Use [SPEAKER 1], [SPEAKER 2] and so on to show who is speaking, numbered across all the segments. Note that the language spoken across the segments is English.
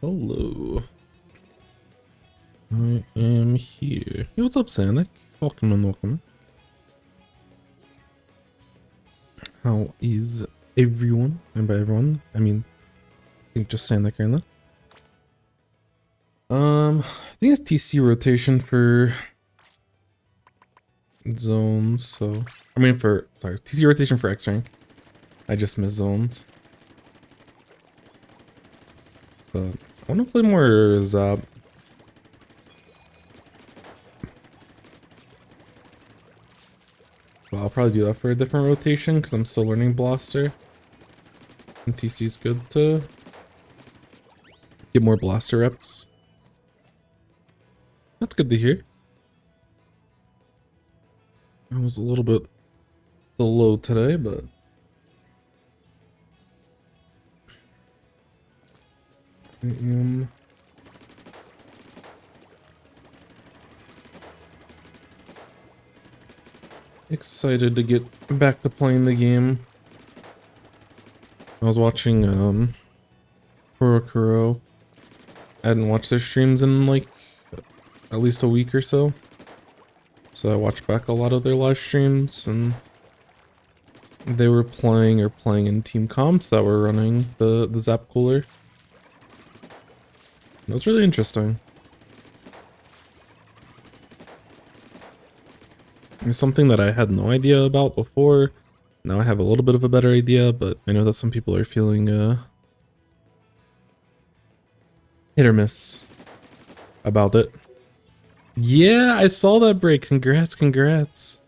[SPEAKER 1] Hello. I am here. Hey, what's up, Sanic? Welcome and welcome. How is everyone? And by everyone, I mean, I think just Sanic right now. I think it's TC rotation for zones, so sorry, TC rotation for X rank. I just missed zones. But I wanna play more Zap. Well, I'll probably do that for a different rotation because I'm still learning Blaster. And TC is good to get more Blaster reps. That's good to hear. I was a little bit low today, but I am excited to get back to playing the game. I was watching Barnacle. I hadn't watched their streams in like at least a week or so. So I watched back a lot of their live streams, and they were playing in team comps that were running the Zap cooler. It was really interesting. It's something that I had no idea about before. Now I have a little bit of a better idea, but I know that some people are feeling hit or miss about it. Yeah, I saw that break. Congrats.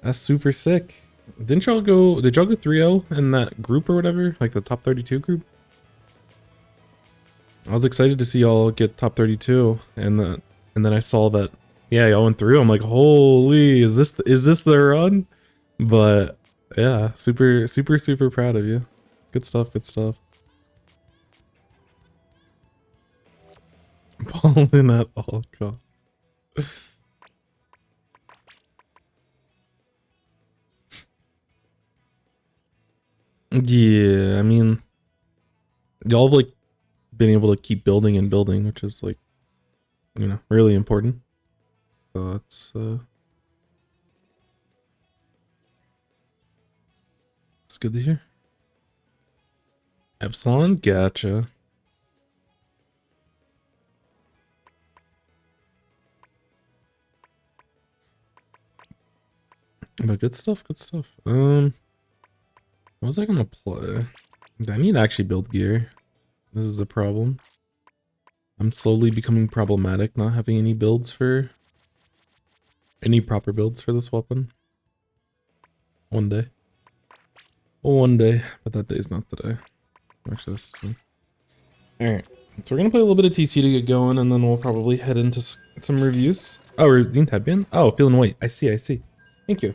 [SPEAKER 1] That's super sick. Did y'all go 3-0 in that group or whatever? Like the top 32 group? I was excited to see y'all get top 32, and then I saw that, yeah, y'all went through. I'm like, holy, is this the run? But yeah, super proud of you. Good stuff. Balling at all costs. Yeah, I mean, y'all have like been able to keep building and building, which is like, you know, really important. So that's it's good to hear. Epsilon, gotcha. But good stuff. What was I gonna play? I need to actually build gear. This is a problem. I'm slowly becoming problematic not having any builds for any proper builds for this weapon. One day, but that day's not today. Actually, this is one. Alright, so we're gonna play a little bit of TC to get going, and then we'll probably head into some reviews. Oh, Redeemed Headband? Oh, feeling white. I see. Thank you.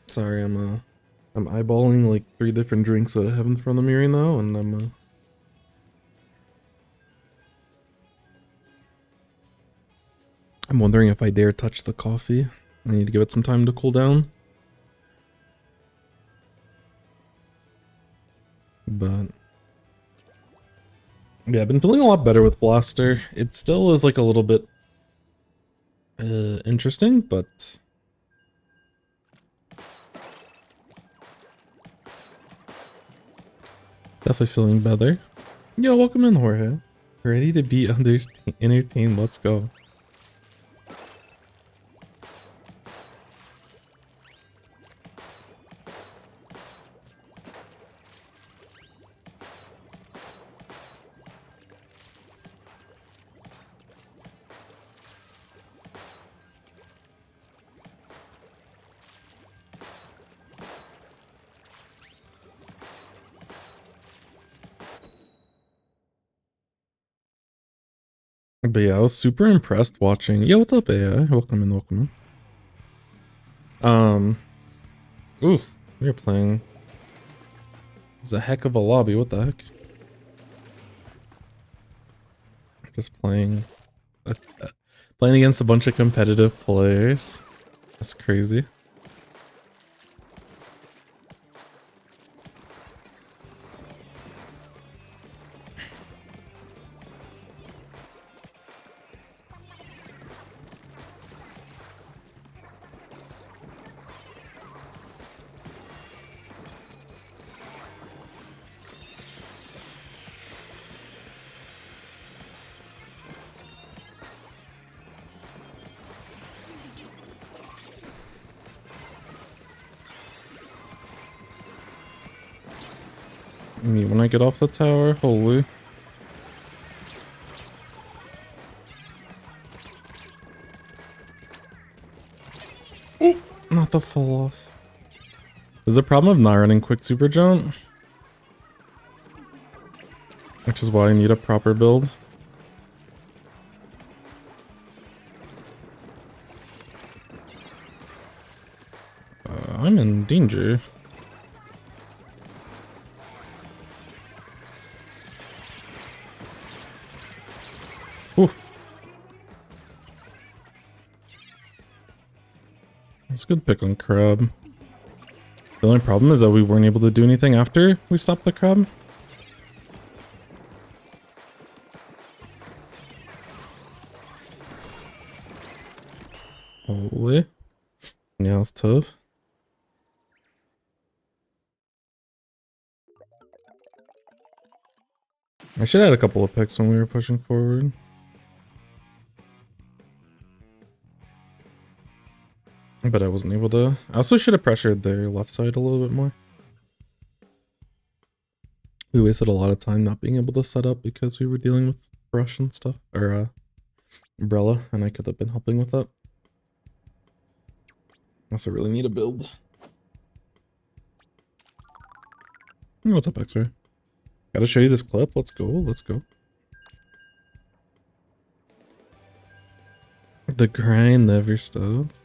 [SPEAKER 1] Sorry, I'm eyeballing like 3 different drinks that I have in front of me right now, and I'm wondering if I dare touch the coffee. I need to give it some time to cool down. But yeah, I've been feeling a lot better with Blaster. It still is like a little bit interesting, but definitely feeling better. Yo, welcome in, Jorge. Ready to be entertained. Let's go. But yeah, I was super impressed watching. Yo, what's up, AI? Welcome in. Oof, we are playing. It's a heck of a lobby. What the heck? Just playing against a bunch of competitive players. That's crazy. Me when I get off the tower, holy. Oh, not the fall off. There's a problem of not running quick super jump, which is why I need a proper build. I'm in danger. Ooh. That's a good pick on crab. The only problem is that we weren't able to do anything after we stopped the crab. Holy. Yeah, it's tough. I should have had a couple of picks when we were pushing forward. But I wasn't able to. I also should have pressured their left side a little bit more. We wasted a lot of time not being able to set up because we were dealing with brush and stuff. Or umbrella, and I could have been helping with that. Also really need a build. What's up, X-Ray? Gotta show you this clip. Let's go, let's go. The grind never stops.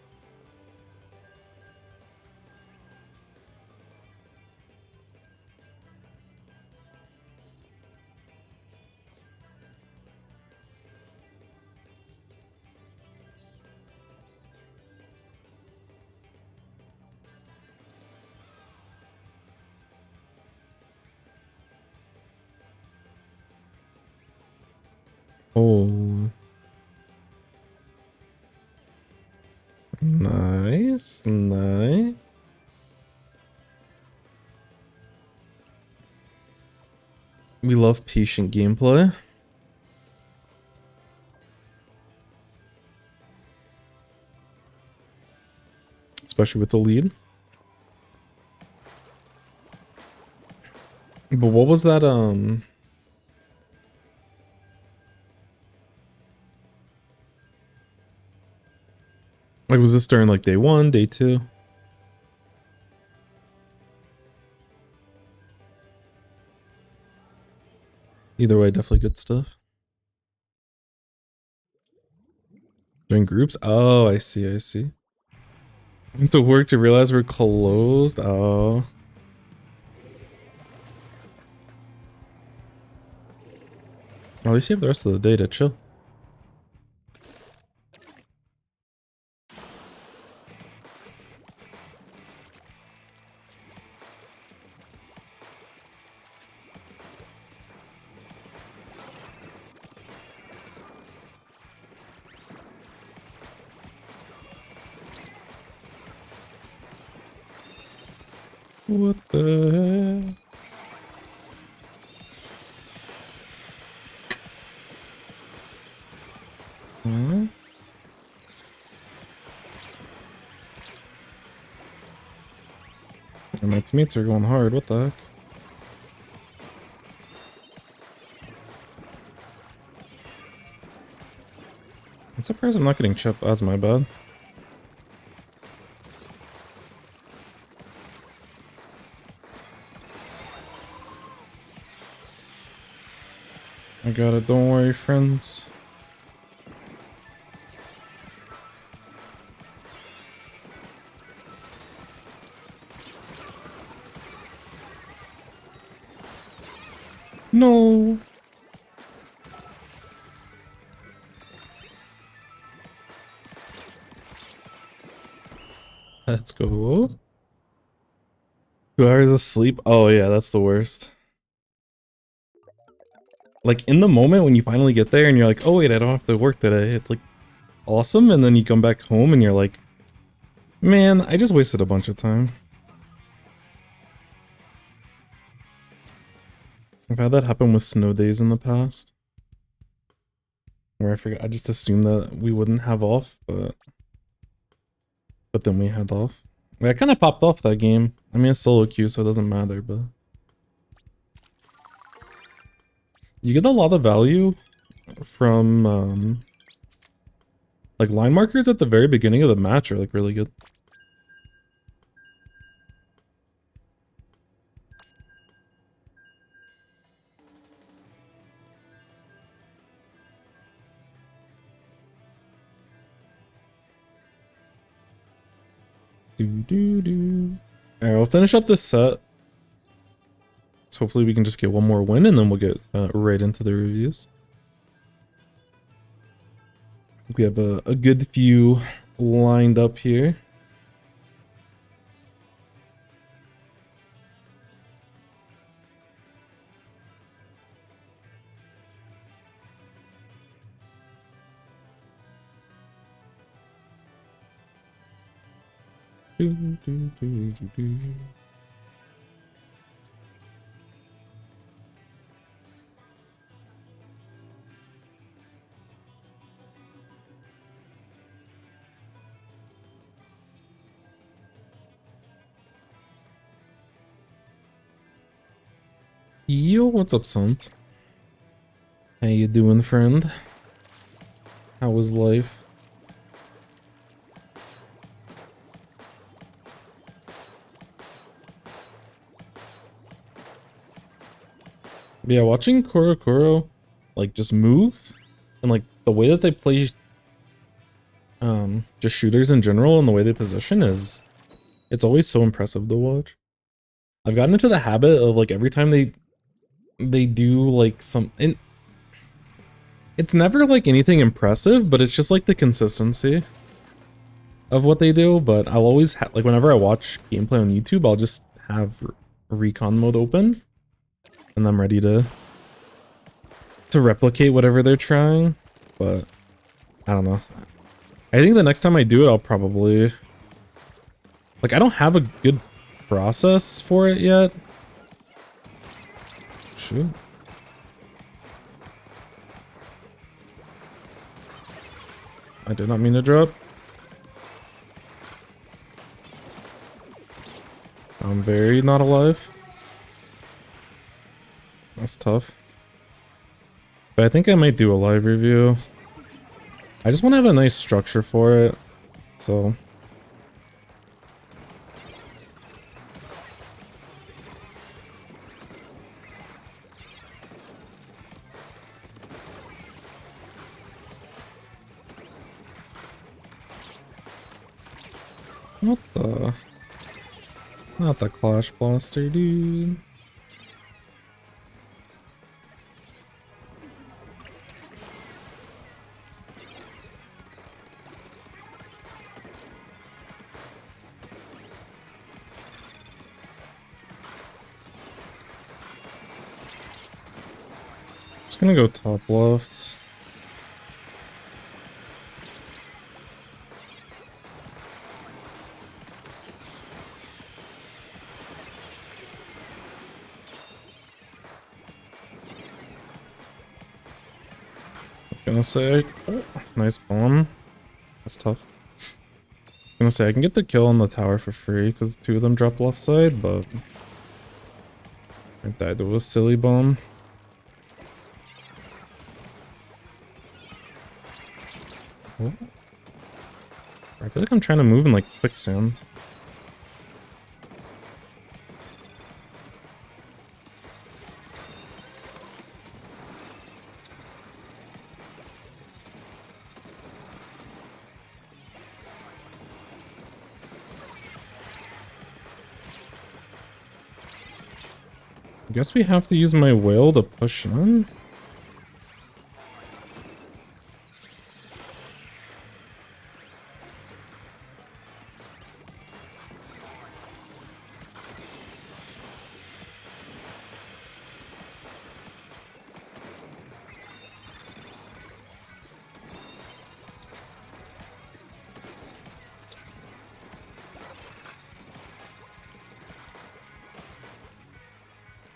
[SPEAKER 1] Oh. Nice, nice. We love patient gameplay. Especially with the lead. But what was that, like, was this during, like, day 1, day 2? Either way, definitely good stuff. During groups? Oh, I see, I see. To work to realize we're closed? Oh. Well, at least you have the rest of the day to chill. What the heck? Huh? And my teammates are going hard, what the heck? I'm surprised I'm not getting chipped, that's my bad. I got it, don't worry, friends. No. Let's go. 2 hours of sleep? Oh yeah, that's the worst. Like, in the moment when you finally get there and you're like, oh wait, I don't have to work today. It's like awesome, and then you come back home and you're like, man, I just wasted a bunch of time. I've had that happen with snow days in the past. Where I just assumed that we wouldn't have off, but then we had off. I kind of popped off that game. I mean, it's solo queue, so it doesn't matter, but You get a lot of value from like line markers at the very beginning of the match are like really good. Alright, we'll finish up this set. So hopefully we can just get one more win and then we'll get right into the reviews. We have a good few lined up here. Yo, what's up, Sant? How you doing, friend? How was life? But yeah, watching Korokoro like just move and like the way that they play just shooters in general and the way they position it's always so impressive to watch. I've gotten into the habit of like every time they do like something, it's never like anything impressive, but it's just like the consistency of what they do. But I'll always like whenever I watch gameplay on YouTube, I'll just have recon mode open and I'm ready to replicate whatever they're trying. But I don't know. I think the next time I do it, I'll probably like, I don't have a good process for it yet. Shoot. I did not mean to drop. I'm very not alive. That's tough. But I think I might do a live review. I just want to have a nice structure for it. So what the? Not the Clash Blaster, dude. Just gonna go top left. Gonna say, oh, nice bomb. That's tough. Gonna say I can get the kill on the tower for free because two of them dropped left side, but I died to a silly bomb. Oh. I feel like I'm trying to move in like quicksand. I guess we have to use my whale to push on.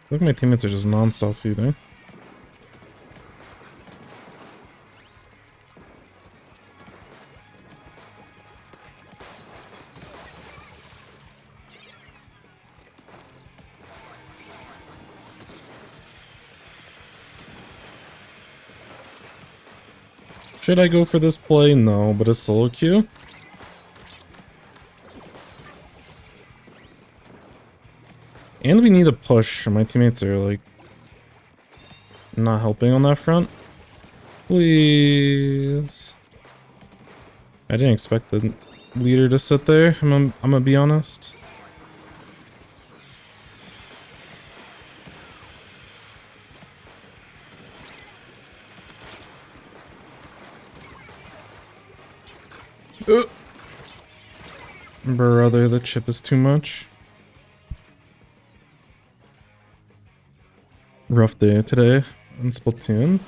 [SPEAKER 1] I think my teammates are just non-stop feeding. Should I go for this play? No, but a solo queue? And we need a push. My teammates are like not helping on that front. Please. I didn't expect the leader to sit there. I'm gonna be honest. Brother, the chip is too much. Rough day today in Splatoon.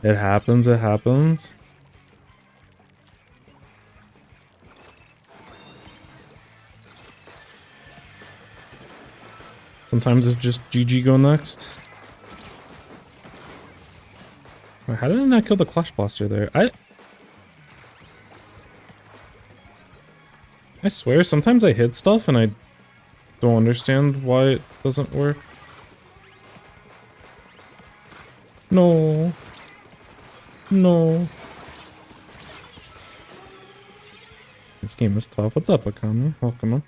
[SPEAKER 1] It happens, it happens. Sometimes it's just GG go next. Wait, how did I not kill the Clash Blaster there? I swear, sometimes I hit stuff and I don't understand why it doesn't work. No. No. This game is tough. What's up, Akami? Welcome on.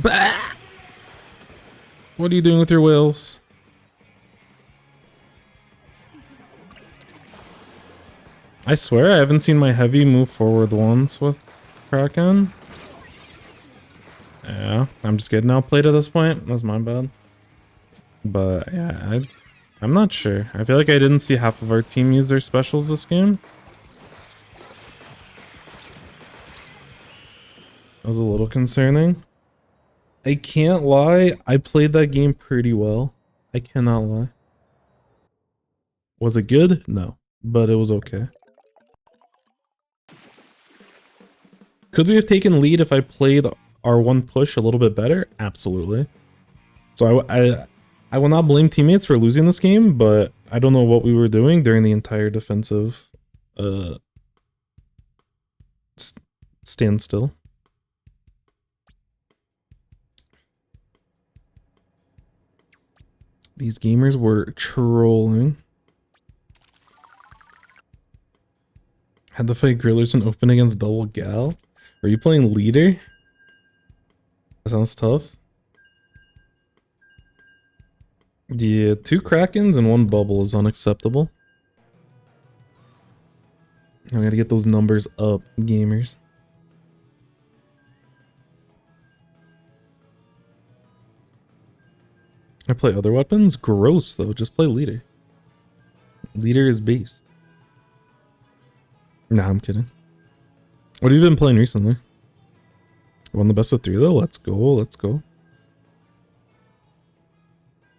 [SPEAKER 1] Bah! What are you doing with your whales? I swear I haven't seen my heavy move forward once with Kraken. Yeah, I'm just getting outplayed at this point. That's my bad. But yeah, I'm not sure. I feel like I didn't see half of our team use their specials this game. That was a little concerning. I can't lie, I played that game pretty well. I cannot lie. Was it good? No, but it was okay. Could we have taken lead if I played our one push a little bit better? Absolutely. So I will not blame teammates for losing this game, but I don't know what we were doing during the entire defensive standstill. These gamers were trolling. Had to fight Grillers and open against Double Gal. Are you playing leader? That sounds tough. Yeah, 2 Krakens and 1 bubble is unacceptable. I gotta get those numbers up, gamers. I play other weapons? Gross, though. Just play leader. Leader is beast. Nah, I'm kidding. What have you been playing recently? Won the best of 3 though? Let's go, let's go.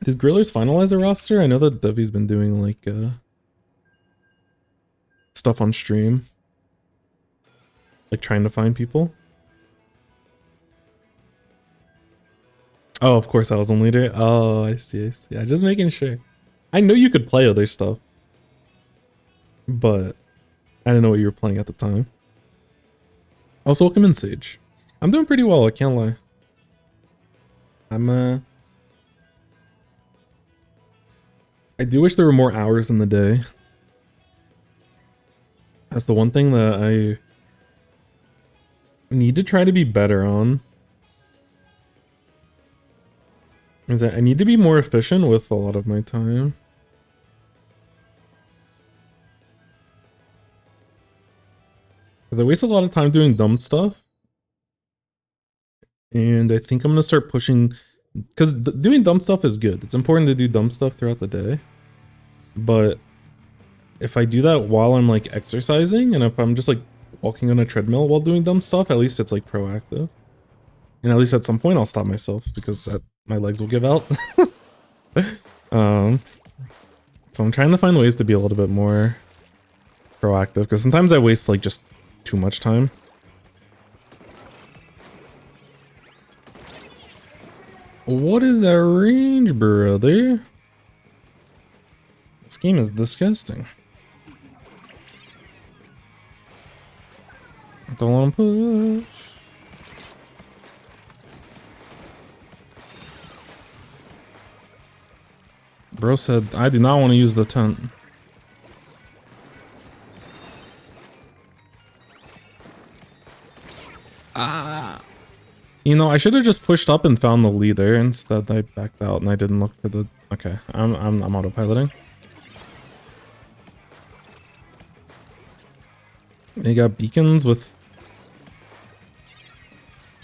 [SPEAKER 1] Did Grillers finalize a roster? I know that Devi's been doing like stuff on stream. Like trying to find people. Oh, of course I was on leader. Oh, I see, I see. Yeah, just making sure. I know you could play other stuff. But I didn't know what you were playing at the time. Also, welcome in, Sage. I'm doing pretty well, I can't lie. I do wish there were more hours in the day. That's the one thing that I need to try to be better on. Is that I need to be more efficient with a lot of my time. I waste a lot of time doing dumb stuff. And I think I'm gonna start pushing, because doing dumb stuff is good. It's important to do dumb stuff throughout the day. But if I do that while I'm like exercising, and if I'm just like walking on a treadmill while doing dumb stuff, at least it's like proactive. And at least at some point I'll stop myself, because my legs will give out. So I'm trying to find ways to be a little bit more proactive, because sometimes I waste like just too much time. What is that range, brother? This game is disgusting. Don't want to push. Bro said, I do not want to use the tent. Ah. You know, I should have just pushed up and found the leader. Instead, I backed out and I didn't look for the... Okay, I'm autopiloting. They got beacons with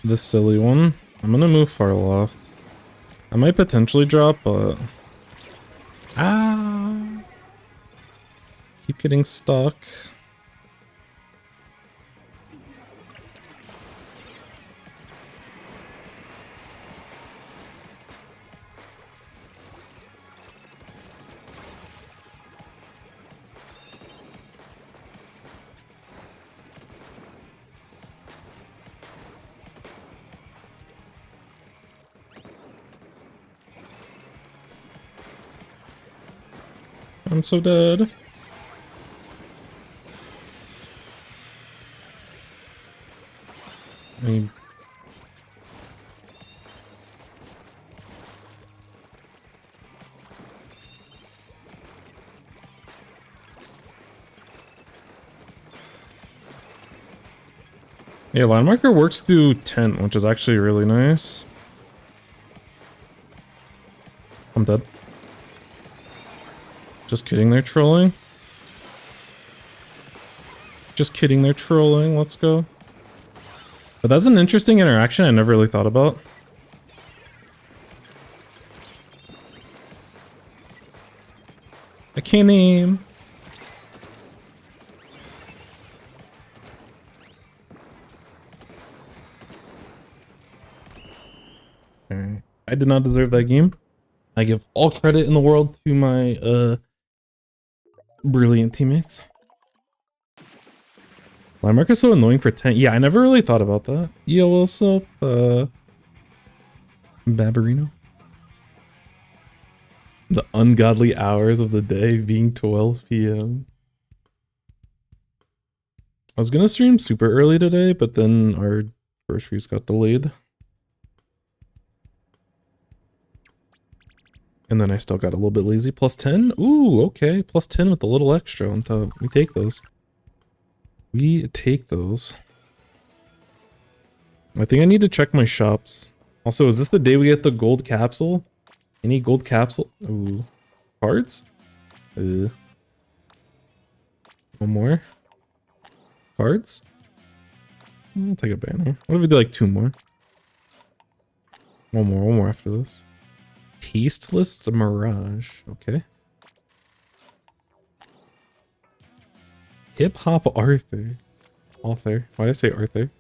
[SPEAKER 1] this silly one. I'm gonna move far left. I might potentially drop, but... Ah! Keep getting stuck. I'm so dead. Yeah, line marker works through tent, which is actually really nice. I'm dead. Just kidding, they're trolling. Just kidding, they're trolling. Let's go. But that's an interesting interaction I never really thought about. I can't aim. Alright. I did not deserve that game. I give all credit in the world to my brilliant teammates. Line marker is so annoying for 10. Yeah, I never really thought about that. Yo, what's up, Babarino? The ungodly hours of the day being 12 p.m. I was gonna stream super early today, but then our first freeze got delayed. And then I still got a little bit lazy. Plus 10? Ooh, okay. Plus 10 with a little extra on top. We take those. We take those. I think I need to check my shops. Also, is this the day we get the gold capsule? Any gold capsule? Ooh. Cards? One more. Cards? I'll take a banner. What if we do like 2 more? One more after this. Tasteless Mirage. Okay. Hip Hop Arthur. Author. Why did I say Arthur?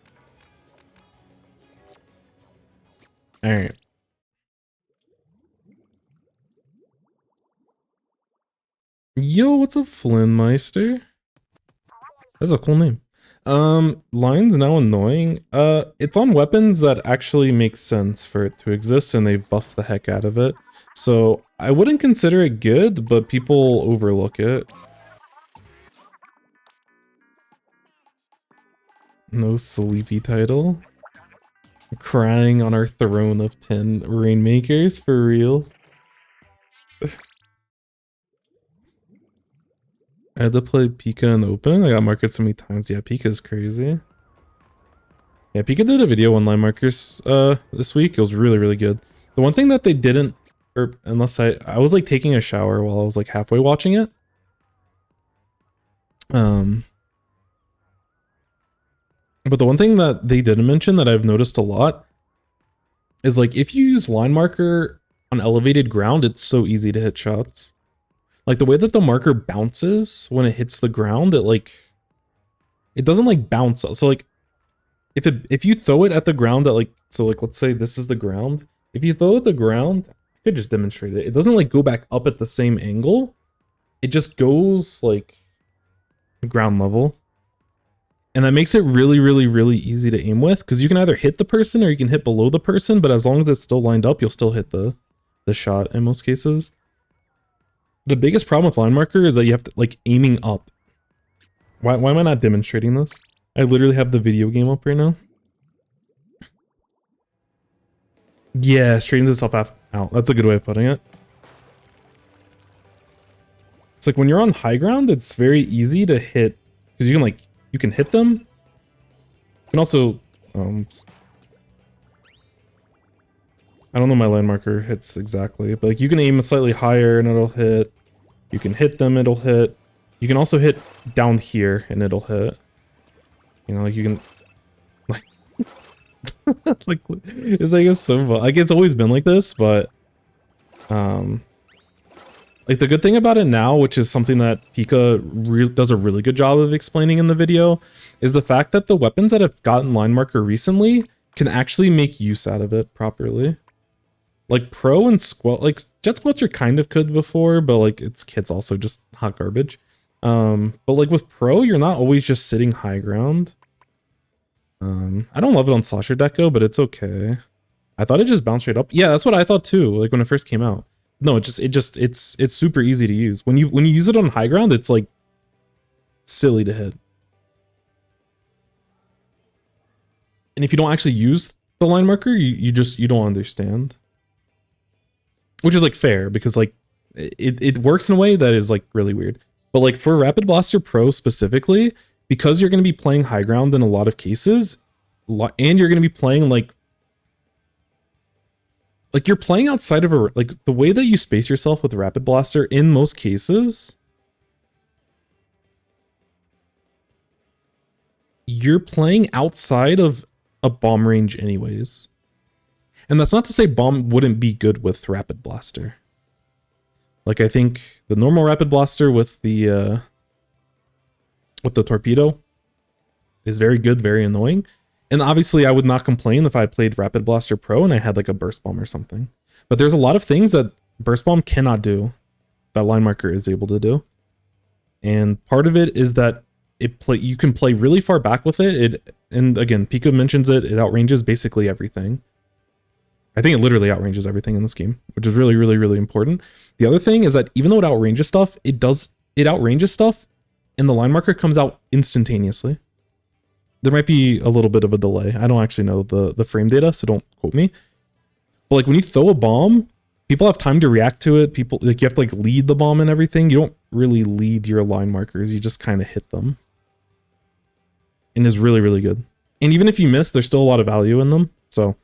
[SPEAKER 1] Alright. Yo, what's up, Flynnmeister? That's a cool name. Line's now annoying. It's on weapons that actually make sense for it to exist, and they buff the heck out of it. So I wouldn't consider it good, but people overlook it. No sleepy title. Crying on our throne of 10 Rainmakers, for real. I had to play Pika in open. I got marked so many times. Yeah, Pika's crazy. Yeah, Pika did a video on line markers this week. It was really, really good. The one thing that they didn't, or unless I was like taking a shower while I was like halfway watching it. But the one thing that they didn't mention that I've noticed a lot is like if you use line marker on elevated ground, it's so easy to hit shots. Like the way that the marker bounces when it hits the ground, it doesn't like bounce. So like if you throw it at the ground at like, so like let's say this is the ground. If you throw it at the ground, I could just demonstrate it. It doesn't like go back up at the same angle. It just goes like ground level. And that makes it really, really, really easy to aim with because you can either hit the person or you can hit below the person, but as long as it's still lined up, you'll still hit the shot in most cases. The biggest problem with line marker is that you have to like aiming up. Why am I not demonstrating this? I literally have the video game up right now. Yeah, straightens itself out. That's a good way of putting it. It's like when you're on high ground, it's very easy to hit because you can hit them. You can also I don't know my line marker hits exactly, but like you can aim slightly higher and it'll hit. You can hit them, it'll hit. You can also hit down here and it'll hit. You know, like you can like like it's like it's so like it's always been like this, but like the good thing about it now, which is something that Pika does a really good job of explaining in the video, is the fact that the weapons that have gotten line marker recently can actually make use out of it properly. Like Pro and Squelch, like Jet Squelcher kind of could before, but like its kit's also just hot garbage. But like with Pro, you're not always just sitting high ground. I don't love it on Slosher Deco, but it's okay. I thought it just bounced straight up. Yeah, that's what I thought too, like when it first came out. No, it's super easy to use. When you use it on high ground, it's like silly to hit. And if you don't actually use the line marker, you don't understand. Which is like fair because like it works in a way that is like really weird. But like for Rapid Blaster Pro specifically, because you're going to be playing high ground in a lot of cases, and you're going to be playing like you're playing outside of like the way that you space yourself with Rapid Blaster in most cases, you're playing outside of a bomb range anyways. And that's not to say bomb wouldn't be good with Rapid Blaster. Like I think the normal Rapid Blaster with the torpedo is very good, very annoying. And obviously I would not complain if I played Rapid Blaster Pro and I had like a burst bomb or something. But there's a lot of things that burst bomb cannot do that line marker is able to do. And part of it is that you can play really far back with it. And again, Pika mentions it outranges basically everything. I think it literally outranges everything in this game, which is really, really, really important. The other thing is that even though it outranges stuff, it outranges stuff and the line marker comes out instantaneously. There might be a little bit of a delay. I don't actually know the frame data, so don't quote me. But like when you throw a bomb, people have time to react to it. People like you have to like lead the bomb and everything. You don't really lead your line markers. You just kind of hit them. And is really, really good. And even if you miss, there's still a lot of value in them. So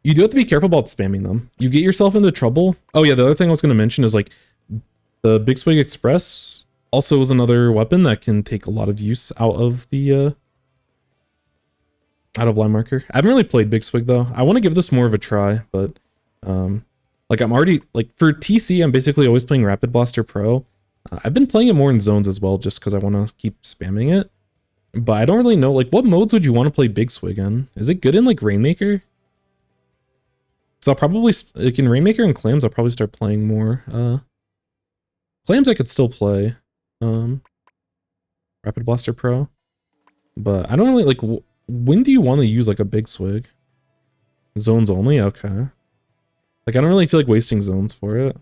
[SPEAKER 1] you do have to be careful about spamming them. You get yourself into trouble. Oh yeah, the other thing I was going to mention is like the Big Swig Express also is another weapon that can take a lot of use out of the out of line marker. I haven't really played Big Swig though. I want to give this more of a try, but like I'm already like for TC, I'm basically always playing Rapid Blaster Pro. I've been playing it more in zones as well, just because I want to keep spamming it. But I don't really know, like what modes would you want to play Big Swig in? Is it good in like Rainmaker? So I'll probably, like in Rainmaker and Clams, I'll probably start playing more. Clams I could still play. Rapid Blaster Pro. But I don't really, like, when do you want to use like a Big Swig? Zones only? Okay. Like I don't really feel like wasting zones for it.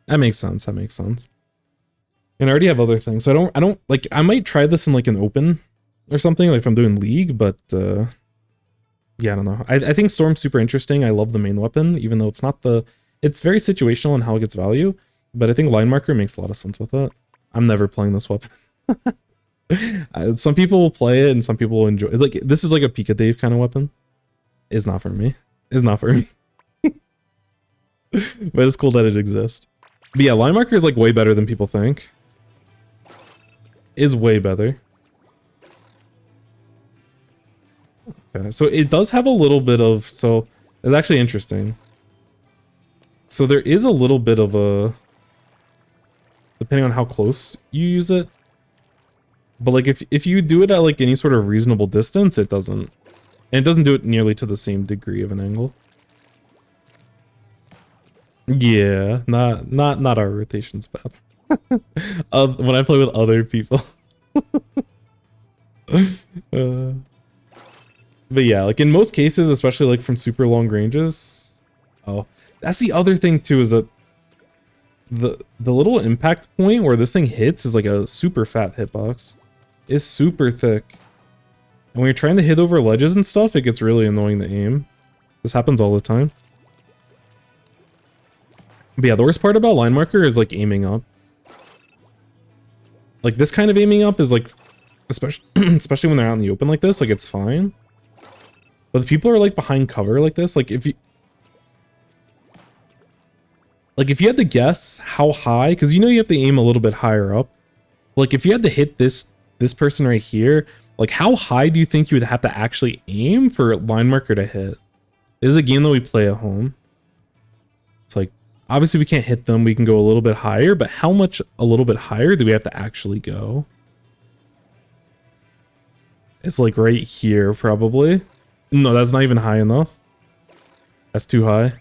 [SPEAKER 1] That makes sense, that makes sense. And I already have other things, so I don't, like, I might try this in like an open or something, like if I'm doing League, but yeah, I don't know. I think Storm's super interesting. I love the main weapon, even though it's not it's very situational in how it gets value, but I think line marker makes a lot of sense with it. I'm never playing this weapon. Some people will play it and some people will enjoy it. Like, this is like a Pika Dave kind of weapon. It's not for me. It's not for me. But it's cool that it exists. But yeah, line marker is like way better than people think. Is way better. Okay, so it does have a little bit of, so it's actually interesting. So there is a little bit of a, depending on how close you use it. But like if you do it at like any sort of reasonable distance, it doesn't. And it doesn't do it nearly to the same degree of an angle. Yeah, not our rotations bad. When I play with other people. But yeah, like in most cases, especially like from super long ranges. Oh, that's the other thing too, is that the little impact point where this thing hits is like a super fat hitbox. It's super thick. And when you're trying to hit over ledges and stuff, it gets really annoying to aim. This happens all the time. But yeah, the worst part about line marker is like aiming up. Like this kind of aiming up is like, especially especially when they're out in the open like this, like it's fine. But if people are like behind cover like this, like if you had to guess how high, because you know you have to aim a little bit higher up. Like if you had to hit this person right here, like how high do you think you would have to actually aim for line marker to hit? This is a game that we play at home. It's like, obviously we can't hit them, we can go a little bit higher, but how much a little bit higher do we have to actually go? It's like right here, probably. No, that's not even high enough. That's too high.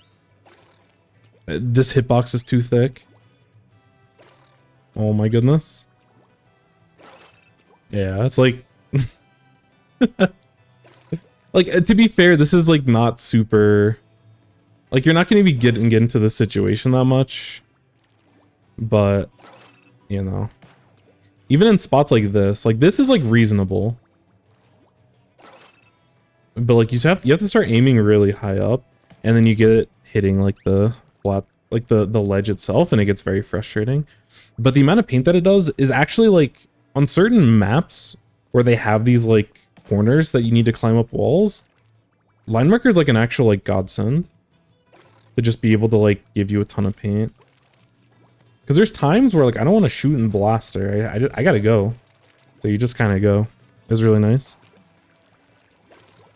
[SPEAKER 1] This hitbox is too thick. Oh my goodness. Yeah, it's like... like, to be fair, this is like not super... Like, you're not going to be getting into this situation that much. But, you know. Even in spots like this is like reasonable. But like you have to start aiming really high up, and then you get it hitting like the flat, like the ledge itself, and it gets very frustrating. But the amount of paint that it does is actually like on certain maps where they have these like corners that you need to climb up walls, line marker is like an actual like godsend to just be able to like give you a ton of paint. Because there's times where like I don't want to shoot and blaster, I gotta go, so you just kind of go. It's really nice.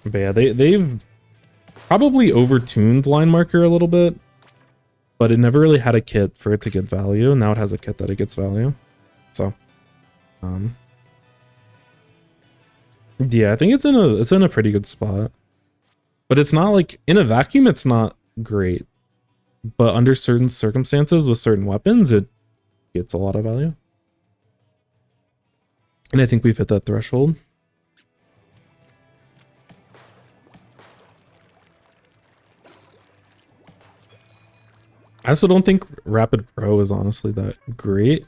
[SPEAKER 1] But yeah, they've probably overtuned line marker a little bit, but it never really had a kit for it to get value, and now it has a kit that it gets value. So, yeah, I think it's in a pretty good spot, but it's not like in a vacuum. It's not great, but under certain circumstances with certain weapons, it gets a lot of value, and I think we've hit that threshold. I also don't think Rapid Pro is honestly that great.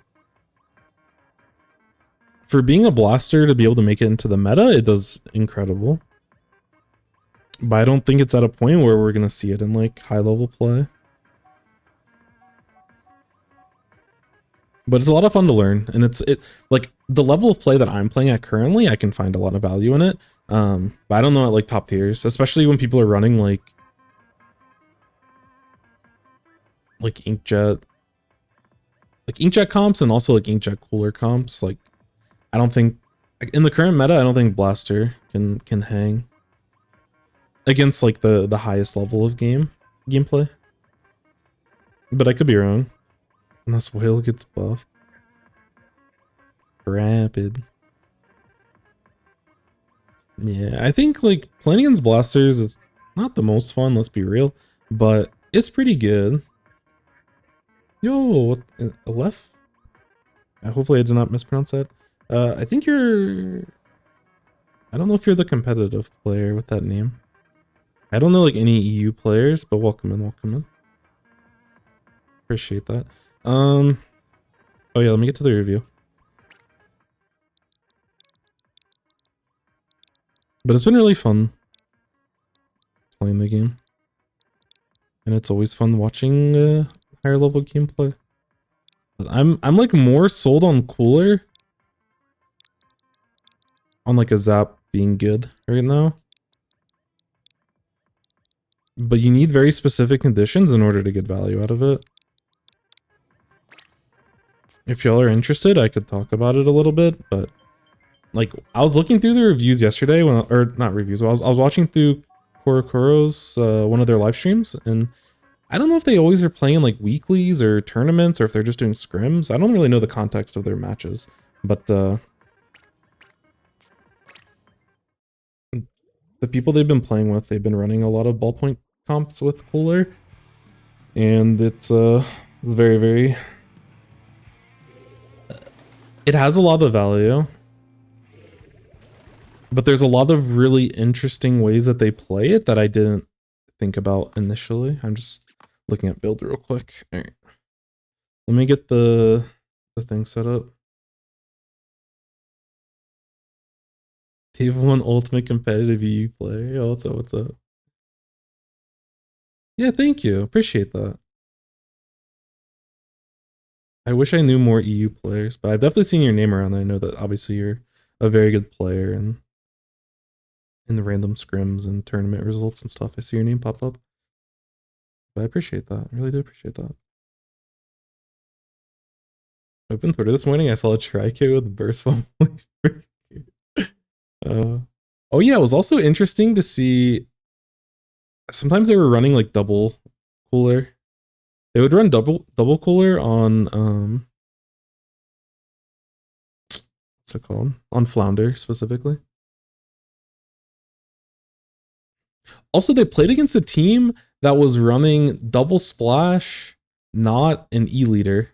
[SPEAKER 1] For being a blaster to be able to make it into the meta, it does incredible. But I don't think it's at a point where we're going to see it in like high level play. But it's a lot of fun to learn, and it's like the level of play that I'm playing at currently, I can find a lot of value in it. But I don't know at like top tiers, especially when people are running like inkjet comps and also like inkjet cooler comps. Like I don't think in the current meta, I don't think blaster can hang against like the highest level of gameplay. But I could be wrong. Unless whale gets buffed. Rapid. Yeah, I think like playing against blasters is not the most fun, let's be real, but it's pretty good. Yo, what, Aleph? Hopefully I did not mispronounce that. I think you're... I don't know if you're the competitive player with that name. I don't know like any EU players, but welcome in, welcome in. Appreciate that. Oh yeah, let me get to the review. But it's been really fun playing the game. And it's always fun watching higher level gameplay. But I'm like more sold on cooler on like a zap being good right now. But you need very specific conditions in order to get value out of it. If y'all are interested, I could talk about it a little bit, but like I was looking through the reviews yesterday or not reviews, I was watching through Korokoro's one of their live streams, and I don't know if they always are playing like weeklies or tournaments or if they're just doing scrims. I don't really know the context of their matches, but the people they've been playing with, they've been running a lot of ballpoint comps with cooler, and it's very, very... It has a lot of value, but there's a lot of really interesting ways that they play it that I didn't think about initially. I'm just looking at build real quick. All right. Let me get the thing set up. Table 1 Ultimate Competitive EU player. Oh, what's up? What's up? Yeah, thank you. Appreciate that. I wish I knew more EU players, but I've definitely seen your name around. I know that obviously you're a very good player and in the random scrims and tournament results and stuff. I see your name pop up. But I appreciate that. I really do appreciate that. I opened Twitter this morning. I saw a tri-kit with burst bomb. Oh yeah, it was also interesting to see. Sometimes they were running like double cooler. They would run double cooler on what's it called? On Flounder specifically. Also, they played against a team that was running double splash, not an E leader.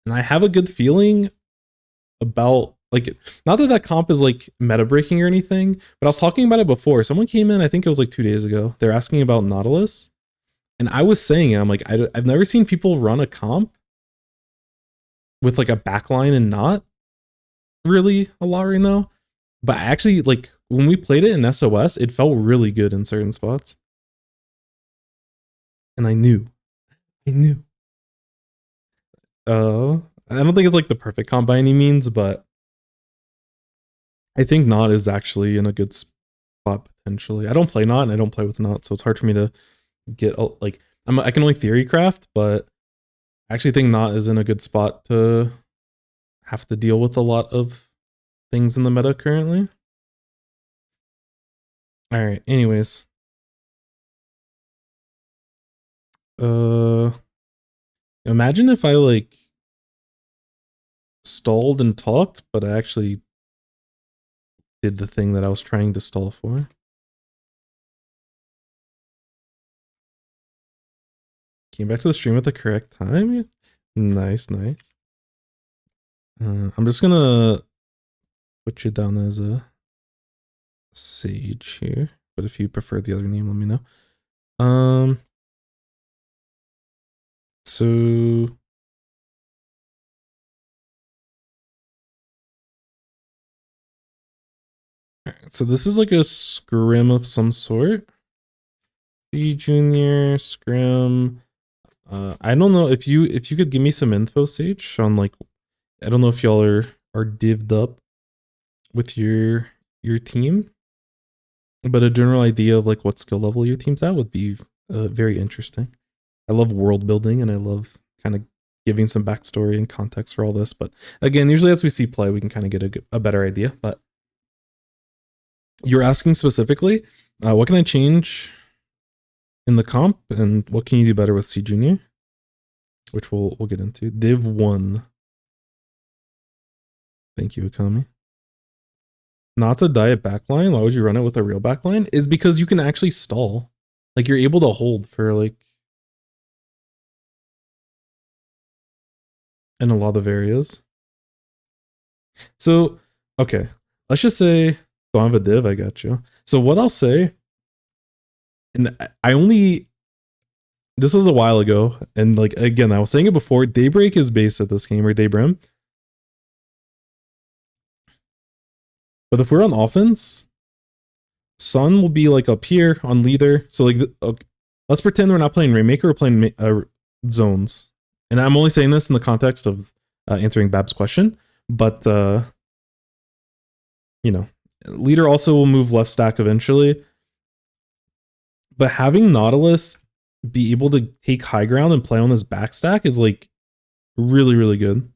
[SPEAKER 1] And I have a good feeling about, like, not that that comp is like meta breaking or anything, but I was talking about it before. Someone came in, I think it was like 2 days ago. They're asking about Nautilus. And I was saying it, I'm like, I've never seen people run a comp with like a backline and not really a lot right now. But actually, like, when we played it in SOS, it felt really good in certain spots. And I knew. I don't think it's like the perfect comp by any means, but I think Not is actually in a good spot potentially. I don't play Not and I don't play with Not, so it's hard for me to get, like, I can only theory craft, but I actually think Not is in a good spot to have to deal with a lot of things in the meta currently. Alright, anyways. Imagine if I like stalled and talked, but I actually did the thing that I was trying to stall for. Came back to the stream at the correct time. Nice. I'm just gonna put you down as a Sage here, but if you prefer the other name, let me know. So this is like a scrim of some sort. C Junior scrim. I don't know if you could give me some info, Sage, on like, I don't know if y'all are divved up with your team, but a general idea of like what skill level your team's at would be very interesting. I love world building and I love kind of giving some backstory and context for all this. But again, usually as we see play, we can kind of get a better idea. But you're asking specifically, what can I change in the comp and what can you do better with C Junior? Which we'll get into. Div 1. Thank you, Akami. Not a diet backline. Why would you run it with a real backline? It's because you can actually stall. Like, you're able to hold for like in a lot of areas. So, okay. Let's just say, don't have a div, I got you. So what I'll say, and this was a while ago, and like, again, I was saying it before, Daybreak is based at this game, or Daybrim. But if we're on offense, Sun will be like up here on leader. So like, let's pretend we're not playing Rainmaker, we're playing zones. And I'm only saying this in the context of answering Bab's question. But, you know, leader also will move left stack eventually. But having Nautilus be able to take high ground and play on this back stack is like really, really good.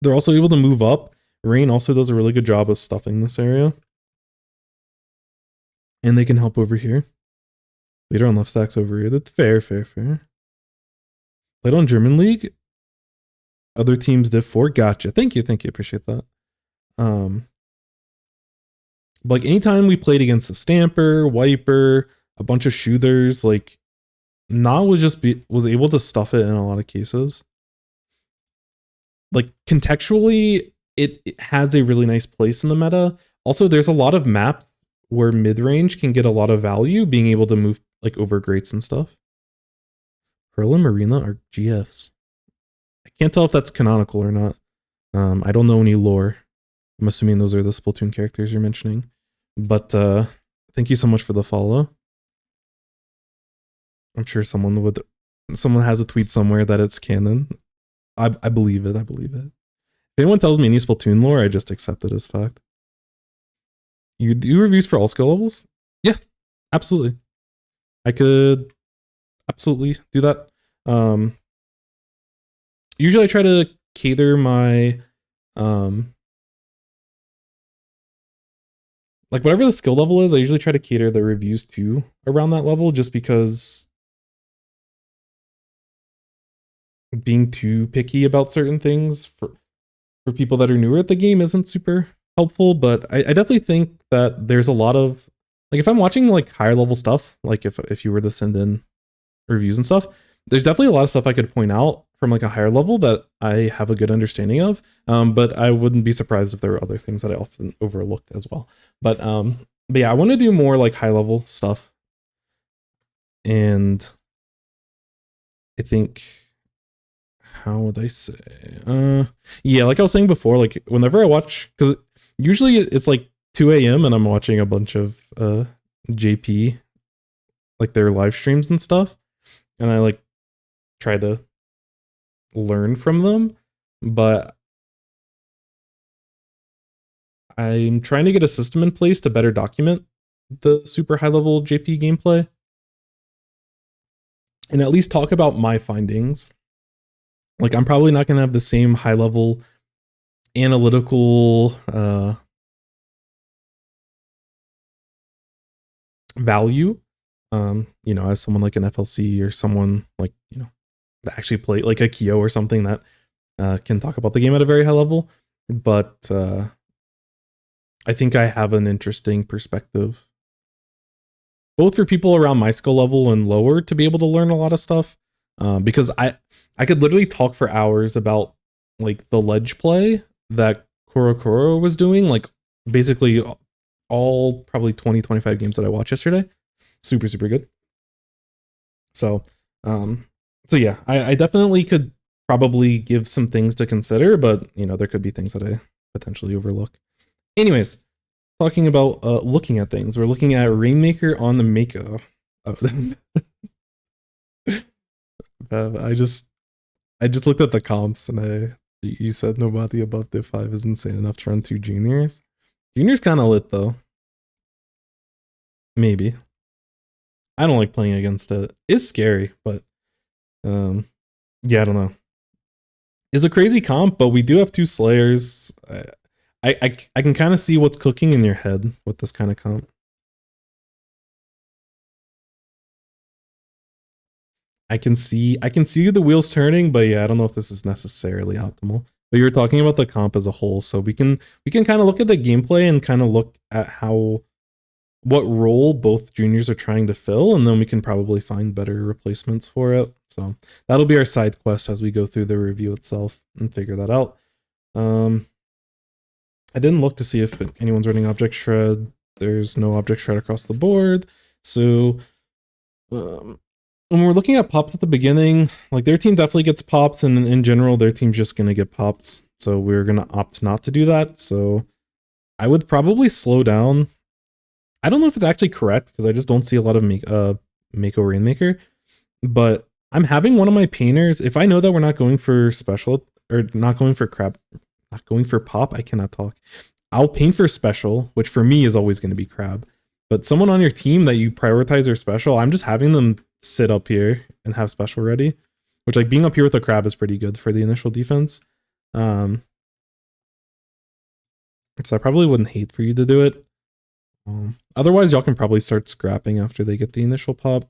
[SPEAKER 1] They're also able to move up. Rain also does a really good job of stuffing this area. And they can help over here. Leader on left stacks over here. That's fair. Played on German League. Other teams div 4. Gotcha. Thank you. Appreciate that. Like anytime we played against a Stamper, Wiper, a bunch of shooters, like Na was able to stuff it in a lot of cases. Like contextually, it has a really nice place in the meta. Also, there's a lot of maps where mid-range can get a lot of value, being able to move like over grates and stuff. Pearl and Marina are GFs. I can't tell if that's canonical or not. I don't know any lore. I'm assuming those are the Splatoon characters you're mentioning. But thank you so much for the follow. I'm sure someone has a tweet somewhere that it's canon. I believe it. I believe it. If anyone tells me any Splatoon lore, I just accept it as fact. You do reviews for all skill levels? Yeah, absolutely. I could absolutely do that. Usually I try to cater my like whatever the skill level is, I usually try to cater the reviews to around that level, just because being too picky about certain things for people that are newer at the game isn't super helpful. But I definitely think that there's a lot of, like, if I'm watching like higher level stuff, like if you were to send in reviews and stuff, there's definitely a lot of stuff I could point out from like a higher level that I have a good understanding of. But I wouldn't be surprised if there were other things that I often overlooked as well. But yeah, I want to do more like high level stuff. And I think, how would I say? Yeah, like I was saying before, like whenever I watch, because usually it's like 2 a.m. and I'm watching a bunch of JP, like their live streams and stuff, and I like try to learn from them, but I'm trying to get a system in place to better document the super high level JP gameplay and at least talk about my findings. Like, I'm probably not going to have the same high level analytical value, you know, as someone like an FLC or someone like, you know, that actually play like a Kyo or something that can talk about the game at a very high level. But I think I have an interesting perspective, both for people around my skill level and lower, to be able to learn a lot of stuff. Because I could literally talk for hours about like the ledge play that Koro was doing, like basically all probably 20-25 games that I watched yesterday. Super good. So yeah, I definitely could probably give some things to consider, but you know, there could be things that I potentially overlook. Anyways, talking about looking at things, we're looking at Rainmaker on the Mako. I just looked at the comps and you said nobody above Div 5 is insane enough to run 2 juniors. Junior's kind of lit though. Maybe. I don't like playing against it. It's scary, but yeah, I don't know. It's a crazy comp, but we do have 2 Slayers. I can kind of see what's cooking in your head with this kind of comp. I can see the wheels turning, but yeah, I don't know if this is necessarily optimal. But you're talking about the comp as a whole, so we can kind of look at the gameplay and kind of look at what role both juniors are trying to fill, and then we can probably find better replacements for it. So that'll be our side quest as we go through the review itself and figure that out. I didn't look to see if anyone's running object shred. There's no object shred across the board. So when we're looking at pops at the beginning, like their team definitely gets pops, and in general, their team's just going to get pops. So we're going to opt not to do that. So I would probably slow down. I don't know if it's actually correct because I just don't see a lot of Mako Rainmaker, but I'm having one of my painters, if I know that we're not going for special or not going for crab, not going for pop, I cannot talk. I'll paint for special, which for me is always going to be crab. But someone on your team that you prioritize their special, I'm just having them sit up here and have special ready, which, like, being up here with a crab is pretty good for the initial defense. So I probably wouldn't hate for you to do it. Otherwise, y'all can probably start scrapping after they get the initial pop.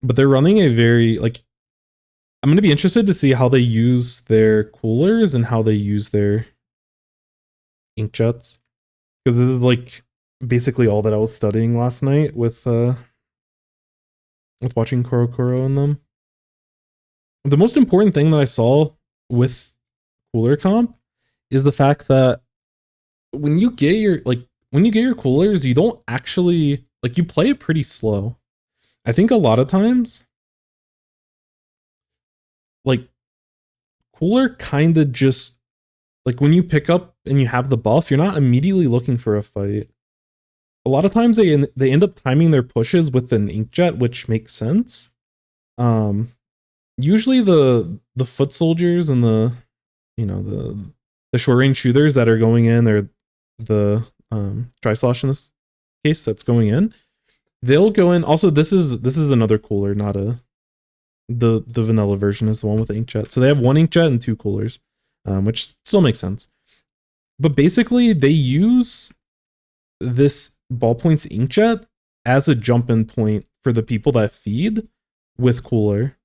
[SPEAKER 1] But they're running a very, like, I'm going to be interested to see how they use their coolers and how they use their inkjets. Because this is, like, basically all that I was studying last night with watching Koro and them. The most important thing that I saw with cooler comp is the fact that when you get your coolers, you don't actually, like, you play it pretty slow. I think a lot of times, like, cooler kind of just, like, when you pick up and you have the buff, you're not immediately looking for a fight. A lot of times they end up timing their pushes with an inkjet, which makes sense. usually the foot soldiers and the, you know, the short range shooters that are going in, or the dry slosh in this case that's going in, they'll go in. Also, this is another cooler, not the vanilla version is the one with the inkjet. So they have one inkjet and two coolers, which still makes sense. But basically, they use this ballpoint's inkjet as a jump-in point for the people that feed with cooler.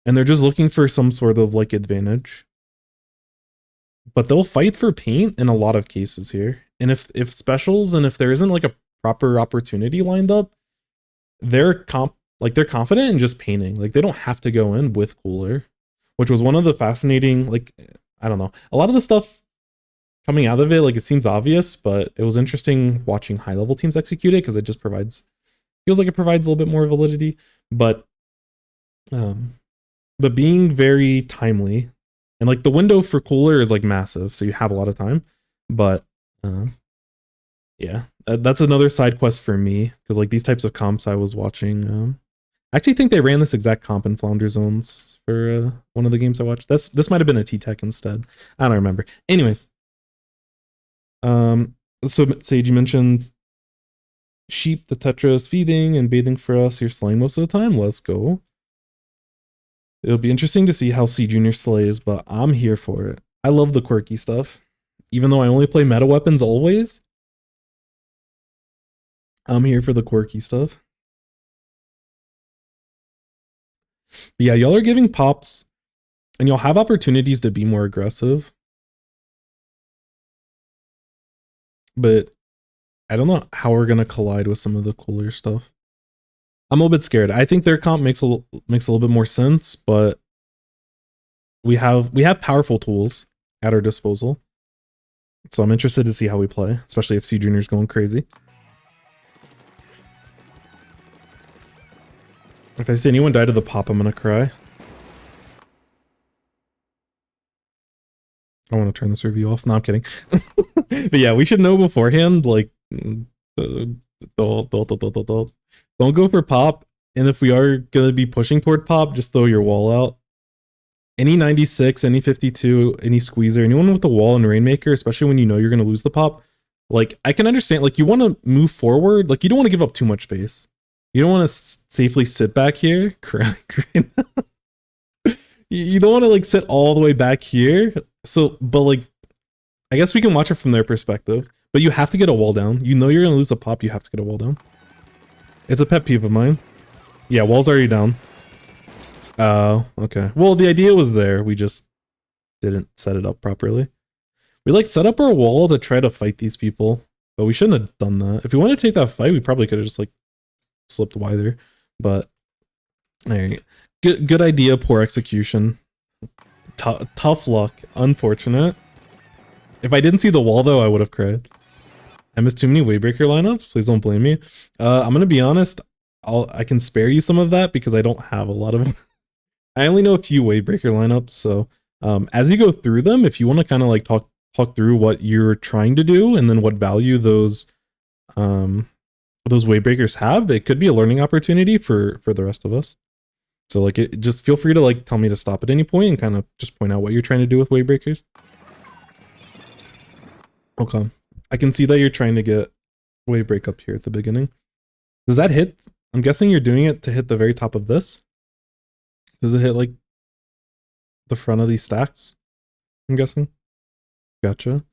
[SPEAKER 1] And they're just looking for some sort of like advantage. But they'll fight for paint in a lot of cases here. And if specials, and if there isn't like a proper opportunity lined up, they're confident in just painting. Like they don't have to go in with cooler, which was one of the fascinating, like, I don't know, a lot of the stuff coming out of it, like it seems obvious, but it was interesting watching high level teams execute it because it just feels like it provides a little bit more validity, but being very timely, and like the window for cooler is like massive, so you have a lot of time. But yeah, that's another side quest for me, because like these types of comps I was watching, I actually think they ran this exact comp in Flounder Zones for one of the games I watched. This might have been a T-Tech instead. I don't remember. Anyways, so Sage, you mentioned sheep, the Tetra is feeding and bathing for us. You're slaying most of the time. Let's go. It'll be interesting to see how C Junior slays, but I'm here for it. I love the quirky stuff. Even though I only play meta weapons always, I'm here for the quirky stuff. But yeah, y'all are giving pops, and you'll have opportunities to be more aggressive. But I don't know how we're gonna collide with some of the cooler stuff. I'm a little bit scared. I think their comp makes a little bit more sense, but we have powerful tools at our disposal. So I'm interested to see how we play, especially if C Junior's going crazy. If I see anyone die to the pop, I'm gonna cry. I want to turn this review off. No, I'm kidding. But yeah, we should know beforehand, like, don't go for pop. And if we are going to be pushing toward pop, just throw your wall out. Any 96, any 52, any squeezer, anyone with a wall and Rainmaker, especially when you know you're going to lose the pop, like, I can understand, like, you want to move forward. Like, you don't want to give up too much space. You don't want to safely sit back here. You don't want to, like, sit all the way back here. So, but, like, I guess we can watch it from their perspective. But you have to get a wall down. You know you're going to lose a pop, you have to get a wall down. It's a pet peeve of mine. Yeah, wall's already down. Oh, okay. Well, the idea was there. We just didn't set it up properly. We, like, set up our wall to try to fight these people. But we shouldn't have done that. If we wanted to take that fight, we probably could have just, like, slipped wider. But, alright. Good idea, poor execution. Tough luck. Unfortunate. If I didn't see the wall, though, I would have cried. I missed too many Wavebreaker lineups. Please don't blame me. I'm going to be honest. I can spare you some of that because I don't have a lot of them. I only know a few Wavebreaker lineups. So as you go through them, if you want to kind of like talk through what you're trying to do and then what value those Wavebreakers have, it could be a learning opportunity for the rest of us. So like, just feel free to like tell me to stop at any point and kind of just point out what you're trying to do with Wavebreakers. Okay. I can see that you're trying to get wave break up here at the beginning. Does that hit? I'm guessing you're doing it to hit the very top of this. Does it hit like the front of these stacks? I'm guessing. Gotcha.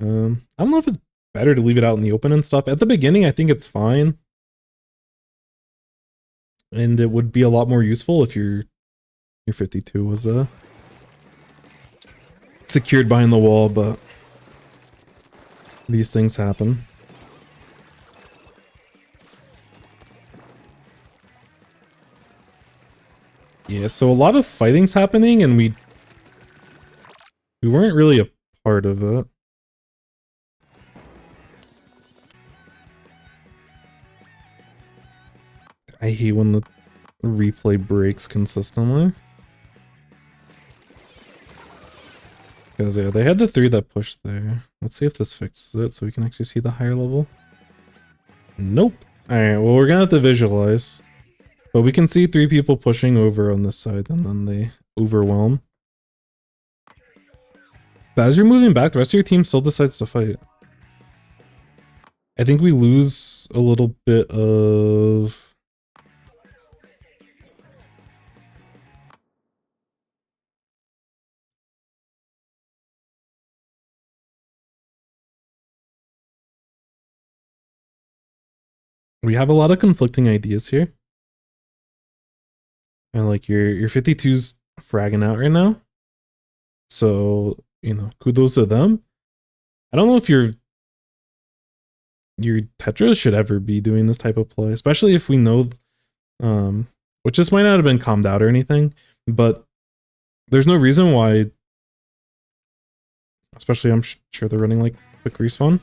[SPEAKER 1] I don't know if it's better to leave it out in the open and stuff. At the beginning, I think it's fine. And it would be a lot more useful if your 52 was secured behind the wall, but these things happen. Yeah, so a lot of fighting's happening and we weren't really a part of it. I hate when the replay breaks consistently. Because yeah, they had the 3 that pushed there. Let's see if this fixes it so we can actually see the higher level. Nope. Alright, well we're gonna have to visualize. But we can see 3 people pushing over on this side, and then they overwhelm. But as you're moving back, the rest of your team still decides to fight. I think we lose a little bit of... We have a lot of conflicting ideas here. And like your 52's fragging out right now. So, you know, kudos to them. I don't know if your Tetras should ever be doing this type of play, especially if we know, which this might not have been calmed out or anything, but there's no reason why, especially I'm sure they're running like quick respawn.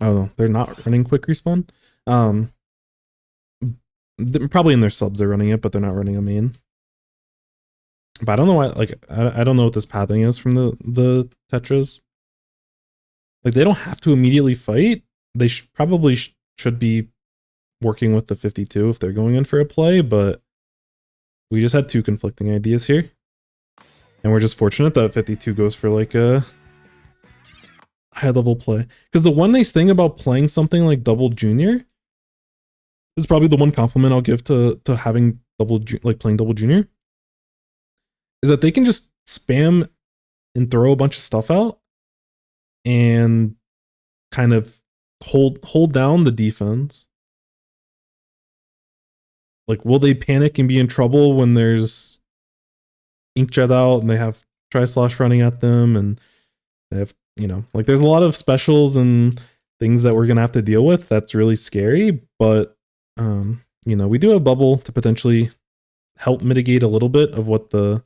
[SPEAKER 1] Oh, they're not running quick respawn. Probably in their subs they're running it, but they're not running a main. But I don't know why, like, I don't know what this pathing is from the Tetras. Like, they don't have to immediately fight. They probably should be working with the 52 if they're going in for a play, but we just had 2 conflicting ideas here. And we're just fortunate that 52 goes for like a high level play. Because the one nice thing about playing something like Double Junior, this is probably the one compliment I'll give to having playing Double Junior, is that they can just spam and throw a bunch of stuff out and kind of hold down the defense. Like, will they panic and be in trouble when there's Inkjet out and they have Tri-Slosh running at them, and they have, you know, like, there's a lot of specials and things that we're gonna have to deal with that's really scary, but you know, we do have bubble to potentially help mitigate a little bit of what the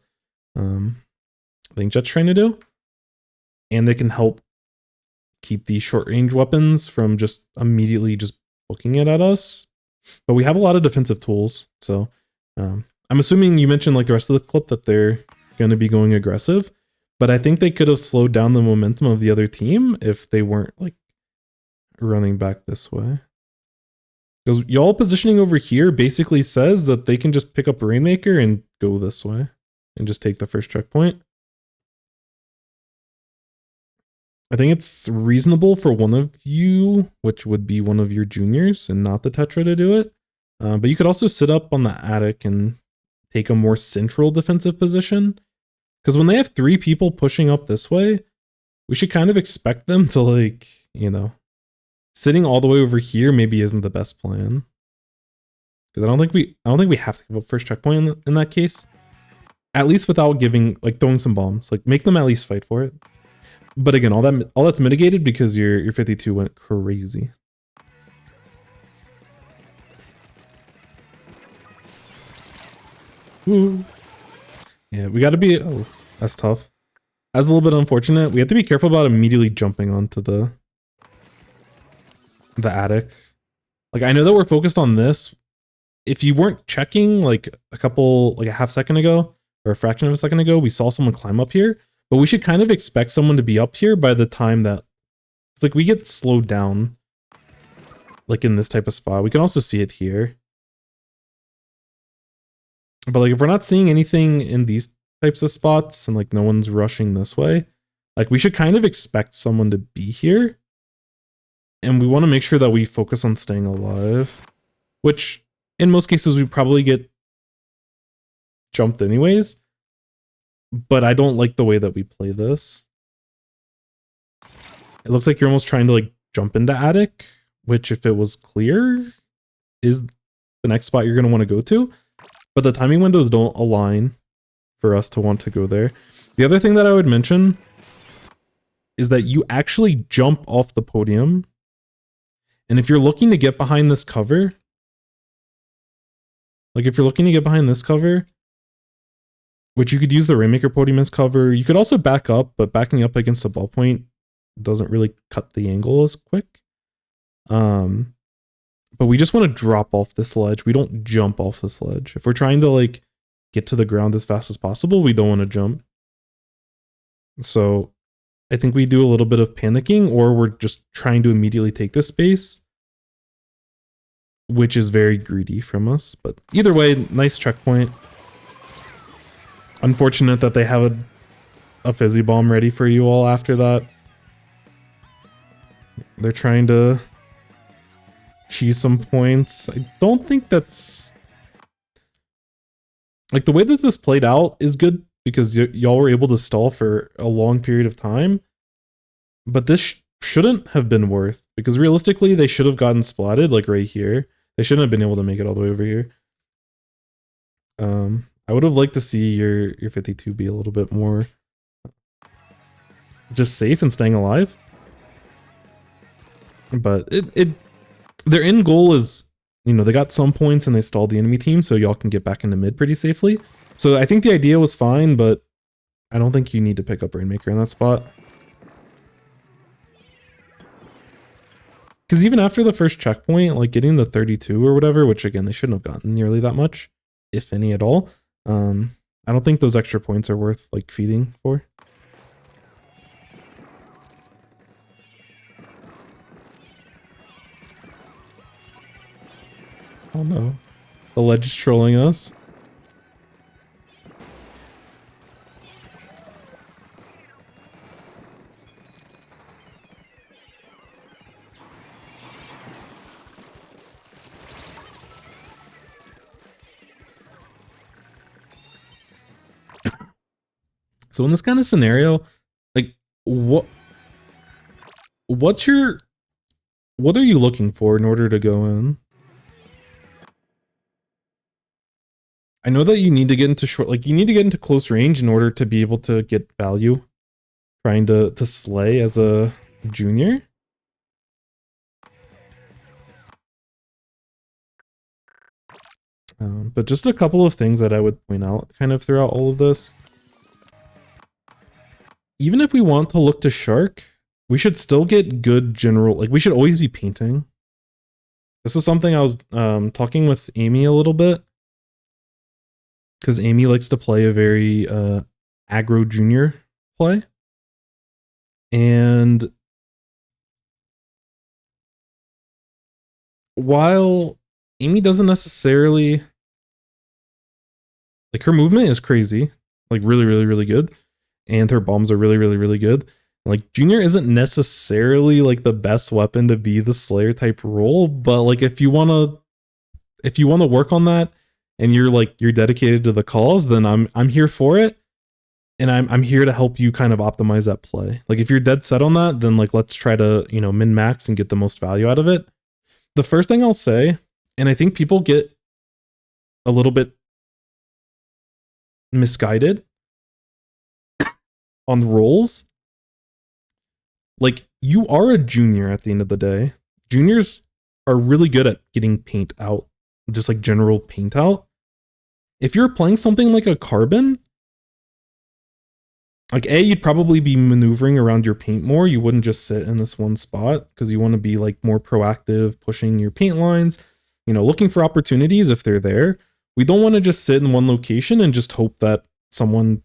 [SPEAKER 1] Inkjet's trying to do, and they can help keep the short range weapons from just immediately just booking it at us. But we have a lot of defensive tools, so I'm assuming you mentioned like the rest of the clip that they're going to be going aggressive, but I think they could have slowed down the momentum of the other team if they weren't like running back this way. Because y'all positioning over here basically says that they can just pick up Rainmaker and go this way and just take the first checkpoint. I think it's reasonable for one of you, which would be one of your juniors and not the Tetra, to do it. But you could also sit up on the attic and take a more central defensive position. Because when they have 3 people pushing up this way, we should kind of expect them to, like, you know, sitting all the way over here maybe isn't the best plan. Because I don't think we have to give up first checkpoint in that case. At least without giving, like, throwing some bombs. Like, make them at least fight for it. But again, all that's mitigated because your 52 went crazy. Ooh. Yeah, we got to be... Oh, that's tough. That's a little bit unfortunate. We have to be careful about immediately jumping onto the attic. Like, I know that we're focused on this. If you weren't checking, like, a half second ago, or a fraction of a second ago, we saw someone climb up here. But we should kind of expect someone to be up here by the time that... It's like we get slowed down. Like in this type of spot. We can also see it here. But like if we're not seeing anything in these types of spots and like no one's rushing this way, like we should kind of expect someone to be here. And we want to make sure that we focus on staying alive. Which in most cases we probably get jumped anyways. But I don't like the way that we play this. It looks like you're almost trying to like jump into attic, which if it was clear is the next spot you're going to want to go to. But the timing windows don't align for us to want to go there. The other thing that I would mention is that you actually jump off the podium. And if you're looking to get behind this cover, like if you're looking to get behind this cover, which you could use the Rainmaker podium as cover. You could also back up, but backing up against a ballpoint doesn't really cut the angle as quick. But we just want to drop off this ledge. We don't jump off this ledge. If we're trying to like get to the ground as fast as possible, we don't want to jump. So I think we do a little bit of panicking, or we're just trying to immediately take this space. which is very greedy from us. But either way, nice checkpoint. Unfortunate that they have a fizzy bomb ready for you all after that. They're trying to cheese some points. I don't think that's... Like, the way that this played out is good because y'all were able to stall for a long period of time. But this shouldn't have been worth, because realistically, they should have gotten splatted, like right here. They shouldn't have been able to make it all the way over here. I would have liked to see your 52 be a little bit more just safe and staying alive. But their end goal is, you know, they got some points and they stalled the enemy team, so y'all can get back into mid pretty safely. So I think the idea was fine, but I don't think you need to pick up Rainmaker in that spot. Because even after the first checkpoint, like getting the 32 or whatever, which again, they shouldn't have gotten nearly that much, if any at all. I don't think those extra points are worth like feeding for. Oh no, the ledge is trolling us. So in this kind of scenario, like what are you looking for in order to go in? I know that you need to get into you need to get into close range in order to be able to get value trying to slay as a junior. But just a couple of things that I would point out kind of throughout all of this. Even if we want to look to Shark, we should still get good general, like we should always be painting. This was something I was talking with Amy a little bit. Because Amy likes to play a very aggro junior play. And while Amy doesn't necessarily... Like, her movement is crazy. Like, really, really, really good. And her bombs are really, really, really good. Like, Junior isn't necessarily, like, the best weapon to be the Slayer type role. But, like, if you want to work on that, and you're dedicated to the cause, then I'm here for it. And I'm here to help you kind of optimize that play. Like, if you're dead set on that, then, like, let's try to, you know, min-max and get the most value out of it. The first thing I'll say, and I think people get a little bit misguided on roles. Like, you are a junior at the end of the day. Juniors are really good at getting paint out, just like general paint out. If you're playing something like a Carbon, like you'd probably be maneuvering around your paint more. You wouldn't just sit in this one spot because you want to be like more proactive, pushing your paint lines, you know, looking for opportunities if they're there. We don't want to just sit in one location and just hope that someone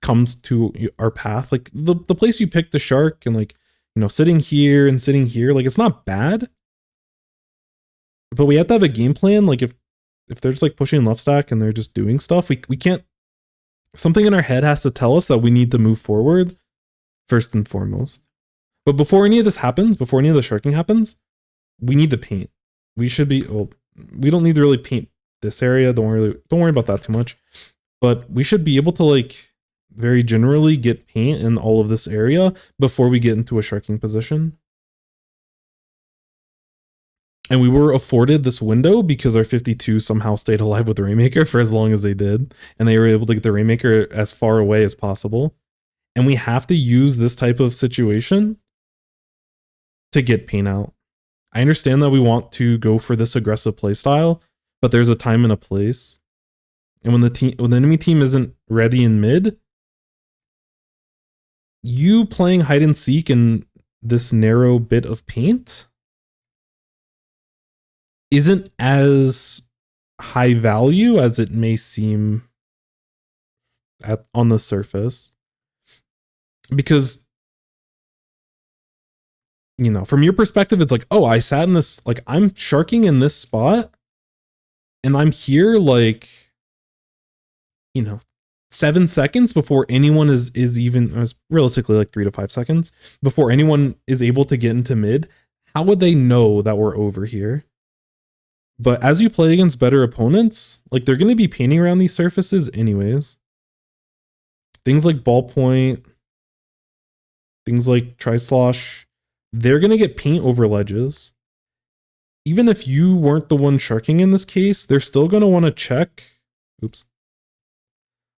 [SPEAKER 1] comes to our path. Like the place you pick the Shark and like, you know, sitting here and sitting here, like it's not bad. But we have to have a game plan. Like if they're just like pushing left stack and they're just doing stuff, we can't, something in our head has to tell us that we need to move forward first and foremost. But before any of this happens, before any of the sharking happens, we need to paint. We should be, well, we don't need to really paint this area. Don't worry about that too much. But we should be able to like very generally get paint in all of this area before we get into a sharking position. And we were afforded this window because our 52 somehow stayed alive with the Rainmaker for as long as they did. And they were able to get the Rainmaker as far away as possible. And we have to use this type of situation to get paint out. I understand that we want to go for this aggressive playstyle, but there's a time and a place. And when the enemy team isn't ready in mid, you playing hide and seek in this narrow bit of paint isn't as high value as it may seem on the surface. Because you know, from your perspective, it's like, oh, I sat in this, like, I'm sharking in this spot and I'm here, like, you know, 7 seconds before anyone is even, realistically like 3 to 5 seconds before anyone is able to get into mid. How would they know that we're over here? But as you play against better opponents, like, they're going to be painting around these surfaces anyways. Things like ballpoint, things like tri-slosh, they're going to get paint over ledges. Even if you weren't the one sharking in this case, they're still going to want to check. Oops.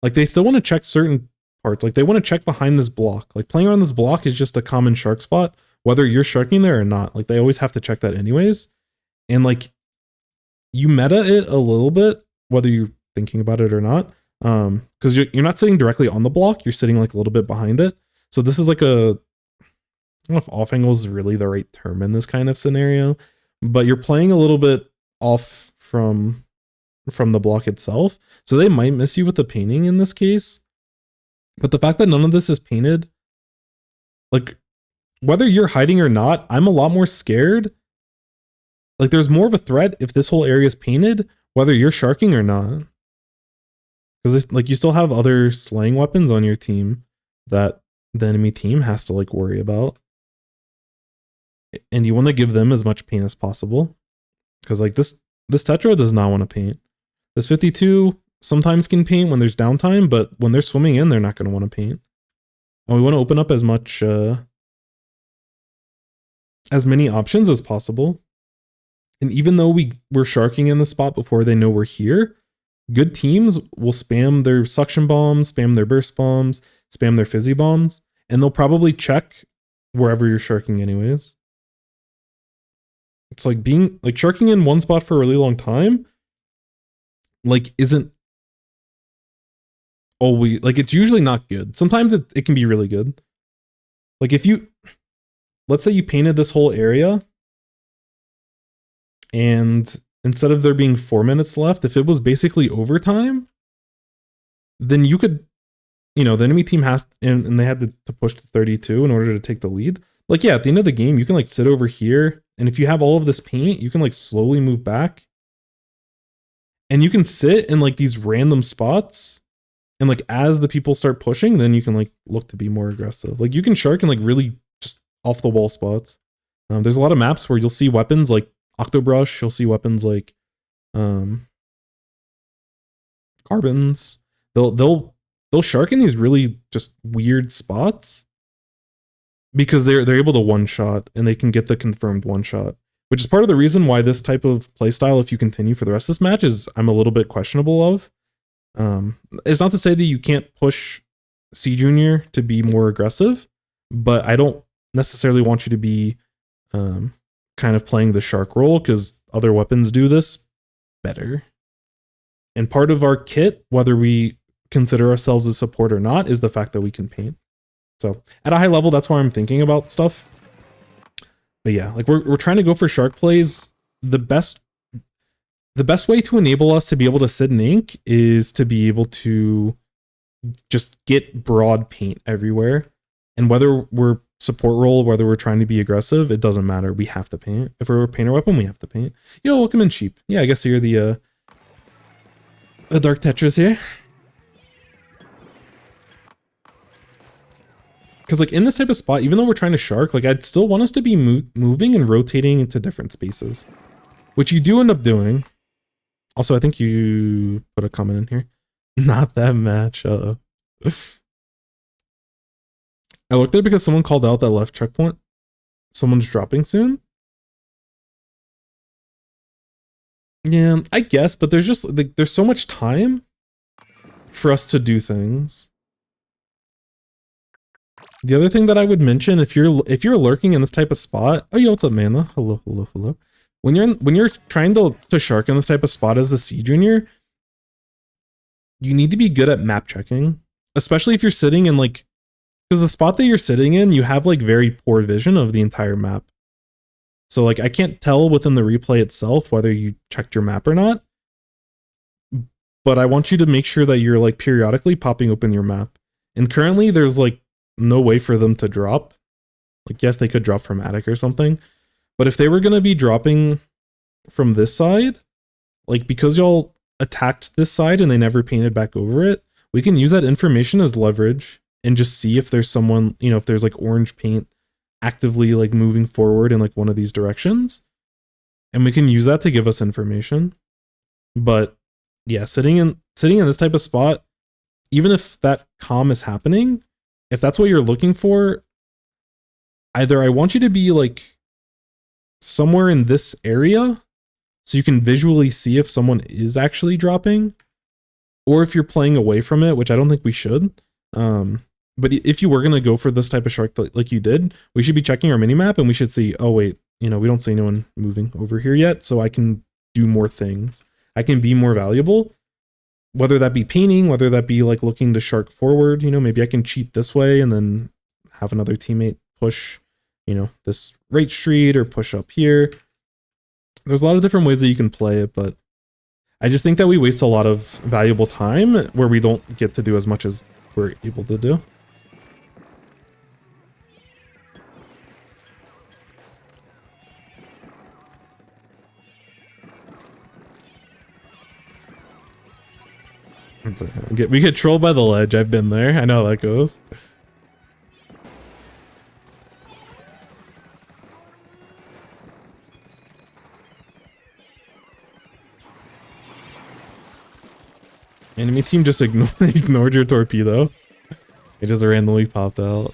[SPEAKER 1] Like, they still want to check certain parts. Like, they want to check behind this block. Like, playing around this block is just a common shark spot, whether you're sharking there or not. Like, they always have to check that anyways. And, like, you meta it a little bit, whether you're thinking about it or not. Because you're not sitting directly on the block. You're sitting, like, a little bit behind it. So this is like a, I don't know if off angle is really the right term in this kind of scenario, but you're playing a little bit off from the block itself. So they might miss you with the painting in this case. But the fact that none of this is painted, like, whether you're hiding or not, I'm a lot more scared. Like, there's more of a threat if this whole area is painted, whether you're sharking or not. Because, like, you still have other slaying weapons on your team that the enemy team has to, like, worry about. And you want to give them as much paint as possible. Because, like, this Tetra does not want to paint. This 52 sometimes can paint when there's downtime, but when they're swimming in, they're not going to want to paint. And we want to open up as much, as many options as possible. And even though we're sharking in the spot before they know we're here, good teams will spam their suction bombs, spam their burst bombs, spam their fizzy bombs, and they'll probably check wherever you're sharking anyways. It's like being, like, sharking in one spot for a really long time, like, isn't always, like, it's usually not good. Sometimes it can be really good. Like, if you, let's say you painted this whole area, and instead of there being 4 minutes left, if it was basically overtime, then you could, you know, the enemy team has, and they had to push to 32 in order to take the lead. Like, yeah, at the end of the game, you can, like, sit over here, and if you have all of this paint, you can, like, slowly move back. And you can sit in, like, these random spots, and, like, as the people start pushing, then you can, like, look to be more aggressive. Like, you can shark in, like, really just off the wall spots. There's a lot of maps where you'll see weapons like Octobrush, you'll see weapons like Carbons. They'll shark in these really just weird spots because they're able to one shot, and they can get the confirmed one shot, which is part of the reason why this type of playstyle, if you continue for the rest of this match, is I'm a little bit questionable of. It's not to say that you can't push C Junior to be more aggressive, but I don't necessarily want you to be kind of playing the shark role, because other weapons do this better. And part of our kit, whether we consider ourselves a support or not, is the fact that we can paint. So at a high level, that's why I'm thinking about stuff. But yeah, like, we're trying to go for shark plays. The best way to enable us to be able to sit in ink is to be able to just get broad paint everywhere. And whether we're support role, whether we're trying to be aggressive, it doesn't matter. We have to paint. If we're a painter weapon, we have to paint. Yo, welcome in, Sheep. Yeah, I guess you're the Dark Tetris here. Because, like, in this type of spot, even though we're trying to shark, like, I'd still want us to be moving and rotating into different spaces, which you do end up doing. Also, I think you put a comment in here. Not that match. I looked there because someone called out that left checkpoint. Someone's dropping soon. Yeah, I guess, but there's just, like, there's so much time for us to do things. The other thing that I would mention, if you're lurking in this type of spot, oh, yo, what's up, Mana? Hello, hello, hello. When you're trying to shark in this type of spot as a C Junior, you need to be good at map checking, especially if you're sitting in, like, because the spot that you're sitting in, you have, like, very poor vision of the entire map. So, like, I can't tell within the replay itself whether you checked your map or not, but I want you to make sure that you're, like, periodically popping open your map. And currently there's, like, no way for them to drop. Like, yes, they could drop from attic or something, but if they were gonna be dropping from this side, like because y'all attacked this side and they never painted back over it, we can use that information as leverage and just see if there's someone, you know, if there's like orange paint actively like moving forward in like one of these directions, and we can use that to give us information. But yeah, sitting in this type of spot, even if that comm is happening, if that's what you're looking for, either I want you to be like somewhere in this area so you can visually see if someone is actually dropping, or if you're playing away from it, which I don't think we should. But if you were going to go for this type of shark like you did, we should be checking our minimap and we should see, oh wait, you know, we don't see anyone moving over here yet, so I can do more things. I can be more valuable, whether that be painting, whether that be like looking to shark forward, you know, maybe I can cheat this way and then have another teammate push, you know, this right street or push up here. There's a lot of different ways that you can play it, but I just think that we waste a lot of valuable time where we don't get to do as much as we're able to do. We get trolled by the ledge. I've been there. I know how that goes. Enemy team just ignored your torpedo. It just randomly popped out.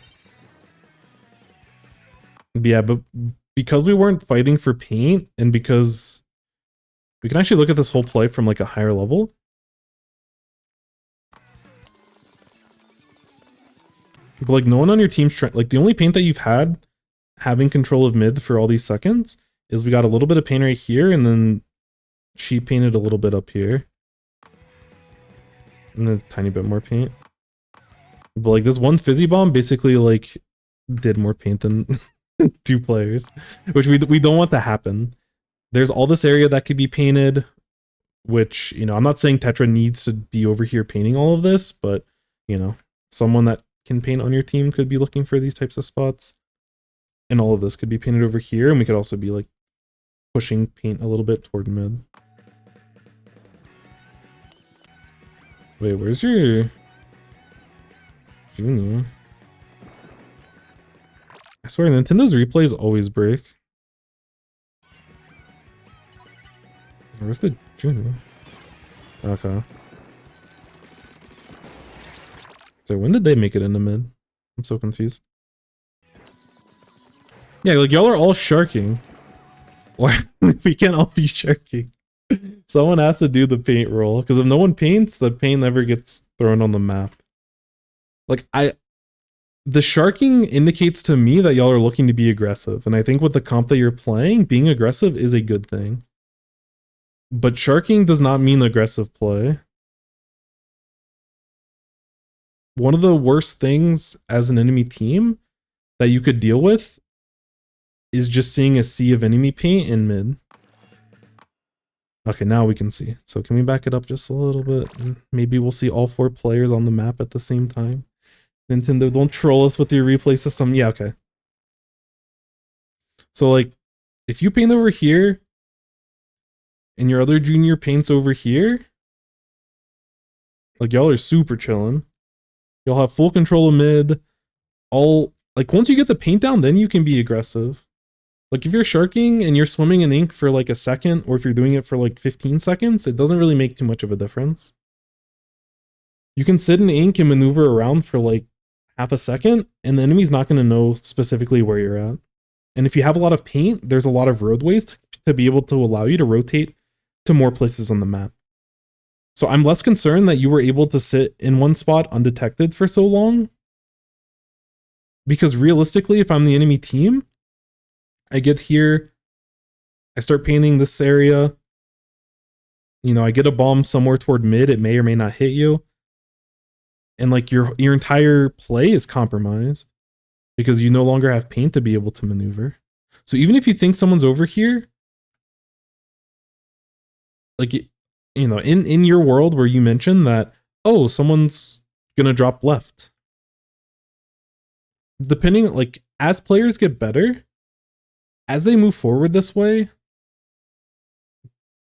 [SPEAKER 1] But yeah, but because we weren't fighting for paint, and because we can actually look at this whole play from like a higher level. But like no one on your team's trying, like the only paint that you've had having control of mid for all these seconds is we got a little bit of paint right here, and then she painted a little bit up here. And a tiny bit more paint. But like this one fizzy bomb basically like did more paint than two players, which we don't want to happen. There's all this area that could be painted, which, you know, I'm not saying Tetra needs to be over here painting all of this, but, you know, someone that can paint on your team could be looking for these types of spots. And all of this could be painted over here, and we could also be like pushing paint a little bit toward mid. Wait, where's your Junior? I swear Nintendo's replays always break. Where's the Junior? Okay. So when did they make it into mid? I'm so confused. Yeah, like y'all are all sharking. Why we can't all be sharking? Someone has to do the paint roll, because if no one paints, the paint never gets thrown on the map. Like the sharking indicates to me that y'all are looking to be aggressive, and I think with the comp that you're playing, being aggressive is a good thing. But sharking does not mean aggressive play. One of the worst things as an enemy team that you could deal with is just seeing a sea of enemy paint in mid. Okay, now we can see. So can we back it up just a little bit? Maybe we'll see all 4 players on the map at the same time. Nintendo, don't troll us with your replay system. Yeah, okay. So like, if you paint over here, and your other junior paints over here, like y'all are super chilling. You'll have full control of mid. All like once you get the paint down, then you can be aggressive. Like if you're sharking and you're swimming in ink for like a second, or if you're doing it for like 15 seconds, it doesn't really make too much of a difference. You can sit in ink and maneuver around for like half a second, and the enemy's not going to know specifically where you're at. And if you have a lot of paint, there's a lot of roadways to be able to allow you to rotate to more places on the map. So I'm less concerned that you were able to sit in one spot undetected for so long. Because realistically, if I'm the enemy team, I get here, I start painting this area, you know, I get a bomb somewhere toward mid, it may or may not hit you. And like your entire play is compromised because you no longer have paint to be able to maneuver. So even if you think someone's over here, like, you know, in your world where you mentioned that, oh, someone's gonna drop left. Depending, like, as players get better, as they move forward this way,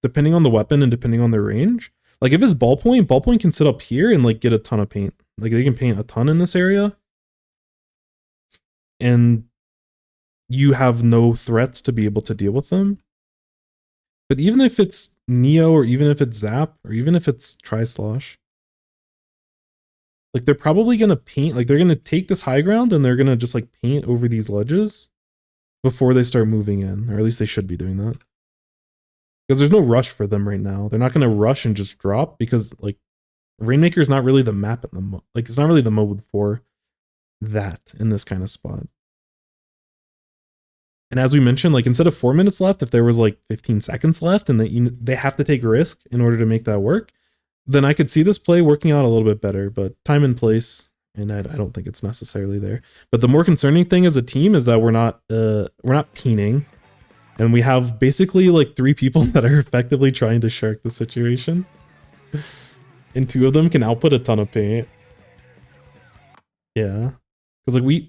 [SPEAKER 1] depending on the weapon and depending on their range, like if it's ballpoint can sit up here and like get a ton of paint. Like they can paint a ton in this area. And you have no threats to be able to deal with them. But even if it's Neo, or even if it's Zap, or even if it's Tri-Slosh, like they're probably gonna paint, like they're gonna take this high ground and they're gonna just like paint over these ledges before they start moving in, or at least they should be doing that. Because there's no rush for them right now. They're not gonna rush and just drop because like Rainmaker is not really the map at the like it's not really the mode for that in this kind of spot. And as we mentioned, like instead of 4 minutes left, if there was like 15 seconds left and they have to take risk in order to make that work, then I could see this play working out a little bit better. But time and place, and I don't think it's necessarily there. But the more concerning thing as a team is that we're not peening, and we have basically like 3 people that are effectively trying to shark the situation, and 2 of them can output a ton of paint. Yeah, because like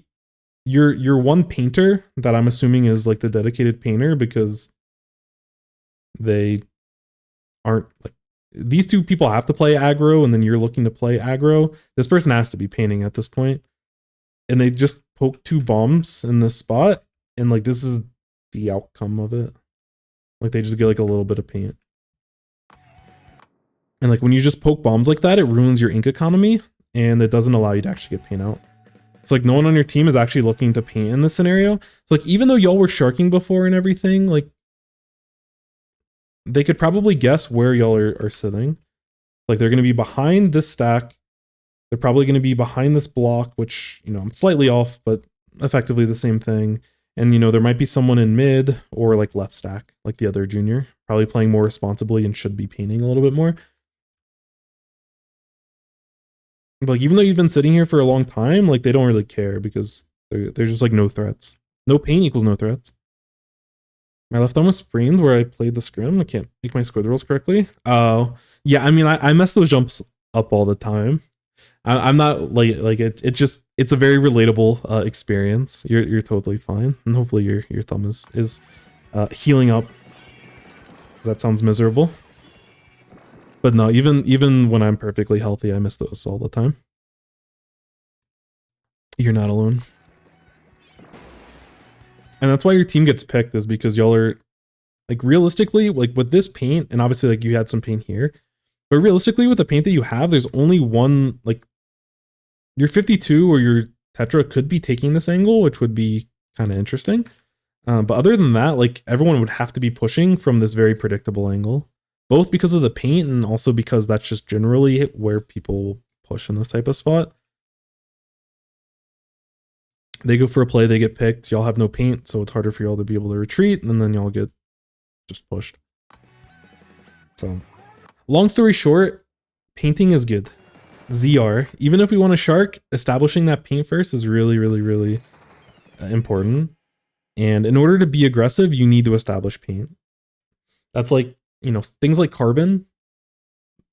[SPEAKER 1] you're one painter that I'm assuming is like the dedicated painter, because they aren't like, these 2 people have to play aggro and then you're looking to play aggro. This person has to be painting at this point. And they just poke 2 bombs in this spot, and like this is the outcome of it. Like they just get like a little bit of paint. And like when you just poke bombs like that, it ruins your ink economy and it doesn't allow you to actually get paint out. It's like no one on your team is actually looking to paint in this scenario. It's like even though y'all were sharking before and everything, like they could probably guess where y'all are sitting. Like they're going to be behind this stack. They're probably going to be behind this block, which, you know, I'm slightly off, but effectively the same thing. And, you know, there might be someone in mid or like left stack, like the other junior, probably playing more responsibly and should be painting a little bit more. Like, even though you've been sitting here for a long time, like, they don't really care because they're just, like, no threats. No pain equals no threats. My left thumb was sprained where I played the scrim. I can't make my squid rolls correctly. Oh, yeah, I mean, I mess those jumps up all the time. I'm not, like it's a very relatable experience. You're totally fine. And hopefully your thumb is healing up. That sounds miserable. But no, even when I'm perfectly healthy, I miss those all the time. You're not alone. And that's why your team gets picked, is because y'all are, like, realistically, like, with this paint, and obviously, like, you had some paint here, but realistically, with the paint that you have, there's only one, like, your 52 or your Tetra could be taking this angle, which would be kind of interesting. But other than that, like, everyone would have to be pushing from this very predictable angle. Both because of the paint and also because that's just generally where people push in this type of spot. They go for a play, they get picked, y'all have no paint, so it's harder for y'all to be able to retreat, and then y'all get just pushed. So, long story short, painting is good. ZR, even if we want to shark, establishing that paint first is really, really, really important. And in order to be aggressive, you need to establish paint. That's like, you know, things like Carbon,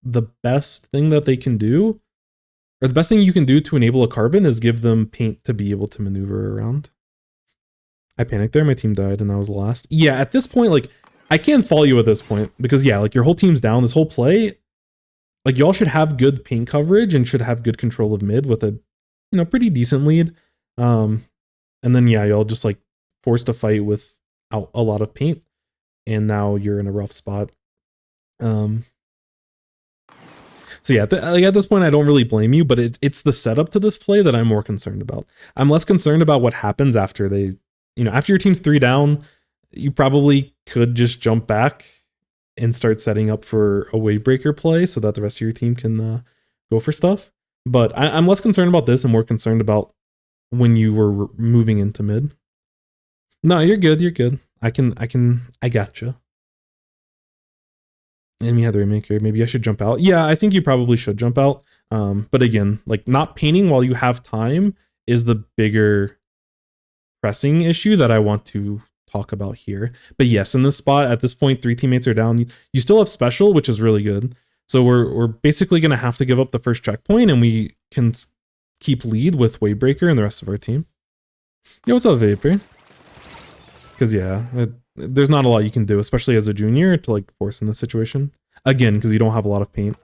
[SPEAKER 1] the best thing that they can do, or the best thing you can do to enable a Carbon is give them paint to be able to maneuver around. I panicked there, my team died, and I was the last. Yeah, at this point, like, I can't follow you at this point, because yeah, like, your whole team's down, this whole play, like, y'all should have good paint coverage and should have good control of mid with a, you know, pretty decent lead. And then, yeah, y'all just, like, forced to fight without a lot of paint, and now you're in a rough spot. So yeah, like at this point, I don't really blame you, but it's the setup to this play that I'm more concerned about. I'm less concerned about what happens after they, you know, after your team's 3 down, you probably could just jump back and start setting up for a wave breaker play so that the rest of your team can go for stuff. But I'm less concerned about this and more concerned about when you were moving into mid. No, you're good. You're good. I gotcha. Enemy had the Rainmaker. Maybe I should jump out. Yeah, I think you probably should jump out. But again, like, not painting while you have time is the bigger pressing issue that I want to talk about here. But yes, in this spot, at this point, 3 teammates are down. You still have special, which is really good. So we're basically going to have to give up the first checkpoint, and we can keep lead with Wavebreaker and the rest of our team. Yo, what's up, Vapor? Because yeah, there's not a lot you can do, especially as a junior, to like force in this situation. Again, because you don't have a lot of paint.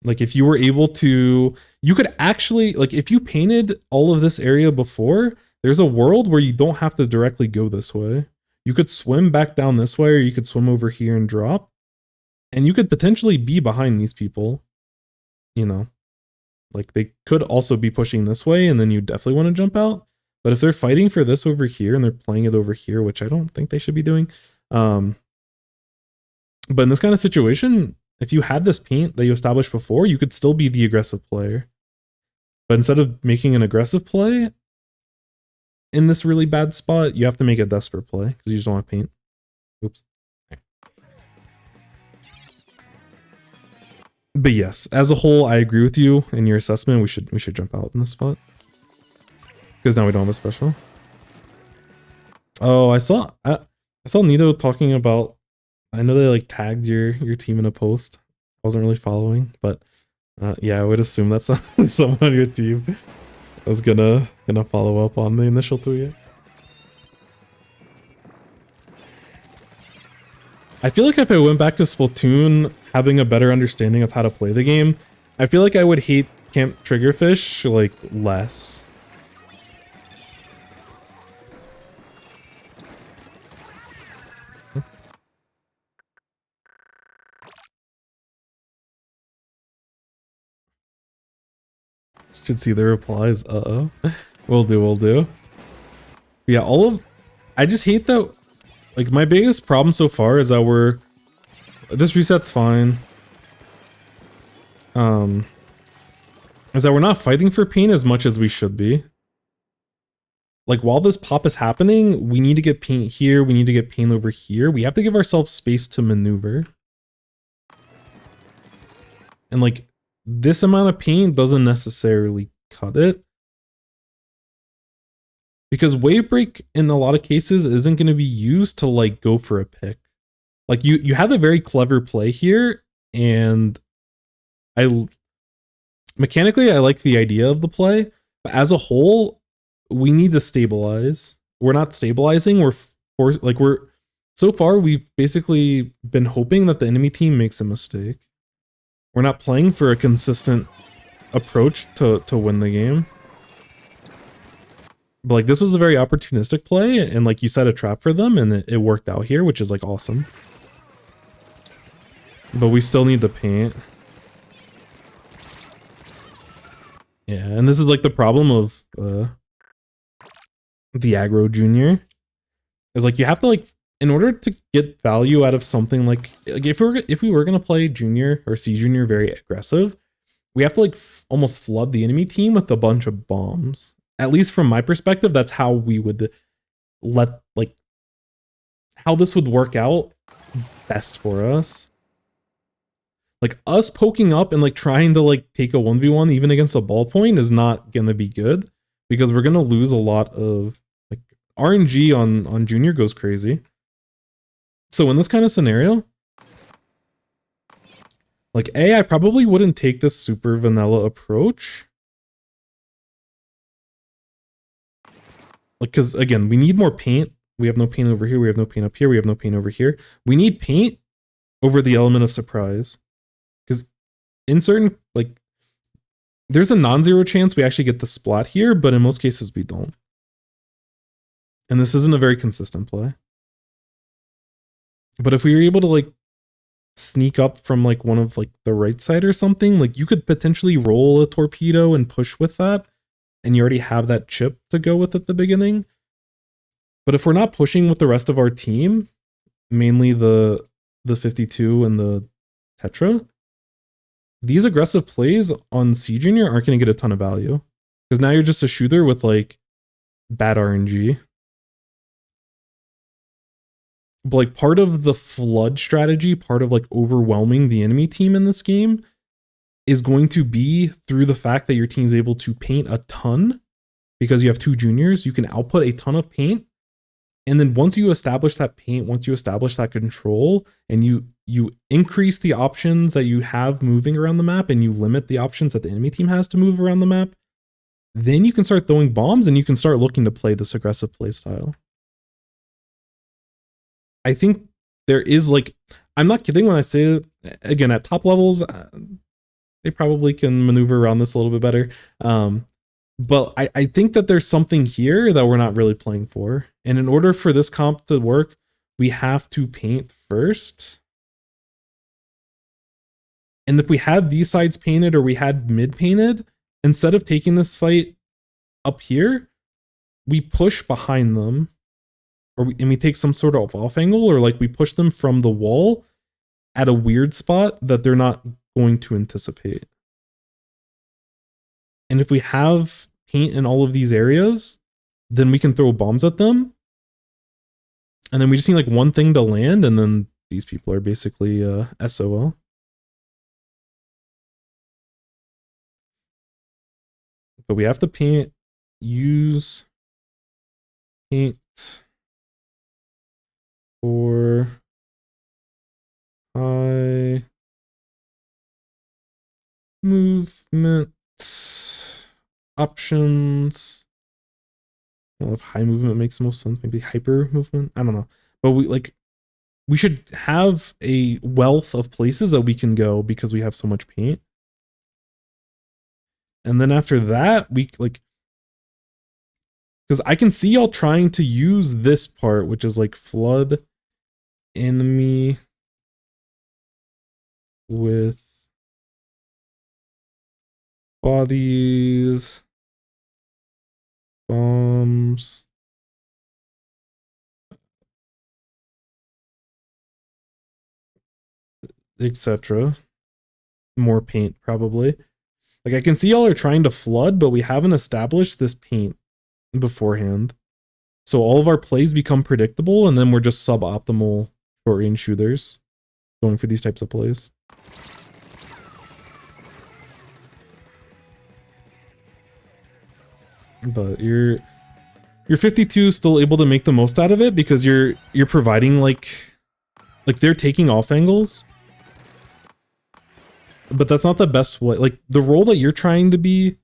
[SPEAKER 1] Like if you were able to, you could actually, like if you painted all of this area before, there's a world where you don't have to directly go this way. You could swim back down this way, or you could swim over here and drop. And you could potentially be behind these people, you know. Like they could also be pushing this way, and then you definitely want to jump out. But if they're fighting for this over here and they're playing it over here, which I don't think they should be doing. But in this kind of situation, if you had this paint that you established before, you could still be the aggressive player. But instead of making an aggressive play in this really bad spot, you have to make a desperate play because you just don't have paint. Oops. But yes, as a whole, I agree with you in your assessment. We should jump out in this spot because now we don't have a special. Oh, I saw Nito talking about. I know they like tagged your team in a post. I wasn't really following, but yeah, I would assume that's someone on your team. I was gonna follow up on the initial tweet. I feel like if I went back to Splatoon having a better understanding of how to play the game, I feel like I would hate Camp Triggerfish like less. Should see the replies. Uh-oh. We'll do. Yeah, I just hate that. Like, my biggest problem so far is that this reset's fine. Is that we're not fighting for paint as much as we should be. Like, while this pop is happening, we need to get paint here, we need to get paint over here. We have to give ourselves space to maneuver. And like, this amount of paint doesn't necessarily cut it. Because wave break in a lot of cases isn't going to be used to like go for a pick. Like you have a very clever play here, and mechanically I like the idea of the play, but as a whole, we need to stabilize. We're not stabilizing. So far we've basically been hoping that the enemy team makes a mistake. We're not playing for a consistent approach to win the game. But like, this was a very opportunistic play, and like you set a trap for them, and it worked out here, which is like awesome. But we still need the paint. Yeah, and this is like the problem of the Aero Junior. Is like you have to like, in order to get value out of something like if we were gonna play Junior or C Junior very aggressive, we have to like almost flood the enemy team with a bunch of bombs. At least from my perspective, that's how we would how this would work out best for us. Like us poking up and like trying to like take a 1v1 even against a ballpoint is not gonna be good, because we're gonna lose a lot of like RNG on Junior goes crazy. So in this kind of scenario, like I probably wouldn't take this super vanilla approach. Like, because again, we need more paint. We have no paint over here. We have no paint up here. We have no paint over here. We need paint over the element of surprise. Because in certain, like, there's a non-zero chance we actually get the splat here, but in most cases we don't. And this isn't a very consistent play. But if we were able to like sneak up from like one of like the right side or something, like you could potentially roll a torpedo and push with that, and you already have that chip to go with at the beginning. But if we're not pushing with the rest of our team, mainly the 52 and the Tetra, these aggressive plays on C Junior aren't going to get a ton of value. Because now you're just a shooter with like bad RNG. But like part of the flood strategy, part of like overwhelming the enemy team in this game is going to be through the fact that your team's able to paint a ton. Because you have two juniors, you can output a ton of paint. And then once you establish that paint, once you establish that control, and you increase the options that you have moving around the map, and you limit the options that the enemy team has to move around the map, then you can start throwing bombs and you can start looking to play this aggressive play style. I think there is like, I'm not kidding when I say, again, at top levels, they probably can maneuver around this a little bit better. But I think that there's something here that we're not really playing for. And in order for this comp to work, we have to paint first. And if we had these sides painted or we had mid painted, instead of taking this fight up here, we push behind them, and we take some sort of off angle, or like we push them from the wall at a weird spot that they're not going to anticipate. And if we have paint in all of these areas, then we can throw bombs at them. And then we just need like one thing to land, and then these people are basically SOL. But we have to use paint for high movement options. I don't know if high movement makes the most sense. Maybe hyper movement. I don't know. But we should have a wealth of places that we can go because we have so much paint. And then after that, we like, because I can see y'all trying to use this part, which is like flood enemy with bodies, bombs, etc. More paint, probably. Like, I can see y'all are trying to flood, but we haven't established this paint beforehand. So all of our plays become predictable, and then we're just suboptimal short range shooters going for these types of plays. But you're 52 still able to make the most out of it because you're providing like they're taking off angles. But that's not the best way. Like, the role that you're trying to be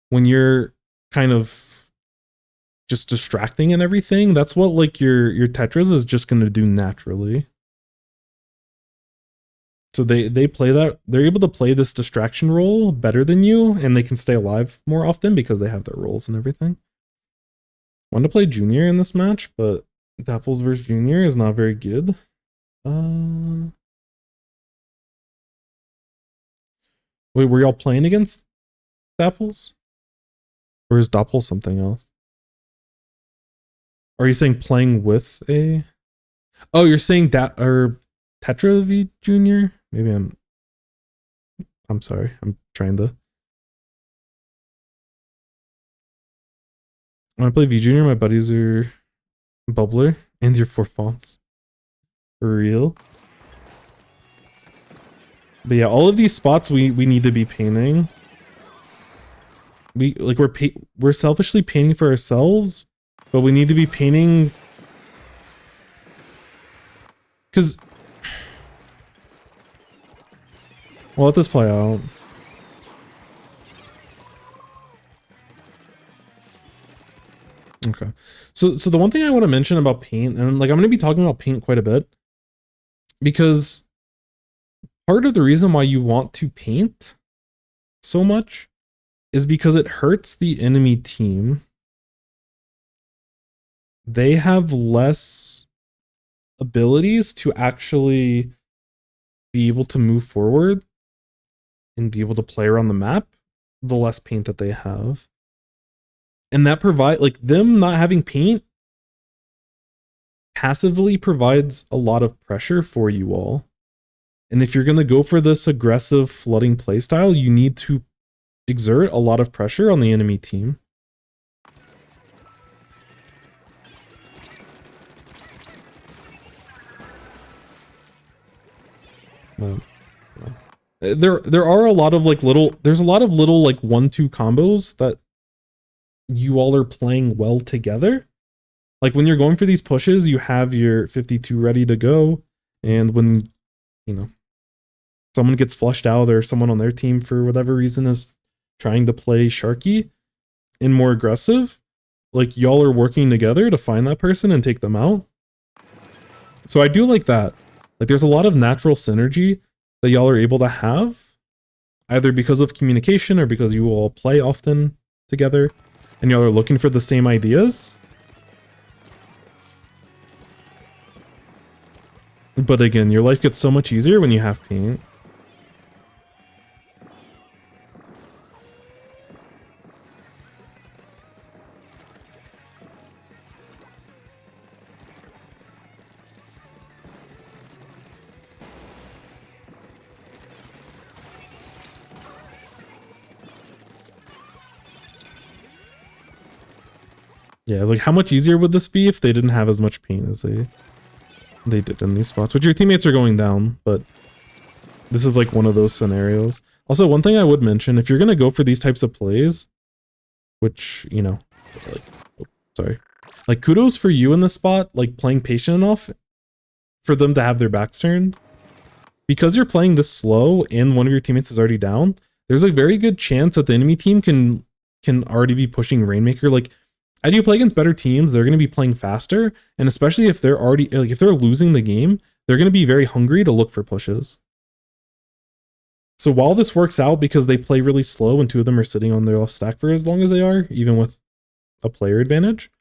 [SPEAKER 1] when you're kind of just distracting and everything, that's what like your Tetris is just going to do naturally. So they play that, they're able to play this distraction role better than you, and they can stay alive more often because they have their roles and everything. I wanted to play Junior in this match, but Dapples versus Junior is not very good. Wait, were y'all playing against Dapples? Or is Doppel something else? Are you saying playing with a... Oh, you're saying that, or Tetra v Junior? Maybe I'm sorry. I'm trying to... When I play V Junior, my buddies are Bubbler and your 4 bombs. For real? But yeah, all of these spots we need to be painting. We're selfishly painting for ourselves, but we need to be painting because we'll let this play out. Okay. So the one thing I want to mention about paint, and like I'm going to be talking about paint quite a bit, because part of the reason why you want to paint so much is because it hurts the enemy team. They have less abilities to actually be able to move forward and be able to play around the map, the less paint that they have. And that like them not having paint passively provides a lot of pressure for you all. And if you're going to go for this aggressive flooding playstyle, you need to exert a lot of pressure on the enemy team. There are a lot of like there's a lot of little like 1-2 combos that you all are playing well together. Like when you're going for these pushes, you have your 52 ready to go, and when someone gets flushed out or someone on their team for whatever reason is trying to play Sharky, and more aggressive, like y'all are working together to find that person and take them out. So I do like that. Like there's a lot of natural synergy that y'all are able to have, either because of communication or because you all play often together and y'all are looking for the same ideas. But again, your life gets so much easier when you have paint. Yeah, like how much easier would this be if they didn't have as much paint as they did in these spots? Which your teammates are going down, but this is like one of those scenarios. Also, one thing I would mention, if you're gonna go for these types of plays, which, you know, like, oh, sorry, like kudos for you in this spot, like playing patient enough for them to have their backs turned. Because you're playing this slow and one of your teammates is already down, there's a very good chance that the enemy team can already be pushing Rainmaker. Like, as you play against better teams, they're going to be playing faster, and especially if they're already, like, if they're losing the game, they're going to be very hungry to look for pushes. So while this works out because they play really slow and two of them are sitting on their left stack for as long as they are, even with a player advantage,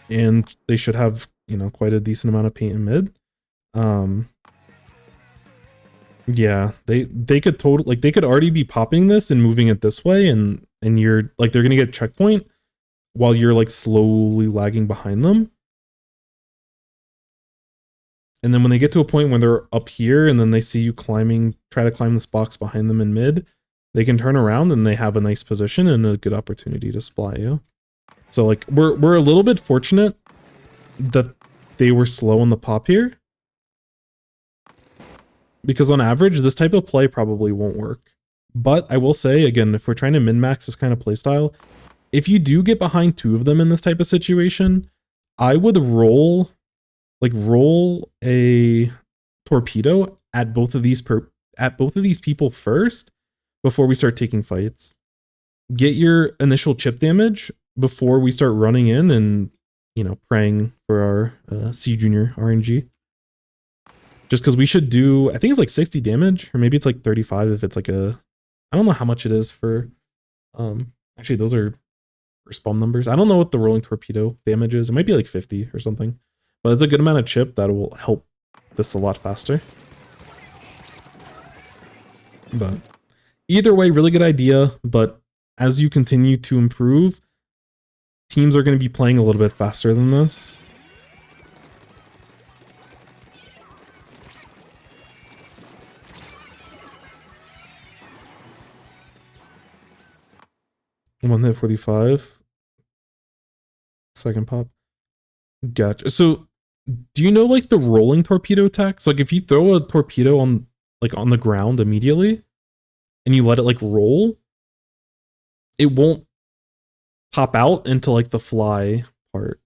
[SPEAKER 1] and they should have, you know, quite a decent amount of paint in mid. Yeah, they could totally, like, they could already be popping this and moving it this way, and you're like, they're gonna get checkpoint while you're like slowly lagging behind them. And then when they get to a point when they're up here and then they see you climbing, try to climb this box behind them in mid, they can turn around and they have a nice position and a good opportunity to splat you. So like we're a little bit fortunate that they were slow on the pop here, because on average this type of play probably won't work. But I will say, again, if we're trying to min-max this kind of playstyle, if you do get behind two of them in this type of situation, I would roll a torpedo at both of these people first before we start taking fights. Get your initial chip damage before we start running in and, you know, praying for our C Junior RNG. Just because we should do, I think it's like 60 damage, or maybe it's like 35 if it's like a, I don't know how much it is for, actually those are for spawn numbers. I don't know what the rolling torpedo damage is. It might be like 50 or something, but it's a good amount of chip that will help this a lot faster. But either way, really good idea. But as you continue to improve, teams are going to be playing a little bit faster than this. One hit 45. Second pop. Gotcha. So do you know like the rolling torpedo tax? Like if you throw a torpedo on the ground immediately and you let it like roll, it won't pop out into like the fly part.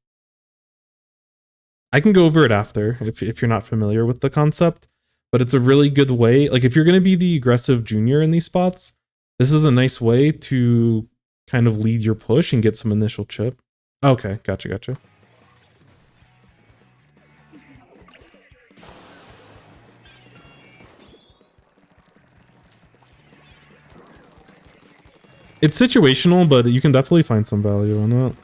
[SPEAKER 1] I can go over it after if you're not familiar with the concept, but it's a really good way. Like if you're going to be the aggressive junior in these spots, this is a nice way to kind of lead your push and get some initial chip. Okay, gotcha. It's situational, but you can definitely find some value in that.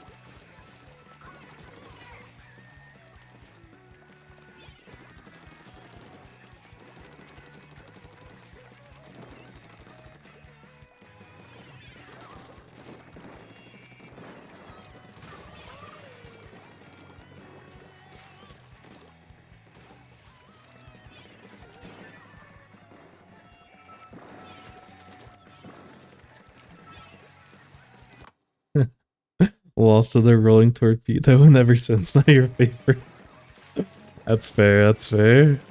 [SPEAKER 1] Lost to the rolling torpedo and ever since, not your favorite. That's fair, that's fair.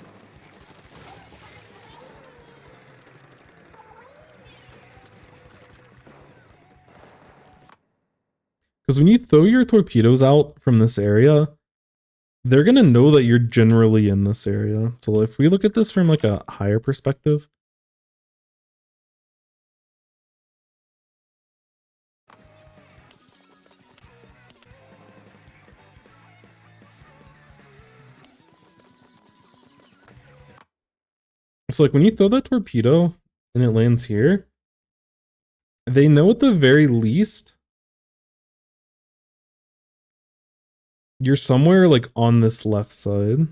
[SPEAKER 1] Because when you throw your torpedoes out from this area, they're going to know that you're generally in this area. So if we look at this from like a higher perspective, So like when you throw that torpedo and it lands here, they know at the very least you're somewhere like on this left side.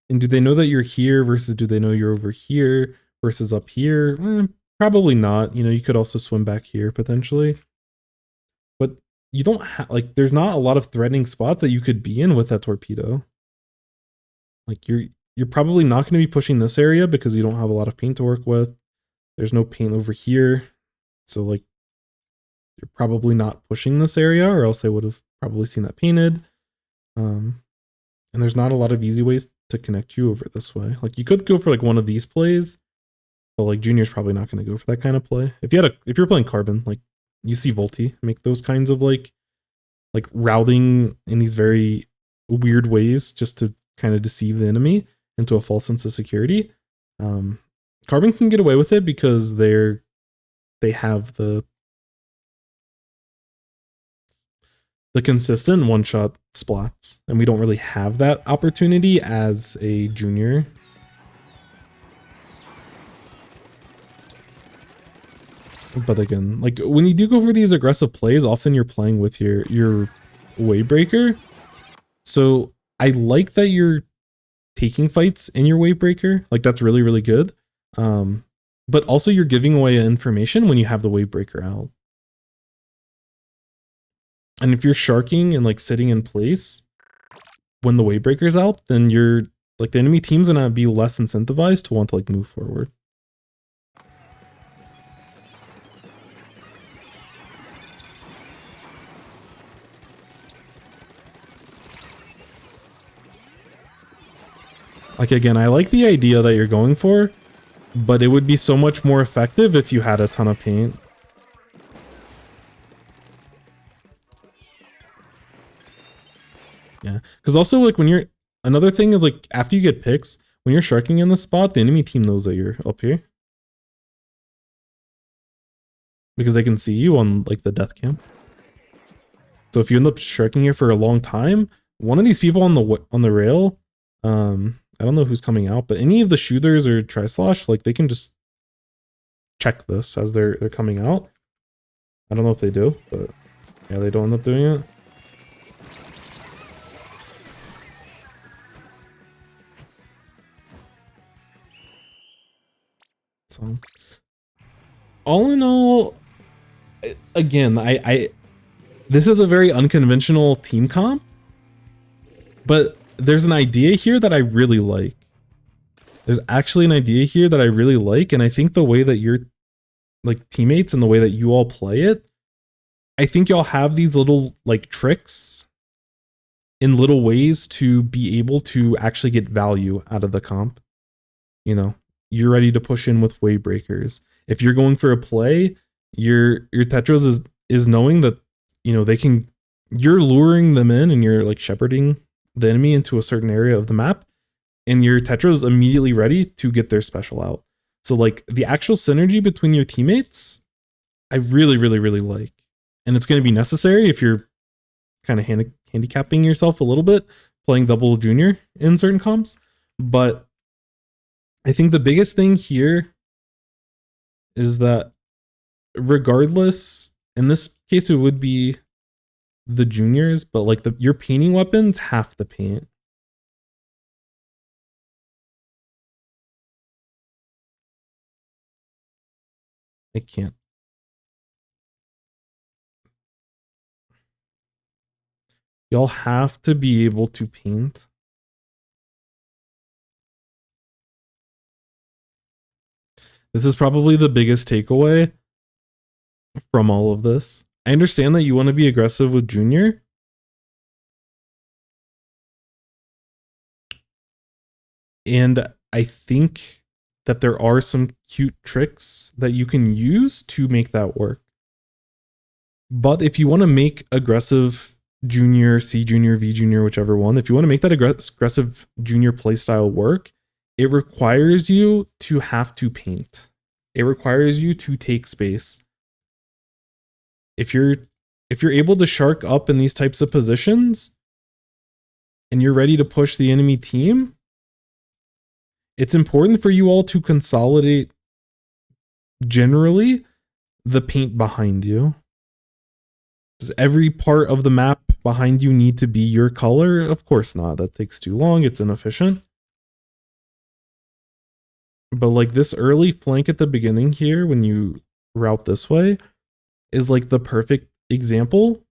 [SPEAKER 1] And do they know that you're here versus do they know you're over here versus up here? Probably not. You know, you could also swim back here potentially. But you don't have, like, there's not a lot of threatening spots that you could be in with that torpedo. Like, you're probably not going to be pushing this area because you don't have a lot of paint to work with. There's no paint over here. So, like, you're probably not pushing this area or else they would have probably seen that painted. And there's not a lot of easy ways to connect you over this way. Like, you could go for, like, one of these plays, but, like, Junior's probably not going to go for that kind of play. If you're playing Carbon, like, you see Volti make those kinds of, like routing in these very weird ways just to kind of deceive the enemy into a false sense of security. Carbon can get away with it because they have the consistent one-shot splats, and we don't really have that opportunity as a Junior. But again, like when you do go for these aggressive plays, often you're playing with your wave breaker. So I like that you're taking fights in your wave breaker. Like that's really, really good. But also you're giving away information when you have the wave breaker out. And if you're sharking and like sitting in place when the wave breaker's out, then you're like the enemy team's gonna be less incentivized to want to like move forward. Like again, I like the idea that you're going for, but it would be so much more effective if you had a ton of paint. Yeah, because also like when you're, another thing is like after you get picks, when you're sharking in the spot, the enemy team knows that you're up here. Because they can see you on like the death cam. So if you end up sharking here for a long time, one of these people on the rail, I don't know who's coming out, but any of the shooters or tri-slosh, like they can just check this as they're coming out. I don't know if they do, but yeah, they don't end up doing it. So all in all, again, I this is a very unconventional team comp, but there's an idea here that I really like. There's actually an idea here that I really like, and I think the way that your like teammates and the way that you all play it, I think y'all have these little like tricks in little ways to be able to actually get value out of the comp. You know, you're ready to push in with wave breakers. If you're going for a play, your Tetros is knowing that, you know, you're luring them in and you're like shepherding the enemy into a certain area of the map, and your Tetra is immediately ready to get their special out. So like the actual synergy between your teammates, I really, really, really like. And it's going to be necessary if you're kind of handicapping yourself a little bit, playing double Junior in certain comps. But I think the biggest thing here is that regardless, in this case, it would be the Juniors, but like your painting weapons have to paint. I can't. Y'all have to be able to paint. This is probably the biggest takeaway from all of this. I understand that you want to be aggressive with Junior. And I think that there are some cute tricks that you can use to make that work. But if you want to make aggressive Junior, C Junior, V Junior, whichever one, if you want to make that aggressive Junior playstyle work, it requires you to have to paint. It requires you to take space. If you're able to shark up in these types of positions and you're ready to push the enemy team, it's important for you all to consolidate generally the paint behind you. Does every part of the map behind you need to be your color? Of course not. That takes too long. It's inefficient. But like this early flank at the beginning here, when you route this way, is like the perfect example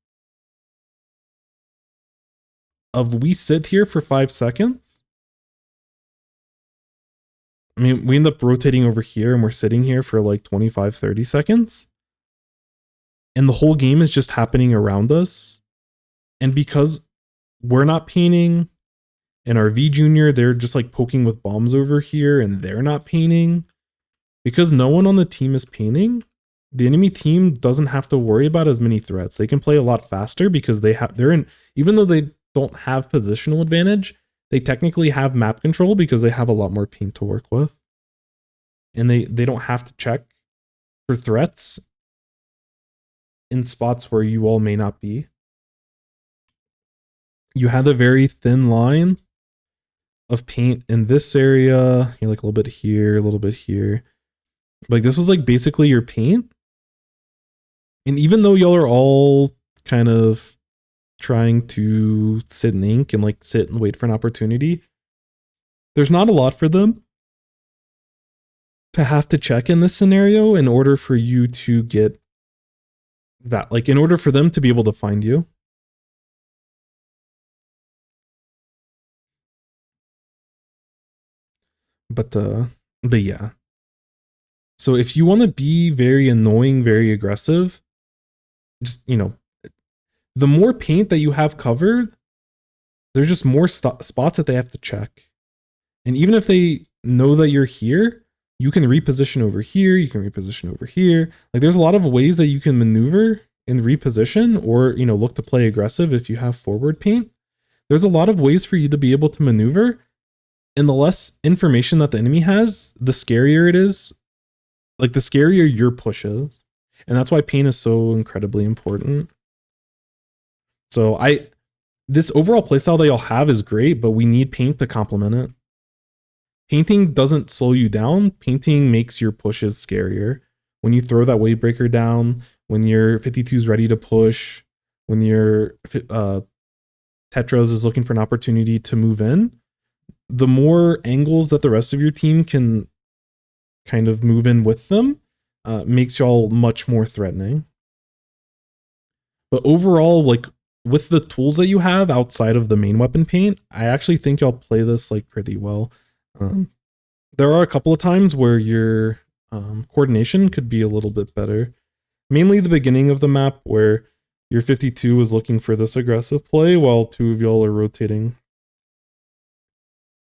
[SPEAKER 1] of we sit here for 5 seconds. I mean, we end up rotating over here and we're sitting here for like 25, 30 seconds. And the whole game is just happening around us. And because we're not painting, and our V Junior, they're just like poking with bombs over here and they're not painting. Because no one on the team is painting, the enemy team doesn't have to worry about as many threats. They can play a lot faster because they're in, even though they don't have positional advantage, they technically have map control because they have a lot more paint to work with. And they don't have to check for threats in spots where you all may not be. You had a very thin line of paint in this area. You're like a little bit here, a little bit here. Like this was like basically your paint. And even though y'all are all kind of trying to sit in ink and like sit and wait for an opportunity, there's not a lot for them to have to check in this scenario in order for you to get that, like in order for them to be able to find you. But yeah. So if you want to be very annoying, very aggressive, just, you know, the more paint that you have covered, there's just more spots that they have to check. And even if they know that you're here, you can reposition over here, you can reposition over here. Like there's a lot of ways that you can maneuver and reposition, or, you know, look to play aggressive if you have forward paint. There's a lot of ways for you to be able to maneuver. And the less information that the enemy has, the scarier it is. Like the scarier your push is. And that's why paint is so incredibly important. So this overall playstyle that y'all have is great, but we need paint to complement it. Painting doesn't slow you down. Painting makes your pushes scarier. When you throw that wave breaker down, when your 52 is ready to push, when your Tetras is looking for an opportunity to move in, the more angles that the rest of your team can kind of move in with them, makes y'all much more threatening. But overall, like with the tools that you have outside of the main weapon paint, I actually think y'all play this like pretty well. There are a couple of times where your coordination could be a little bit better. Mainly the beginning of the map where your 52 is looking for this aggressive play while two of y'all are rotating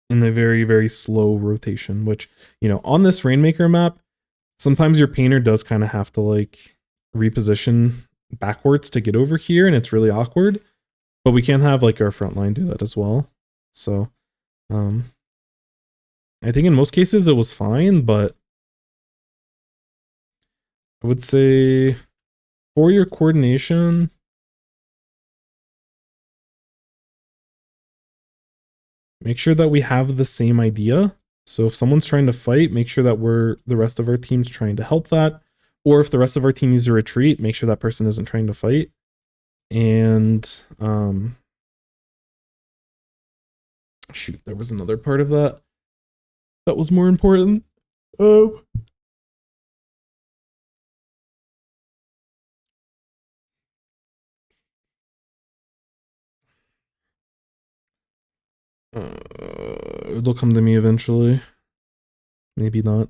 [SPEAKER 1] in a very, very slow rotation, which, you know, on this Rainmaker map, sometimes your painter does kind of have to like reposition backwards to get over here, and it's really awkward, but we can't have like our front line do that as well. So I think in most cases it was fine, but I would say for your coordination, make sure that we have the same idea. So if someone's trying to fight, make sure that the rest of our team's trying to help that. Or if the rest of our team needs to retreat, make sure that person isn't trying to fight. And shoot, there was another part of that that was more important. It'll come to me eventually. Maybe not.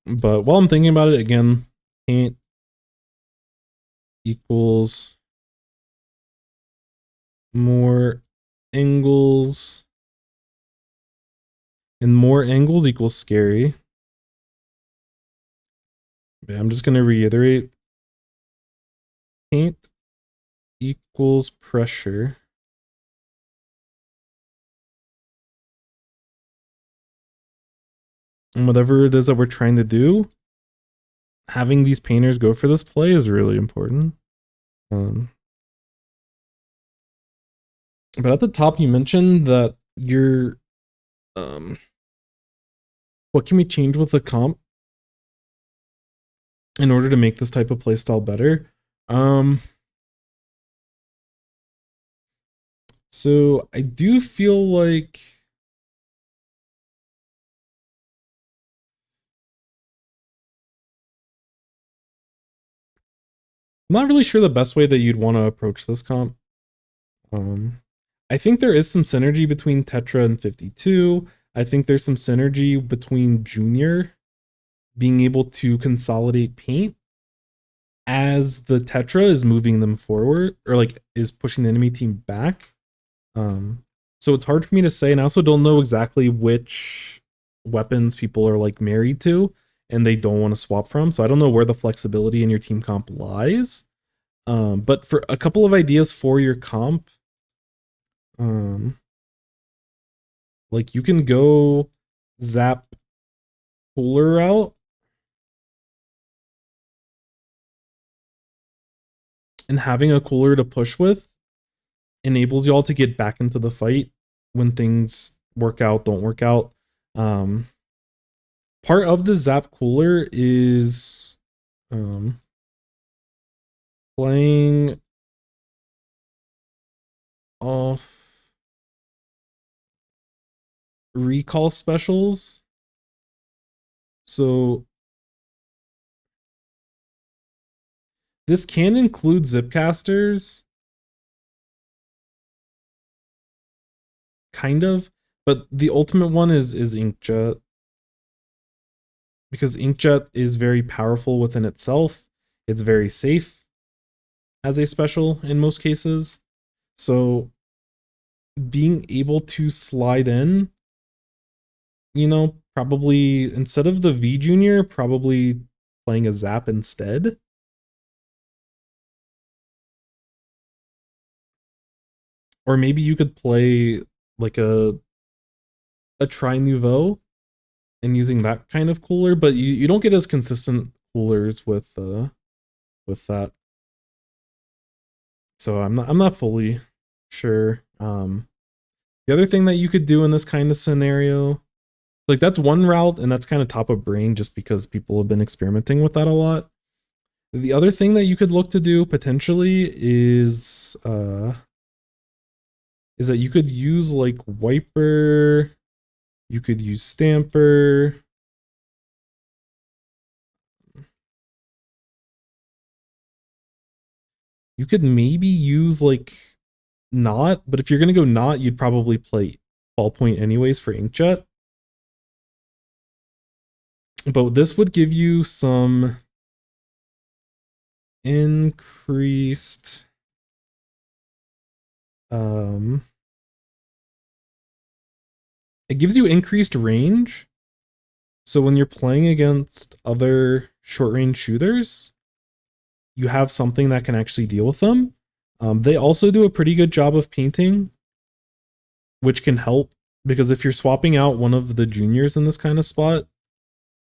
[SPEAKER 1] But while I'm thinking about it again, paint equals more angles, and more angles equals scary. Yeah, I'm just going to reiterate. Paint equals pressure. And whatever it is that we're trying to do, having these painters go for this play is really important. Um, but at the top, you mentioned that you're what can we change with the comp in order to make this type of playstyle better? So I do feel like I'm not really sure the best way that you'd want to approach this comp. I think there is some synergy between Tetra and 52. I think there's some synergy between Junior being able to consolidate paint as the Tetra is moving them forward, or like is pushing the enemy team back. So it's hard for me to say, and I also don't know exactly which weapons people are like married to and they don't want to swap from. So I don't know where the flexibility in your team comp lies. But for a couple of ideas for your comp, like you can go zap cooler out and having a cooler to push with enables y'all to get back into the fight when things work out, don't work out. Part of the zap cooler is playing off recall specials. So this can include zipcasters, kind of, but the ultimate one is Inkjet, because Inkjet is very powerful within itself. It's very safe as a special in most cases. So being able to slide in, you know, probably instead of the V Junior, probably playing a Zap instead. Or maybe you could play like a Tri Nouveau and using that kind of cooler, but you don't get as consistent coolers with that. So I'm not fully sure. The other thing that you could do in this kind of scenario, like that's one route, and that's kind of top of brain just because people have been experimenting with that a lot. The other thing that you could look to do potentially is that you could use like Wiper, you could use Stamper. You could maybe use like Knot, but if you're gonna go Knot, you'd probably play Ballpoint anyways for Inkjet. But this would give you some increased it gives you increased range. So when you're playing against other short range shooters, you have something that can actually deal with them. They also do a pretty good job of painting, which can help, because if you're swapping out one of the juniors in this kind of spot,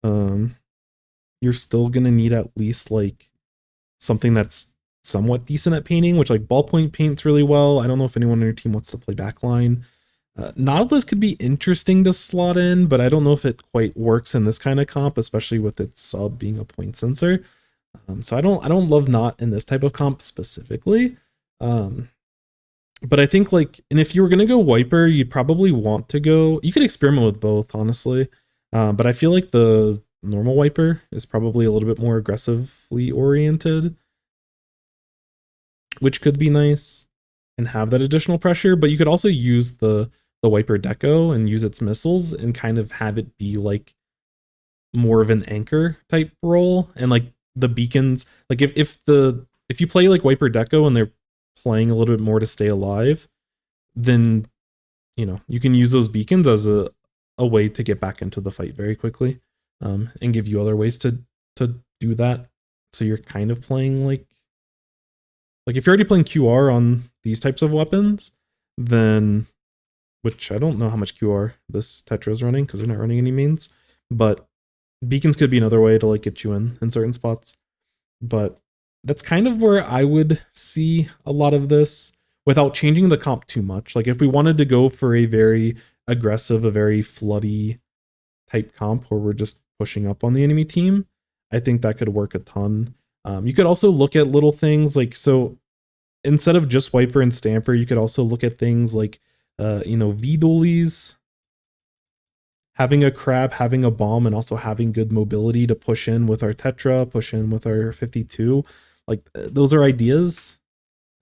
[SPEAKER 1] you're still gonna need at least like something that's somewhat decent at painting, which like Ballpoint paints really well. I don't know if anyone on your team wants to play backline. Nautilus could be interesting to slot in, but I don't know if it quite works in this kind of comp, especially with its sub being a point sensor. So I don't love Not in this type of comp specifically. But I think like, and if you were gonna go Wiper, you'd probably want to go. You could experiment with both, honestly. But I feel like the normal Wiper is probably a little bit more aggressively oriented, which could be nice and have that additional pressure. But you could also use the Wiper Deco and use its missiles and kind of have it be like more of an anchor type role. And like the beacons, like if you play like Wiper Deco and they're playing a little bit more to stay alive, then you know you can use those beacons as a way to get back into the fight very quickly, and give you other ways to do that. So you're kind of playing like if you're already playing QR on these types of weapons, then, which I don't know how much QR this Tetra is running because they're not running any mains, but beacons could be another way to like get you in certain spots. But That's kind of where I would see a lot of this without changing the comp too much. Like if we wanted to go for a very aggressive, a very floody type comp where we're just pushing up on the enemy team, I think that could work a ton. You could also look at little things like, so instead of just Wiper and Stamper, you could also look at things like, V-Dollies, having a crab, having a bomb, and also having good mobility to push in with our Tetra, push in with our 52. Like those are ideas.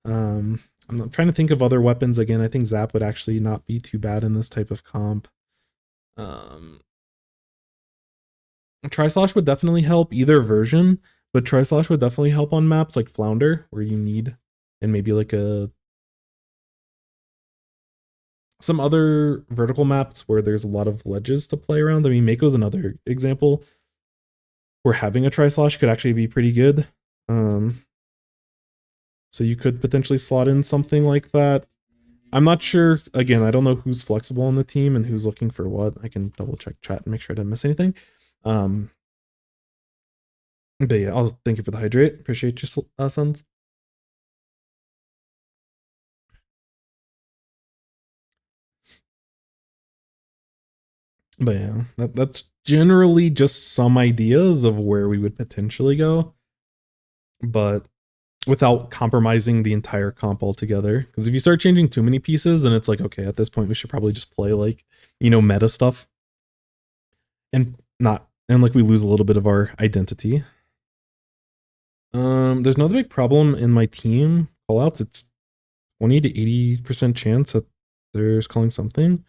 [SPEAKER 1] I'm trying to think of other weapons again. I think Zap would actually not be too bad in this type of comp. Tri-Slosh would definitely help either version, but Tri-Slosh would definitely help on maps like Flounder, where you need, and maybe like some other vertical maps where there's a lot of ledges to play around. I mean, Mako's another example where having a Tri-Slosh could actually be pretty good. So you could potentially slot in something like that. I'm not sure. Again, I don't know who's flexible on the team and who's looking for what. I can double check chat and make sure I didn't miss anything. But yeah, I'll thank you for the hydrate. Appreciate your sons. But yeah, that's generally just some ideas of where we would potentially go, but without compromising the entire comp altogether. Because if you start changing too many pieces, then it's like, okay, at this point we should probably just play like, meta stuff. And like we lose a little bit of our identity. There's another big problem in my team callouts. It's 20 to 80% chance that there's calling something.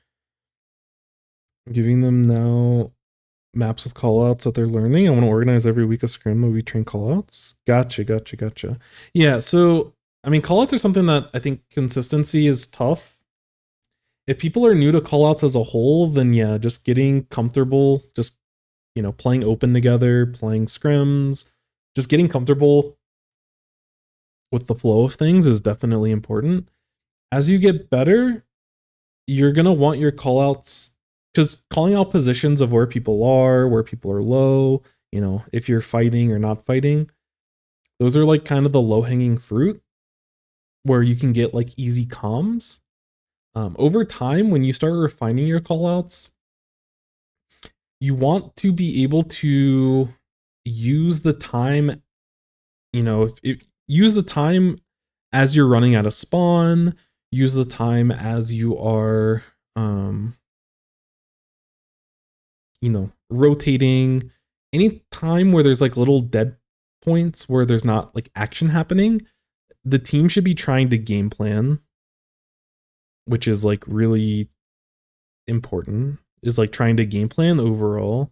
[SPEAKER 1] Giving them now maps with callouts that they're learning. I want to organize every week of scrim where we train callouts. Gotcha. Yeah, so I mean, callouts are something that I think consistency is tough. If people are new to callouts as a whole, then yeah, just getting comfortable, just playing open together, playing scrims, just getting comfortable with the flow of things is definitely important. As you get better, you're gonna want your callouts, because calling out positions of where people are low, if you're fighting or not fighting, those are like kind of the low-hanging fruit where you can get like easy comms. Over time, when you start refining your callouts, you want to be able to use the time, use the time as you're running out of spawn, use the time as you are rotating. Any time where there's like little dead points where there's not like action happening, the team should be trying to game plan, which is like really important, is like trying to game plan overall.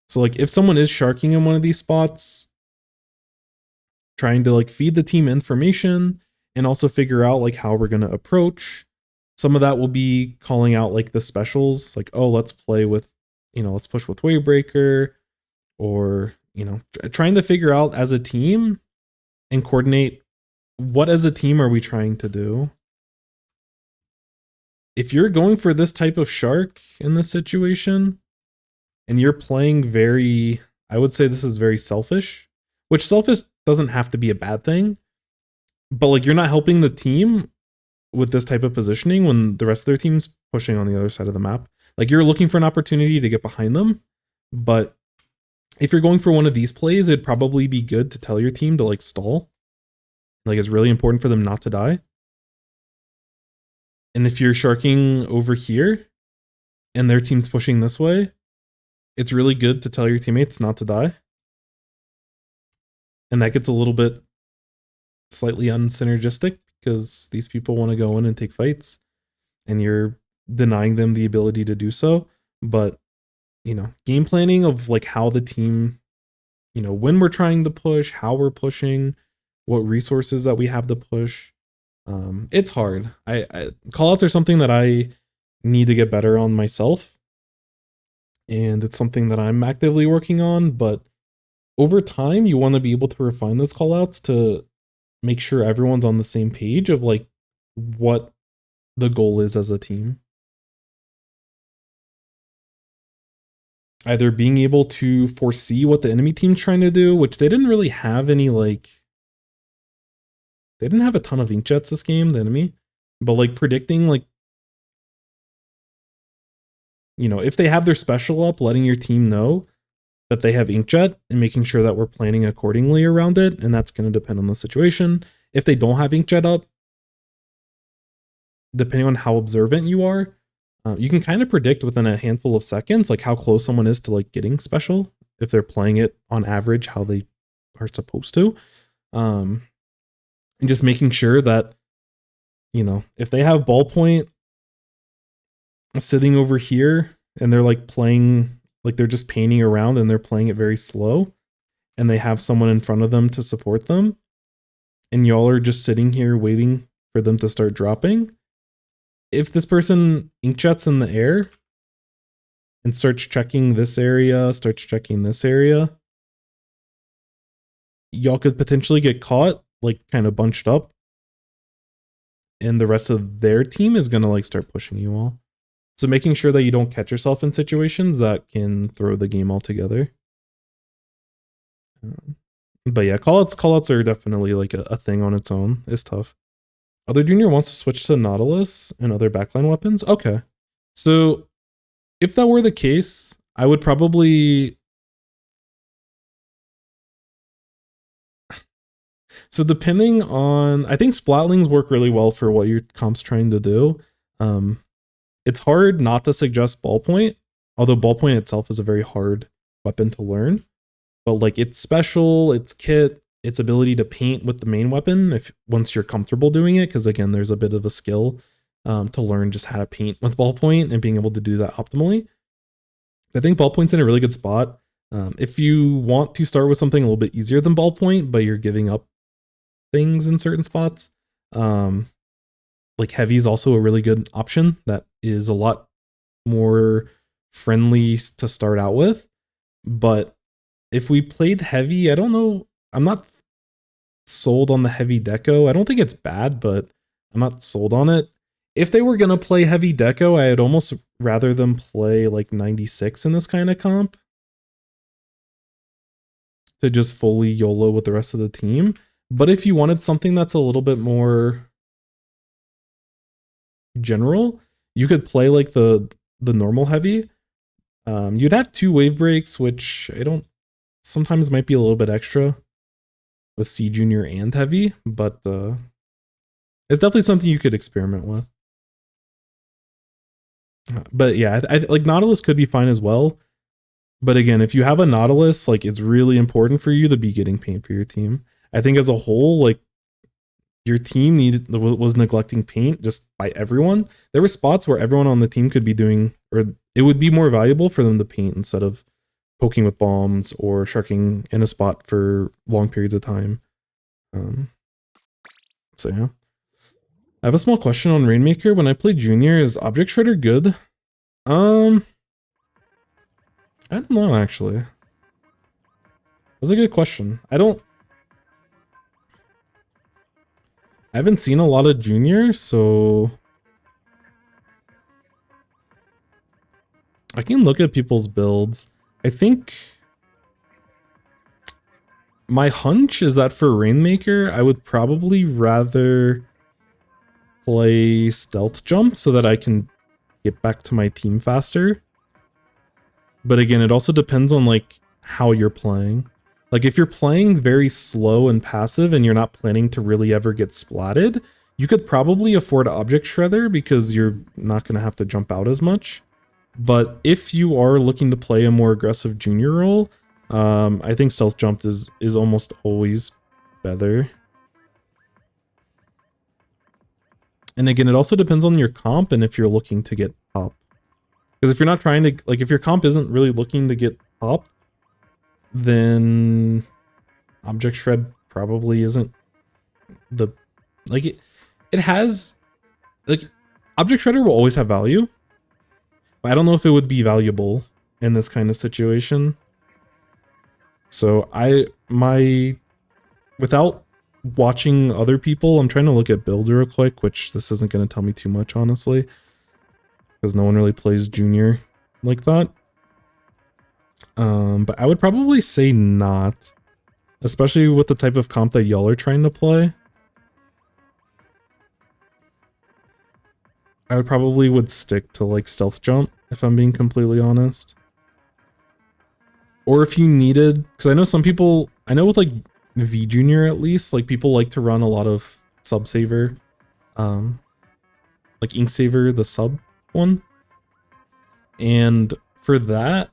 [SPEAKER 1] So like if someone is sharking in one of these spots, trying to like feed the team information and also figure out like how we're going to approach. Some of that will be calling out like the specials, like, oh, let's play with, let's push with Wavebreaker, or, trying to figure out as a team and coordinate what as a team are we trying to do. If you're going for this type of shark in this situation and you're playing very, I would say this is very selfish, which selfish doesn't have to be a bad thing, but like you're not helping the team with this type of positioning when the rest of their team's pushing on the other side of the map. Like you're looking for an opportunity to get behind them, but if you're going for one of these plays, it'd probably be good to tell your team to like stall. Like it's really important for them not to die. And if you're sharking over here and their team's pushing this way, it's really good to tell your teammates not to die. And that gets a little bit slightly unsynergistic because these people want to go in and take fights and you're denying them the ability to do so. But, game planning of like how the team, when we're trying to push, how we're pushing, what resources that we have to push. It's hard. I callouts are something that I need to get better on myself. And it's something that I'm actively working on, but over time, you want to be able to refine those callouts to make sure everyone's on the same page of like what the goal is as a team. either being able to foresee what the enemy team's trying to do, which they didn't really have any, like, they didn't have a ton of inkjets this game, the enemy, but like predicting, like, you know, if they have their special up, letting your team know that they have inkjet and making sure that we're planning accordingly around it. And that's going to depend on the situation. If they don't have inkjet up, depending on how observant you are, you can kind of predict within a handful of seconds, like how close someone is to like getting special, if they're playing it on average, how they are supposed to. And just making sure that, you know, if they have ballpoint sitting over here and they're like playing, like they're just painting around and they're playing it very slow and they have someone in front of them to support them and y'all are just sitting here waiting for them to start dropping. If this person inkjets in the air and starts checking this area, starts checking this area, y'all could potentially get caught, like kind of bunched up. And the rest of their team is going to like start pushing you all. So making sure that you don't catch yourself in situations that can throw the game altogether. But yeah, callouts are definitely like a thing on its own. It's tough. Other junior wants to switch to Nautilus and other backline weapons. Okay. So if that were the case, I would probably... So depending on... I think Splatlings work really well for what your comp's trying to do. It's hard not to suggest ballpoint, although ballpoint itself is a very hard weapon to learn. But like its special, its kit, its ability to paint with the main weapon, if once you're comfortable doing it, because again, there's a bit of a skill to learn just how to paint with ballpoint and being able to do that optimally. I think ballpoint's in a really good spot. If you want to start with something a little bit easier than ballpoint, but you're giving up things in certain spots, like heavy is also a really good option that is a lot more friendly to start out with. But if we played heavy, I don't know. I'm not sold on the heavy deco. I don't think it's bad, but I'm not sold on it. If they were going to play heavy deco, I'd almost rather them play like 96 in this kind of comp to just fully YOLO with the rest of the team. But if you wanted something that's a little bit more general, you could play like the normal heavy. You'd have 2 wave breaks, which I don't, sometimes might be a little bit extra with C junior and heavy, but it's definitely something you could experiment with. But yeah, I like Nautilus could be fine as well. But again, if you have a Nautilus, like it's really important for you to be getting paint for your team. I think as a whole, like your team was neglecting paint just by everyone. There were spots where everyone on the team could be doing, or it would be more valuable for them to paint instead of poking with bombs or sharking in a spot for long periods of time. So yeah. I have a small question on Rainmaker. When I play junior, is Object Shredder good? I don't know actually. That's a good question. I haven't seen a lot of junior, so I can look at people's builds. I think my hunch is that for Rainmaker, I would probably rather play Stealth Jump so that I can get back to my team faster. But again, it also depends on like how you're playing. Like if you're playing very slow and passive and you're not planning to really ever get splatted, you could probably afford Object Shredder because you're not going to have to jump out as much. But if you are looking to play a more aggressive junior role, I think Stealth Jump is almost always better. And again, it also depends on your comp and if you're looking to get top. Because if you're not trying to, like if your comp isn't really looking to get top, then Object Shred probably isn't the, like it has, like Object Shredder will always have value. But I don't know if it would be valuable in this kind of situation. So without watching other people, I'm trying to look at builds real quick, which this isn't going to tell me too much, honestly. Because no one really plays junior like that. But I would probably say not. Especially with the type of comp that y'all are trying to play. I would stick to like stealth jump, if I'm being completely honest. Or if you needed, because I know some people, I know with like V Junior at least, like people like to run a lot of sub saver, like Ink Saver, the sub one. And for that,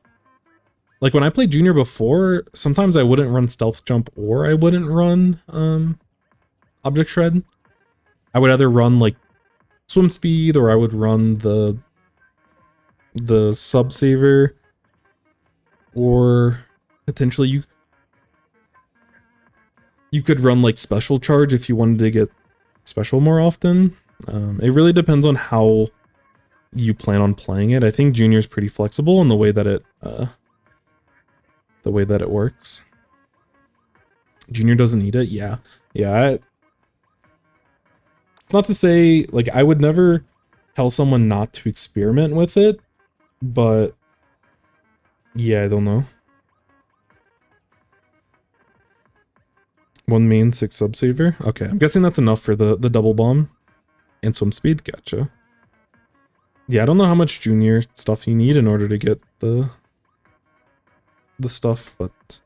[SPEAKER 1] like when I played Junior before, sometimes I wouldn't run stealth jump or I wouldn't run object shred. I would either run like swim speed or I would run the sub saver, or potentially you could run like special charge if you wanted to get special more often. It really depends on how you plan on playing it. I think Junior's pretty flexible in the way that it works. Junior doesn't need it. Yeah. It's not to say like I would never tell someone not to experiment with it, but yeah, I don't know. 1 main, 6 sub saver. Okay, I'm guessing that's enough for the double bomb and some speed. Gotcha. Yeah, I don't know how much Junior stuff you need in order to get the stuff, but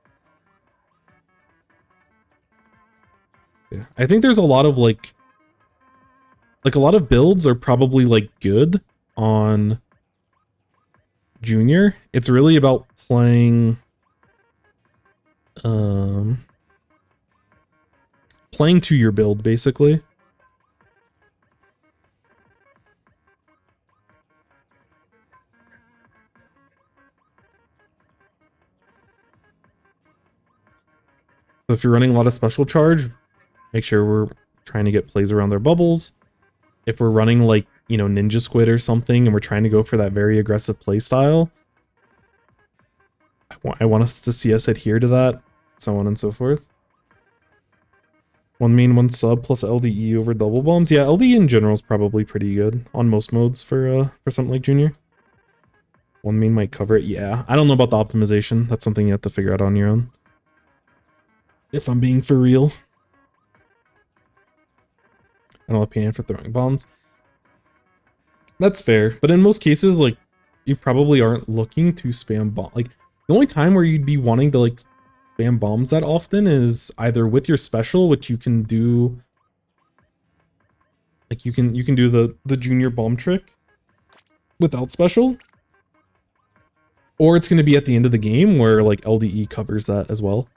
[SPEAKER 1] yeah, I think there's a lot of like a lot of builds are probably like good on Junior. It's really about playing playing to your build, basically. So if you're running a lot of special charge, make sure we're trying to get plays around their bubbles. If we're running like, you know, Ninja Squid or something and we're trying to go for that very aggressive play style, I want us to see us adhere to that, so on and so forth. 1 main, 1 sub plus LDE over double bombs. Yeah, LDE in general is probably pretty good on most modes for something like Junior. 1 main might cover it. Yeah, I don't know about the optimization. That's something you have to figure out on your own, if I'm being for real. I don't have opinion for throwing bombs. That's fair, but in most cases, like, you probably aren't looking to spam bomb. Like, the only time where you'd be wanting to like spam bombs that often is either with your special, which you can do, like you can do the Junior bomb trick without special, or it's going to be at the end of the game where like LDE covers that as well.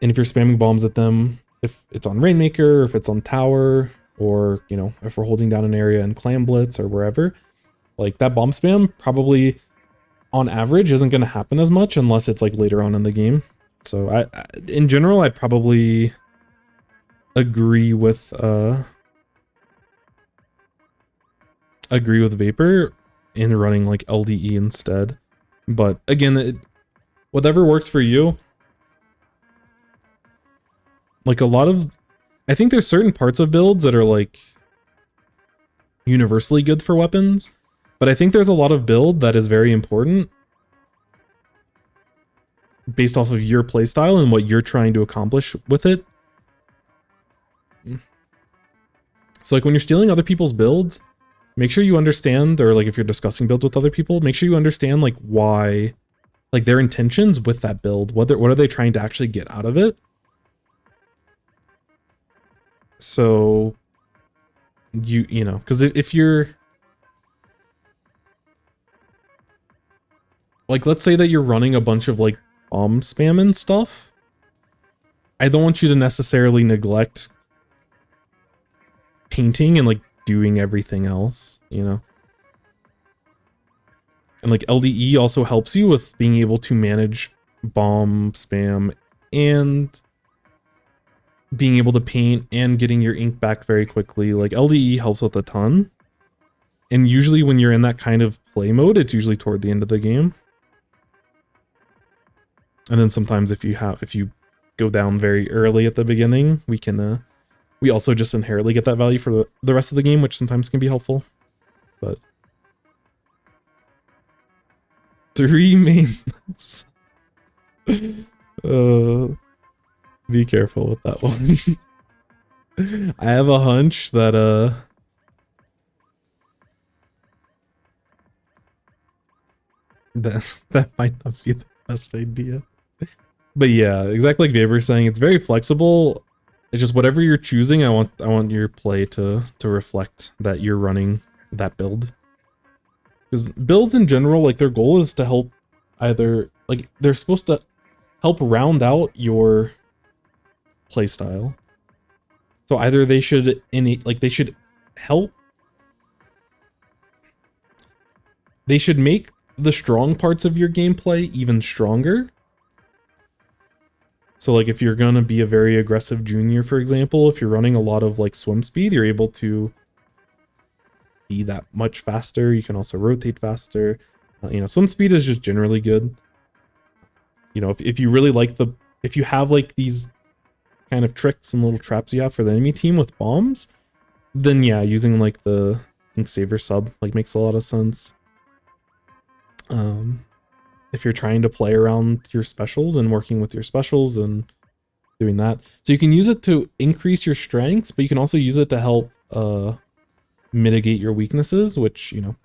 [SPEAKER 1] And if you're spamming bombs at them, if it's on Rainmaker, if it's on Tower, or, you know, if we're holding down an area in Clam Blitz or wherever, like that bomb spam probably on average isn't going to happen as much unless it's like later on in the game. So I in general, I'd probably agree with Vapor in running like LDE instead. But again, whatever works for you. Like I think there's certain parts of builds that are like universally good for weapons, but I think there's a lot of build that is very important based off of your playstyle and what you're trying to accomplish with it. So like when you're stealing other people's builds, make sure you understand, or like if you're discussing builds with other people, make sure you understand like why, like their intentions with that build, what are they trying to actually get out of it. So you know, because if you're like, let's say that you're running a bunch of like bomb spam and stuff, I don't want you to necessarily neglect painting and like doing everything else, you know. And like LDE also helps you with being able to manage bomb spam and being able to paint and getting your ink back very quickly. Like LDE helps with a ton. And usually when you're in that kind of play mode, it's usually toward the end of the game. And then sometimes if you go down very early at the beginning, we also just inherently get that value for the rest of the game, which sometimes can be helpful. But 3 maintenance. Be careful with that one. I have a hunch that that might not be the best idea. But yeah, exactly like Weber's saying, it's very flexible. It's just whatever you're choosing, I want your play to reflect that you're running that build. Because builds in general, like their goal is to help either like they're supposed to help round out your playstyle. So either they should help, they should make the strong parts of your gameplay even stronger. So like if you're gonna be a very aggressive junior, for example, if you're running a lot of like swim speed, you're able to be that much faster. You can also rotate faster. You know, swim speed is just generally good. You know, if you really like if you have like these kind of tricks and little traps you have for the enemy team with bombs, then yeah, using like the Ink Saver sub like makes a lot of sense. If you're trying to play around your specials and working with your specials and doing that. So you can use it to increase your strengths, but you can also use it to help mitigate your weaknesses, which, you know,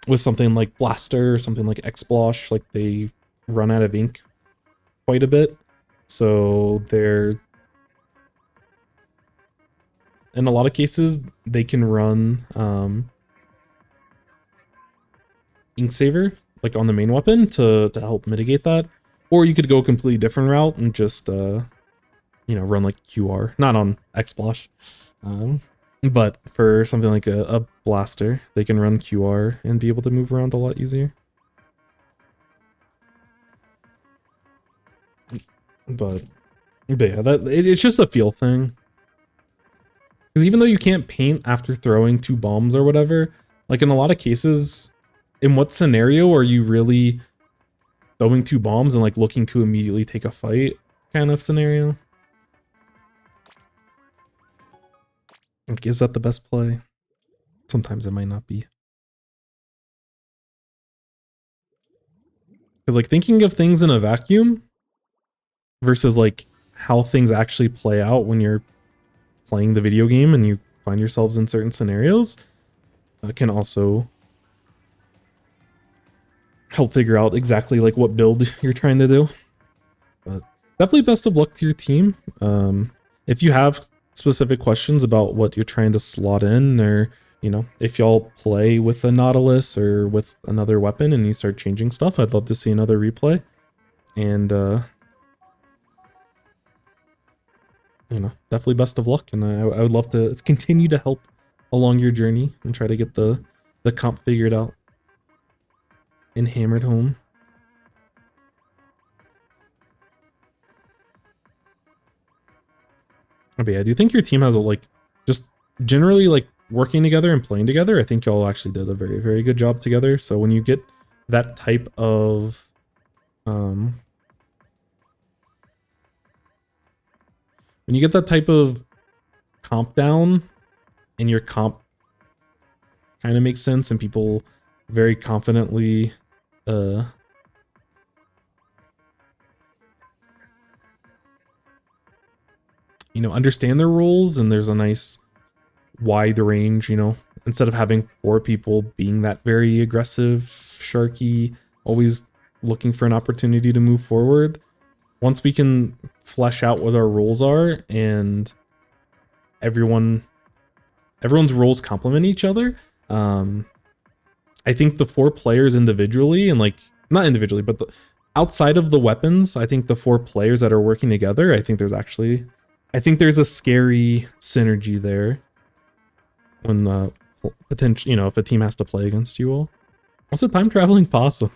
[SPEAKER 1] with something like Blaster or something like X-Blosh, like they run out of ink quite a bit. So they're, in a lot of cases, they can run Ink Saver like on the main weapon to help mitigate that. Or you could go a completely different route and just you know, run like QR, not on X-Blosh. But for something like a Blaster, they can run QR and be able to move around a lot easier. But yeah, it's just a feel thing. Because even though you can't paint after throwing 2 bombs or whatever, like in a lot of cases, in what scenario are you really throwing 2 bombs and like looking to immediately take a fight kind of scenario? Like, is that the best play? Sometimes it might not be. Because like thinking of things in a vacuum versus like how things actually play out when you're playing the video game and you find yourselves in certain scenarios can also help figure out exactly like what build you're trying to do. But definitely best of luck to your team. If you have specific questions about what you're trying to slot in, or you know, if y'all play with a Nautilus or with another weapon and you start changing stuff, I'd love to see another replay. And you know, definitely best of luck, and I would love to continue to help along your journey and try to get the comp figured out and hammered home. But yeah, do you think your team has a like just generally like working together and playing together? I think y'all actually did a very, very good job together. So when you get that type of when you get that type of comp down and your comp kind of makes sense and people very confidently you know, understand their roles, and there's a nice wide range, you know, instead of having 4 people being that very aggressive, sharky, always looking for an opportunity to move forward. Once we can flesh out what our roles are and everyone's roles complement each other, I think the 4 players individually, and like not individually, but outside of the weapons, I think the 4 players that are working together, I think there's a scary synergy there when potential, you know, if a team has to play against you all. Also, time traveling possum.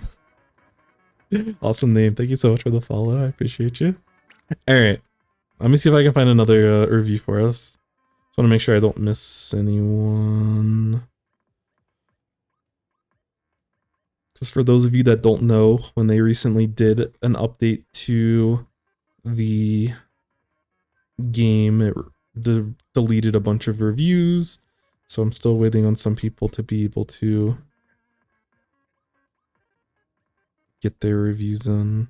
[SPEAKER 1] Awesome name. Thank you so much for the follow. I appreciate you. All right, let me see if I can find another review for us. Just want to make sure I don't miss anyone. Because for those of you that don't know, when they recently did an update to the game, it deleted a bunch of reviews. So I'm still waiting on some people to be able to get their reviews in.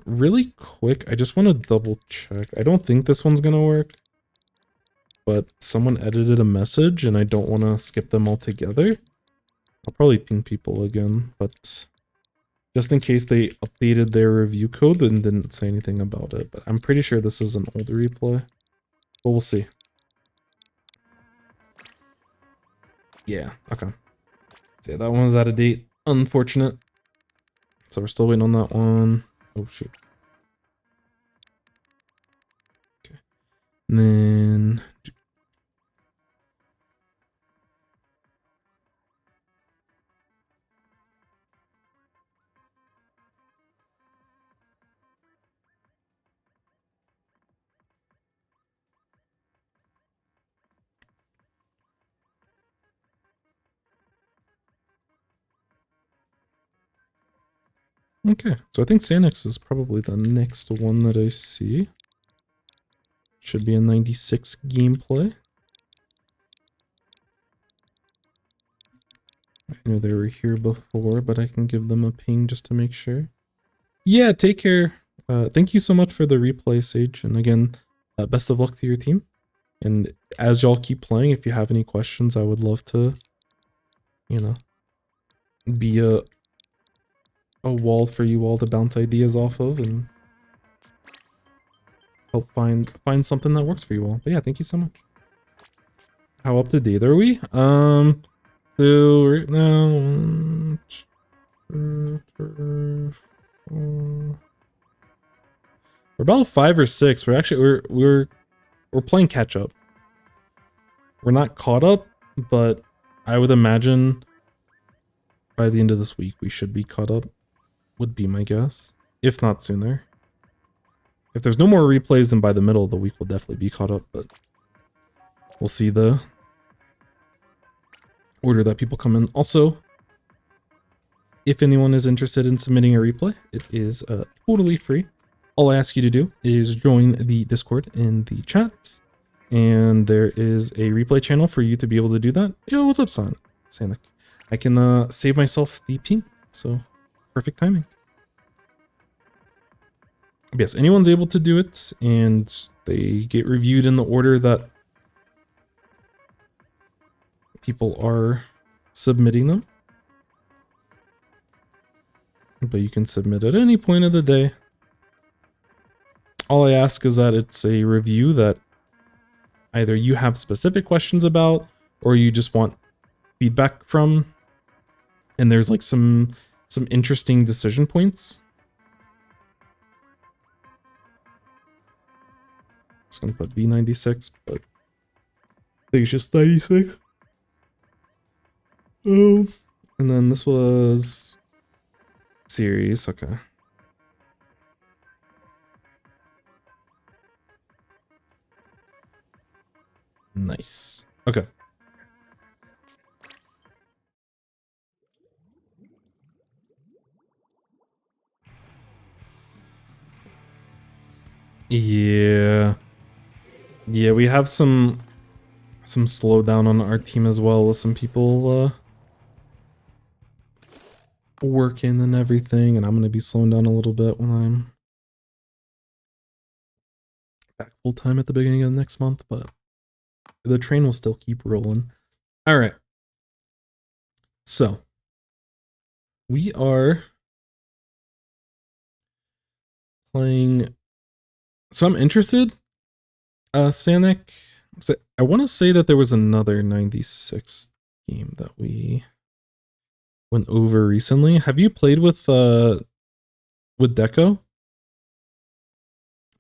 [SPEAKER 1] Really quick, I just want to double check. I don't think this one's gonna work, but someone edited a message and I don't want to skip them altogether. I'll probably ping people again, but just in case they updated their review code and didn't say anything about it. But I'm pretty sure this is an old replay, but we'll see. Yeah, okay. So yeah, that one was out of date. Unfortunate. So we're still waiting on that one. Oh shoot. Okay. And then okay, so I think Sanic is probably the next one that I see. Should be a 96 gameplay. I know they were here before, but I can give them a ping just to make sure. Yeah, take care. Thank you so much for the replay, Sage. And again, best of luck to your team. And as y'all keep playing, if you have any questions, I would love to, you know, be a wall for you all to bounce ideas off of and help find something that works for you all. But yeah, thank you so much. How up to date are we? So right now, we're about 5 or 6. We're actually we're playing catch up. We're not caught up, but I would imagine by the end of this week we should be caught up. Would be my guess, if not sooner. If there's no more replays, then by the middle of the week we'll definitely be caught up. But we'll see the order that people come in. Also, if anyone is interested in submitting a replay, it is totally free. All I ask you to do is join the Discord in the chat, and there is a replay channel for you to be able to do that. Yo, what's up, Sanic? I can save myself the ping, so perfect timing. Yes, anyone's able to do it, and they get reviewed in the order that people are submitting them. But you can submit at any point of the day. All I ask is that it's a review that either you have specific questions about or you just want feedback from, and there's like some interesting decision points. Just gonna put V96, but I think it's just 96. Oh, and then this was series. Okay. Nice. Okay. Yeah. Yeah, we have some slowdown on our team as well with some people working and everything, and I'm gonna be slowing down a little bit when I'm back full time at the beginning of next month, but the train will still keep rolling. All right. So we are playing. So I'm interested. Sanic. I want to say that there was another 96 game that we went over recently. Have you played with Deco?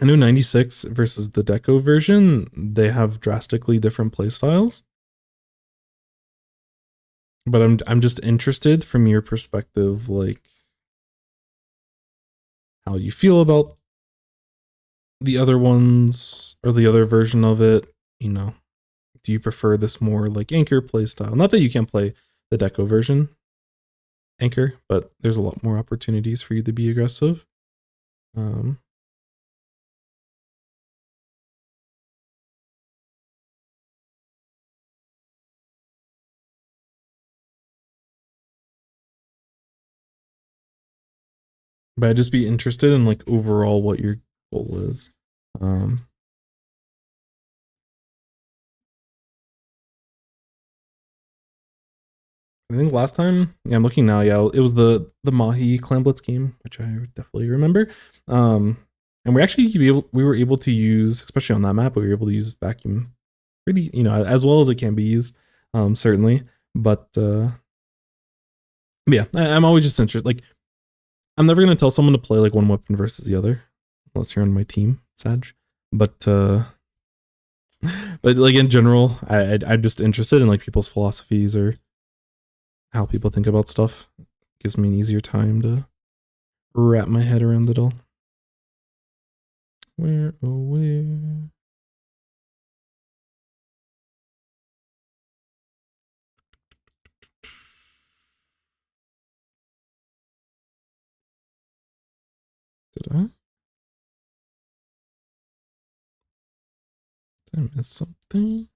[SPEAKER 1] I know 96 versus the Deco version, they have drastically different playstyles. But I'm just interested from your perspective, like how you feel about the other ones or the other version of it. You know, do you prefer this more like Anchor playstyle? Not that you can't play the Deco version, Anchor, but there's a lot more opportunities for you to be aggressive. but I'd just be interested in like overall what your goal is. I think last time, yeah, I'm looking now. Yeah, it was the Mahi Clan Blitz game, which I definitely remember. And we were able to use, especially on that map, we were able to use vacuum pretty, as well as it can be used, certainly. But yeah, I'm always just interested. Like, I'm never gonna tell someone to play like one weapon versus the other, unless you're on my team, Sag. But but like in general, I'm just interested in like people's philosophies or how people think about stuff. It gives me an easier time to wrap my head around it all. Where, oh where? Did I miss something?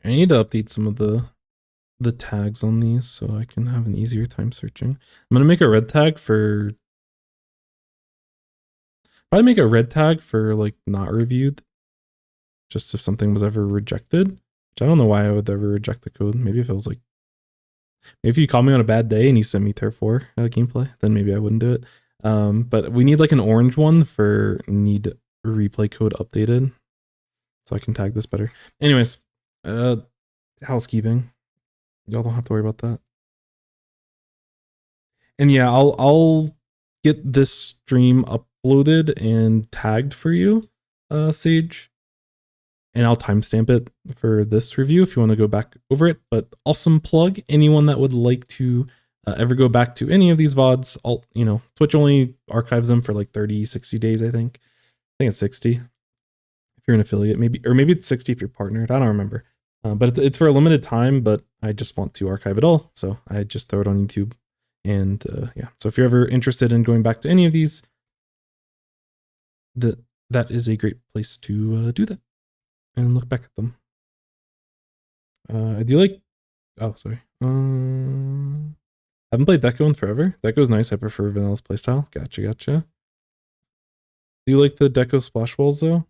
[SPEAKER 1] I need to update some of the tags on these so I can have an easier time searching. I'm gonna make a red tag for like not reviewed, just if something was ever rejected. Which I don't know why I would ever reject the code. Maybe if it was like, if you call me on a bad day and you send me Tier 4 gameplay, then maybe I wouldn't do it. But we need like an orange one for need replay code updated, so I can tag this better. Anyways, housekeeping. Y'all don't have to worry about that. And yeah, I'll get this stream uploaded and tagged for you, Sage. And I'll timestamp it for this review if you want to go back over it. But awesome plug. Anyone that would like to ever go back to any of these VODs, Twitch only archives them for like 30, 60 days, I think. I think it's 60 if you're an affiliate, maybe it's 60 if you're partnered. I don't remember. But it's for a limited time, but I just want to archive it all. So I just throw it on YouTube. And yeah, so if you're ever interested in going back to any of these, that is a great place to do that and look back at them. I do like, oh, sorry. Haven't played Deco in forever. Deco's nice. I prefer Vanilla's playstyle. Gotcha. Do you like the Deco splash walls though?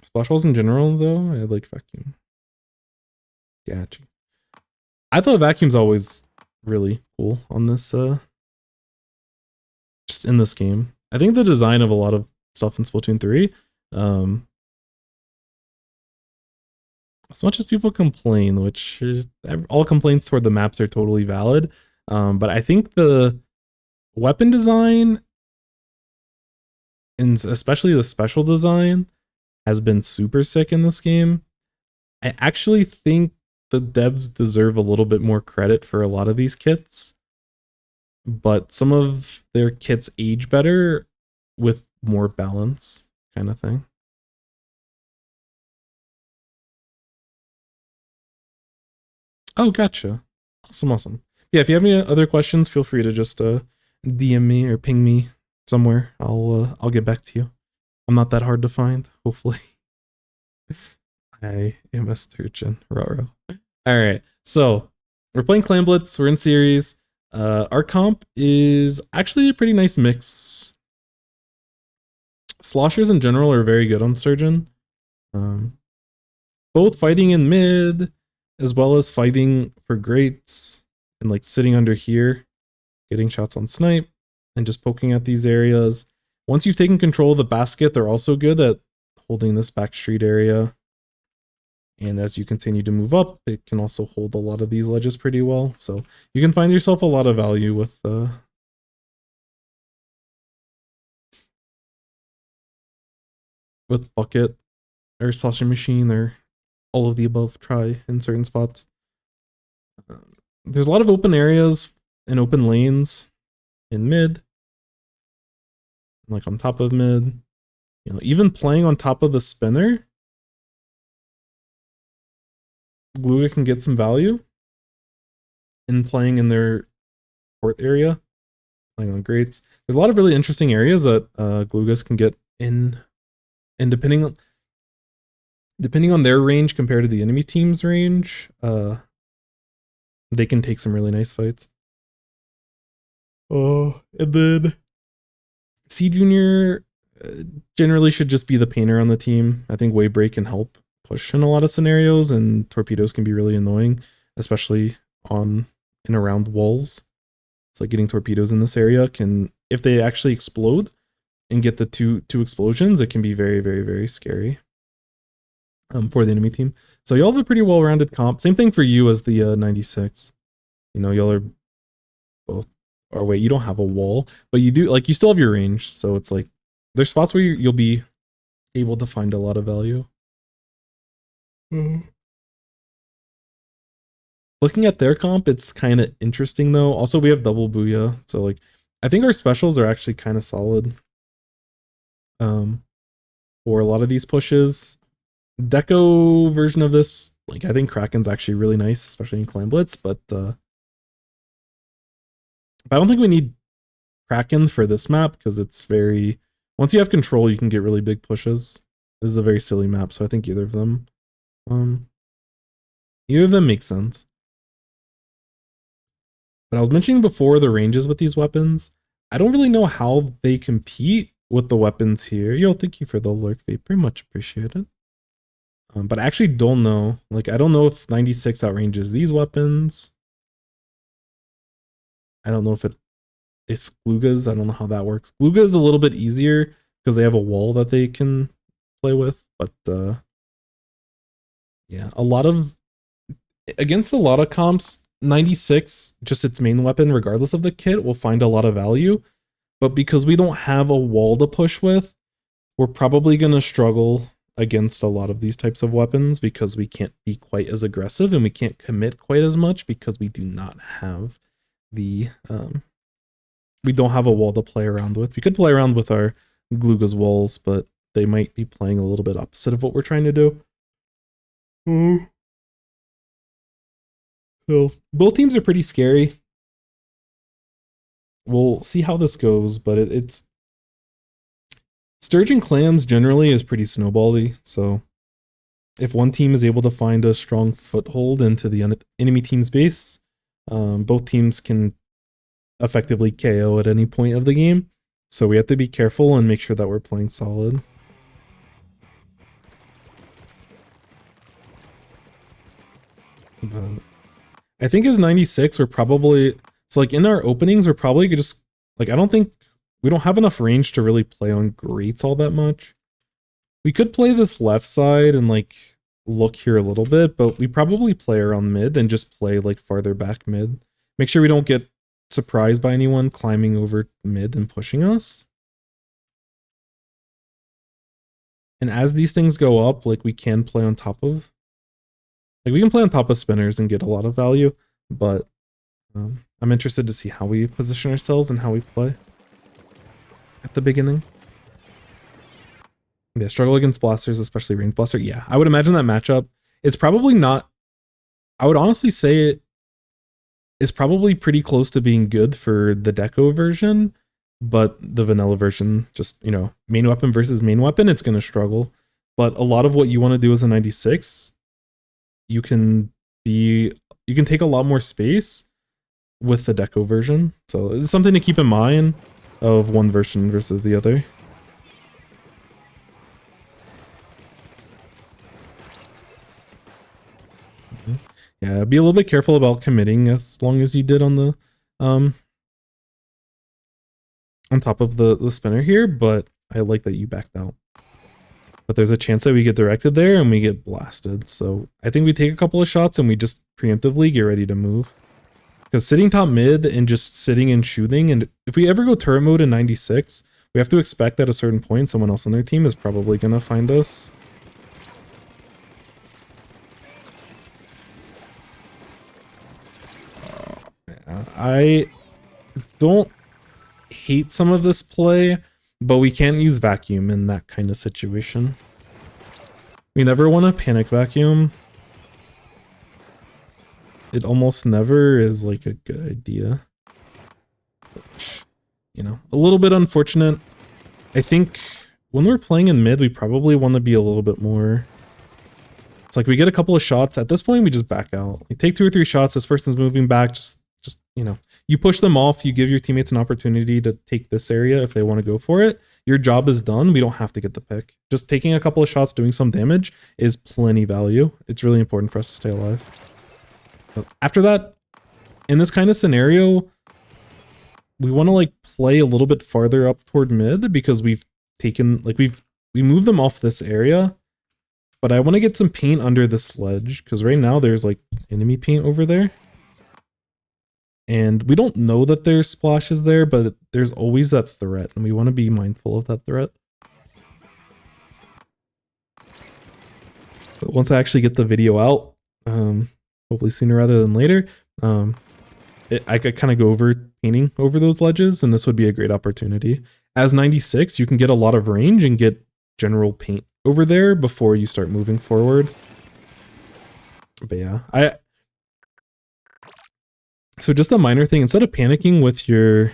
[SPEAKER 1] Splash walls in general though, I like vacuum. Gotcha. I thought vacuum's always really cool on this, just in this game. I think the design of a lot of stuff in Splatoon 3, as much as people complain, which is, all complaints toward the maps are totally valid, but I think the weapon design, and especially the special design, has been super sick in this game. I actually think the devs deserve a little bit more credit for a lot of these kits, but some of their kits age better with more balance, kind of thing. Oh, gotcha. Awesome. Yeah, if you have any other questions, feel free to just DM me or ping me somewhere. I'll get back to you. I'm not that hard to find, hopefully. I am a Sturgeon. Raro. Alright, so we're playing Clan Blitz, we're in series. Our comp is actually a pretty nice mix. Sloshers in general are very good on Sturgeon. Both fighting in mid, as well as fighting for greats, and like sitting under here, getting shots on snipe, and just poking at these areas. Once you've taken control of the basket, they're also good at holding this back street area. And as you continue to move up, it can also hold a lot of these ledges pretty well. So you can find yourself a lot of value with bucket or sloshing machine or all of the above try in certain spots. There's a lot of open areas and open lanes in mid, like on top of mid. Even playing on top of the spinner, Gluga can get some value in playing in their port area, playing on grates. There's a lot of really interesting areas that Glugas can get in, and depending on, depending on their range compared to the enemy team's range, they can take some really nice fights. Oh, and then C Junior generally should just be the painter on the team. I think wave break can help push in a lot of scenarios, and torpedoes can be really annoying, especially on and around walls. It's like getting torpedoes in this area can, if they actually explode and get the two explosions, it can be very, very, very scary for the enemy team. So y'all have a pretty well-rounded comp. Same thing for you as the 96. You know, y'all are both. Or wait, you don't have a wall, but you do, like, you still have your range. So it's like there's spots where you'll be able to find a lot of value. Looking at their comp, it's kind of interesting though. Also, we have double booyah, so like I think our specials are actually kind of solid. For a lot of these pushes, Deco version of this, like I think Kraken's actually really nice, especially in Clan Blitz, but I don't think we need Kraken for this map because it's very, once you have control, you can get really big pushes. This is a very silly map, so I think either of them makes sense. But I was mentioning before the ranges with these weapons. I don't really know how they compete with the weapons here. Yo, thank you for the lurk vape. Very much appreciated. But I actually don't know. Like, I don't know if 96 outranges these weapons. I don't know if Glugas, I don't know how that works. Gluga is a little bit easier because they have a wall that they can play with. But yeah, against a lot of comps, 96, just its main weapon, regardless of the kit, will find a lot of value. But because we don't have a wall to push with, we're probably going to struggle against a lot of these types of weapons because we can't be quite as aggressive and we can't commit quite as much because we do not have the, we don't have a wall to play around with. We could play around with our Gluga's walls, but they might be playing a little bit opposite of what we're trying to do. So both teams are pretty scary. We'll see how this goes, but it's Sturgeon clans generally is pretty snowbally. So if one team is able to find a strong foothold into the enemy team's base, both teams can effectively KO at any point of the game. So we have to be careful and make sure that we're playing solid. But I think as 96, we're probably, so like in our openings, we're probably just, like, I don't think, we don't have enough range to really play on grates all that much. We could play this left side and like look here a little bit, but we probably play around mid and just play like farther back mid. Make sure we don't get surprised by anyone climbing over mid and pushing us. And as these things go up, like we can play on top of, like we can play on top of spinners and get a lot of value, but I'm interested to see how we position ourselves and how we play at the beginning. Yeah, struggle against blasters, especially range blaster. Yeah, I would imagine that matchup, it's probably not, I would honestly say it is probably pretty close to being good for the Deco version, but the vanilla version, just, you know, main weapon versus main weapon, it's going to struggle. But a lot of what you want to do as a 96, you can take a lot more space with the Deco version. So it's something to keep in mind of one version versus the other. Yeah, be a little bit careful about committing as long as you did on the on top of the spinner here, but I like that you backed out. But there's a chance that we get directed there and we get blasted. So I think we take a couple of shots and we just preemptively get ready to move. Because sitting top mid and just sitting and shooting, and if we ever go turret mode in 96, we have to expect at a certain point someone else on their team is probably going to find us. I don't hate some of this play, but we can't use vacuum in that kind of situation. We never want to panic vacuum. It almost never is like a good idea. Which, you know, a little bit unfortunate. I think when we're playing in mid, we probably want to be a little bit more It's like we get a couple of shots. At this point, we just back out. We take 2 or 3 shots. This person's moving back. Just you know, you push them off. You give your teammates an opportunity to take this area if they want to go for it. Your job is done. We don't have to get the pick. Just taking a couple of shots, doing some damage is plenty value. It's really important for us to stay alive. But after that, in this kind of scenario, we want to like play a little bit farther up toward mid because we've taken like we moved them off this area. But I want to get some paint under this ledge because right now there's like enemy paint over there. And we don't know that there's splashes there, but there's always that threat, and we want to be mindful of that threat. So once I actually get the video out, hopefully sooner rather than later, I could kind of go over painting over those ledges, and this would be a great opportunity. As 96, you can get a lot of range and get general paint over there before you start moving forward. But yeah, so just a minor thing, instead of panicking with your...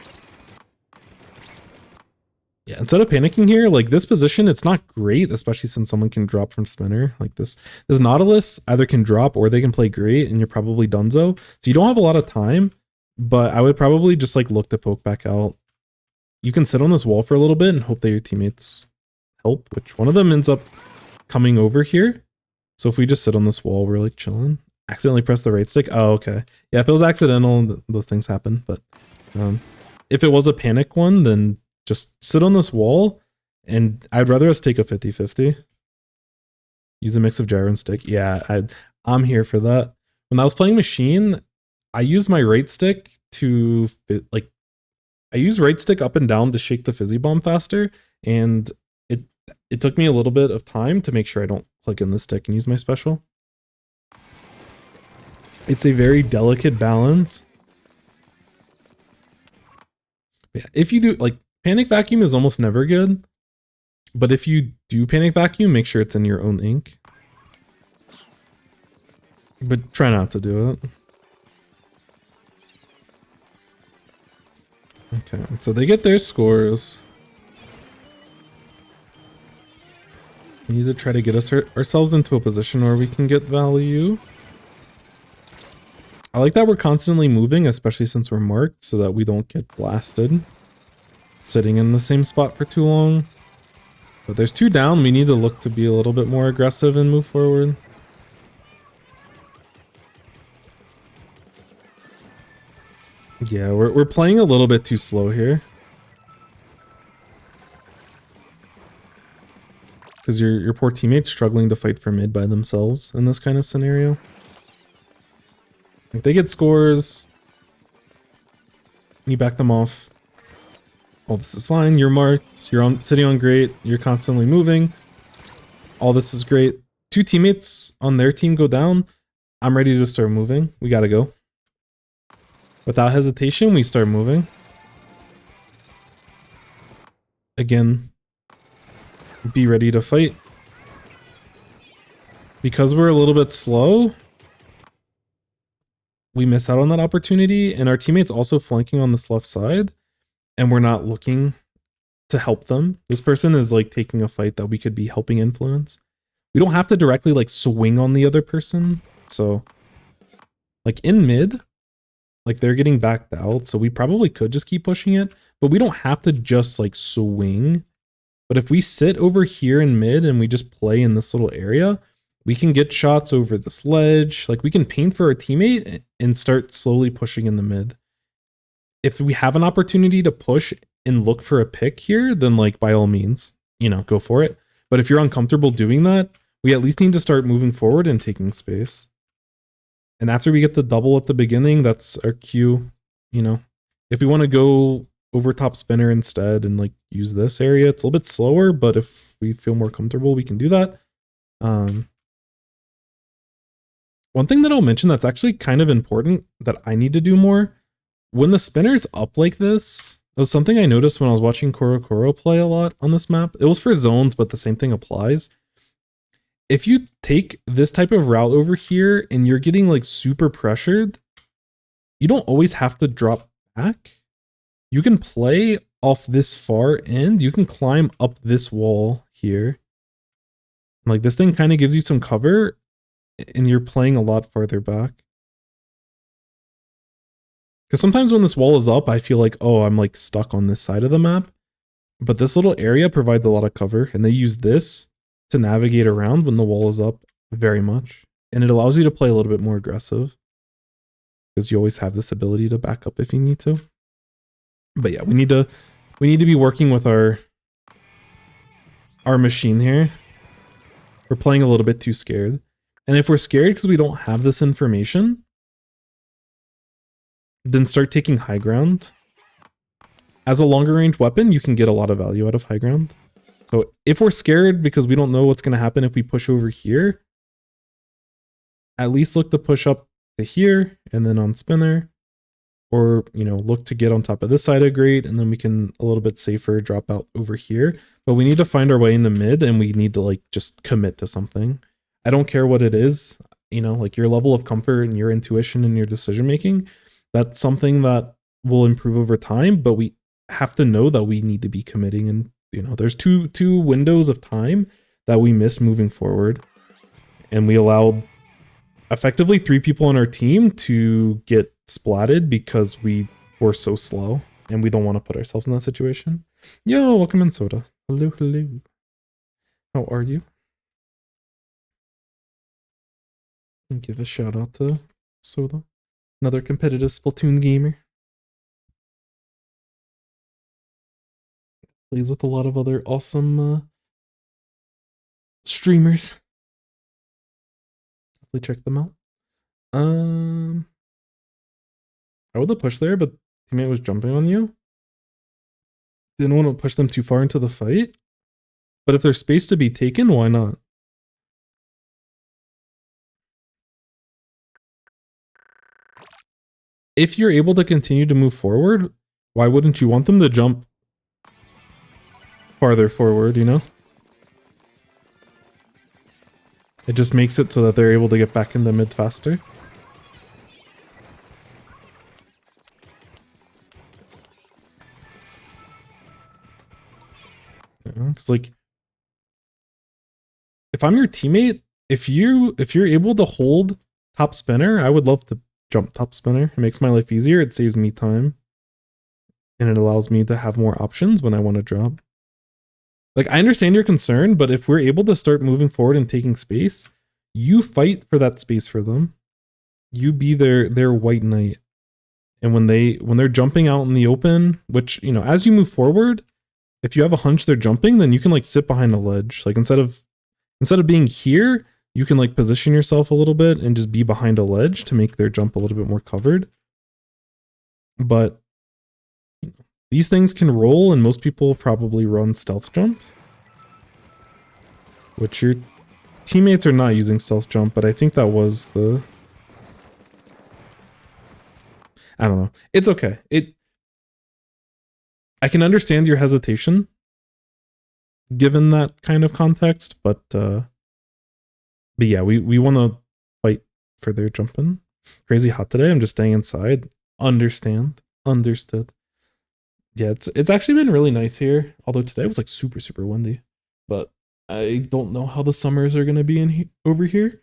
[SPEAKER 1] Yeah, instead of panicking here, like this position, it's not great, especially since someone can drop from spinner. Like this Nautilus either can drop or they can play great and you're probably donezo. So you don't have a lot of time, but I would probably just like look to poke back out. You can sit on this wall for a little bit and hope that your teammates help, which one of them ends up coming over here. So if we just sit on this wall, we're like chilling. Accidentally press the right stick. Oh, okay. Yeah, if it was accidental, those things happen. But if it was a panic one, then just sit on this wall. And I'd rather us take a 50-50. Use a mix of gyro and stick. Yeah, I'm here for that. When I was playing Machine, I used my right stick to like I use right stick up and down to shake the fizzy bomb faster. And it took me a little bit of time to make sure I don't click in the stick and use my special. It's a very delicate balance. Yeah, if you do, like, panic vacuum is almost never good. But if you do panic vacuum, make sure it's in your own ink. But try not to do it. Okay, so they get their scores. We need to try to get ourselves into a position where we can get value. I like that we're constantly moving, especially since we're marked, so that we don't get blasted sitting in the same spot for too long. But there's 2 down. We need to look to be a little bit more aggressive and move forward. Yeah, we're playing a little bit too slow here. Because your poor teammates struggling to fight for mid by themselves in this kind of scenario. Like they get scores, you back them off. All this is fine. You're marked. You're sitting on great. You're constantly moving. All this is great. 2 teammates on their team go down. I'm ready to start moving. We gotta go. Without hesitation, we start moving. Again, be ready to fight. Because we're a little bit slow, we miss out on that opportunity, and our teammates also flanking on this left side, and we're not looking to help them. This person is like taking a fight that we could be helping influence. We don't have to directly like swing on the other person. So like in mid, like they're getting backed out, so we probably could just keep pushing it, but we don't have to just like swing. But if we sit over here in mid and we just play in this little area, we can get shots over this ledge. Like we can paint for our teammate and start slowly pushing in the mid. If we have an opportunity to push and look for a pick here, then like by all means, you know, go for it. But if you're uncomfortable doing that, we at least need to start moving forward and taking space. And after we get the double at the beginning, that's our cue. You know, if we want to go over top spinner instead and like use this area, it's a little bit slower, but if we feel more comfortable, we can do that. One thing that I'll mention that's actually kind of important that I need to do more, when the spinner's up like this, it was something I noticed when I was watching Koro play a lot on this map. It was for zones, but the same thing applies. If you take this type of route over here and you're getting like super pressured, you don't always have to drop back. You can play off this far end. You can climb up this wall here. Like this thing kind of gives you some cover. and you're playing a lot farther back. Because sometimes when this wall is up, I feel like, oh, I'm like stuck on this side of the map. But this little area provides a lot of cover, and they use this to navigate around when the wall is up very much. And it allows you to play a little bit more aggressive, because you always have this ability to back up if you need to. But yeah, we need to be working with our machine here. We're playing a little bit too scared. And if we're scared because we don't have this information, then start taking high ground. As a longer range weapon, you can get a lot of value out of high ground. So if we're scared because we don't know what's going to happen if we push over here, at least look to push up to here and then on spinner. Or, you know, look to get on top of this side of grate, and then we can a little bit safer drop out over here. But we need to find our way in the mid, and we need to like just commit to something. I don't care what it is, you know, like your level of comfort and your intuition and your decision making. That's something that will improve over time, but we have to know that we need to be committing. And, you know, there's two windows of time that we miss moving forward. And we allowed effectively 3 people on our team to get splatted because we were so slow, and we don't want to put ourselves in that situation. Yo, welcome in, Soda. Hello, hello. How are you? And give a shout out to Soda, another competitive Splatoon gamer. Plays with a lot of other awesome streamers. Definitely check them out. I would have pushed there, but teammate was jumping on you. Didn't want to push them too far into the fight. But if there's space to be taken, why not? If you're able to continue to move forward, why wouldn't you want them to jump farther forward, you know? It just makes it so that they're able to get back in the mid faster. Because like, if I'm your teammate, if you're able to hold top spinner, I would love to jump top spinner. It makes my life easier. It saves me time, and it allows me to have more options when I want to drop. Like, I understand your concern, but if we're able to start moving forward and taking space, you fight for that space for them. You be their white knight. And when they're jumping out in the open, which, you know, as you move forward, if you have a hunch they're jumping, then you can like sit behind a ledge. Like instead of being here, you can like position yourself a little bit and just be behind a ledge to make their jump a little bit more covered. But these things can roll, and most people probably run stealth jumps, which your teammates are not using stealth jump, but I think that was the... I don't know. It's okay. I can understand your hesitation given that kind of context, but yeah, we want to fight for their jumping. Crazy hot today. I'm just staying inside. Understood. Yeah, it's actually been really nice here, although today was like super windy. But I don't know how the summers are gonna be over here.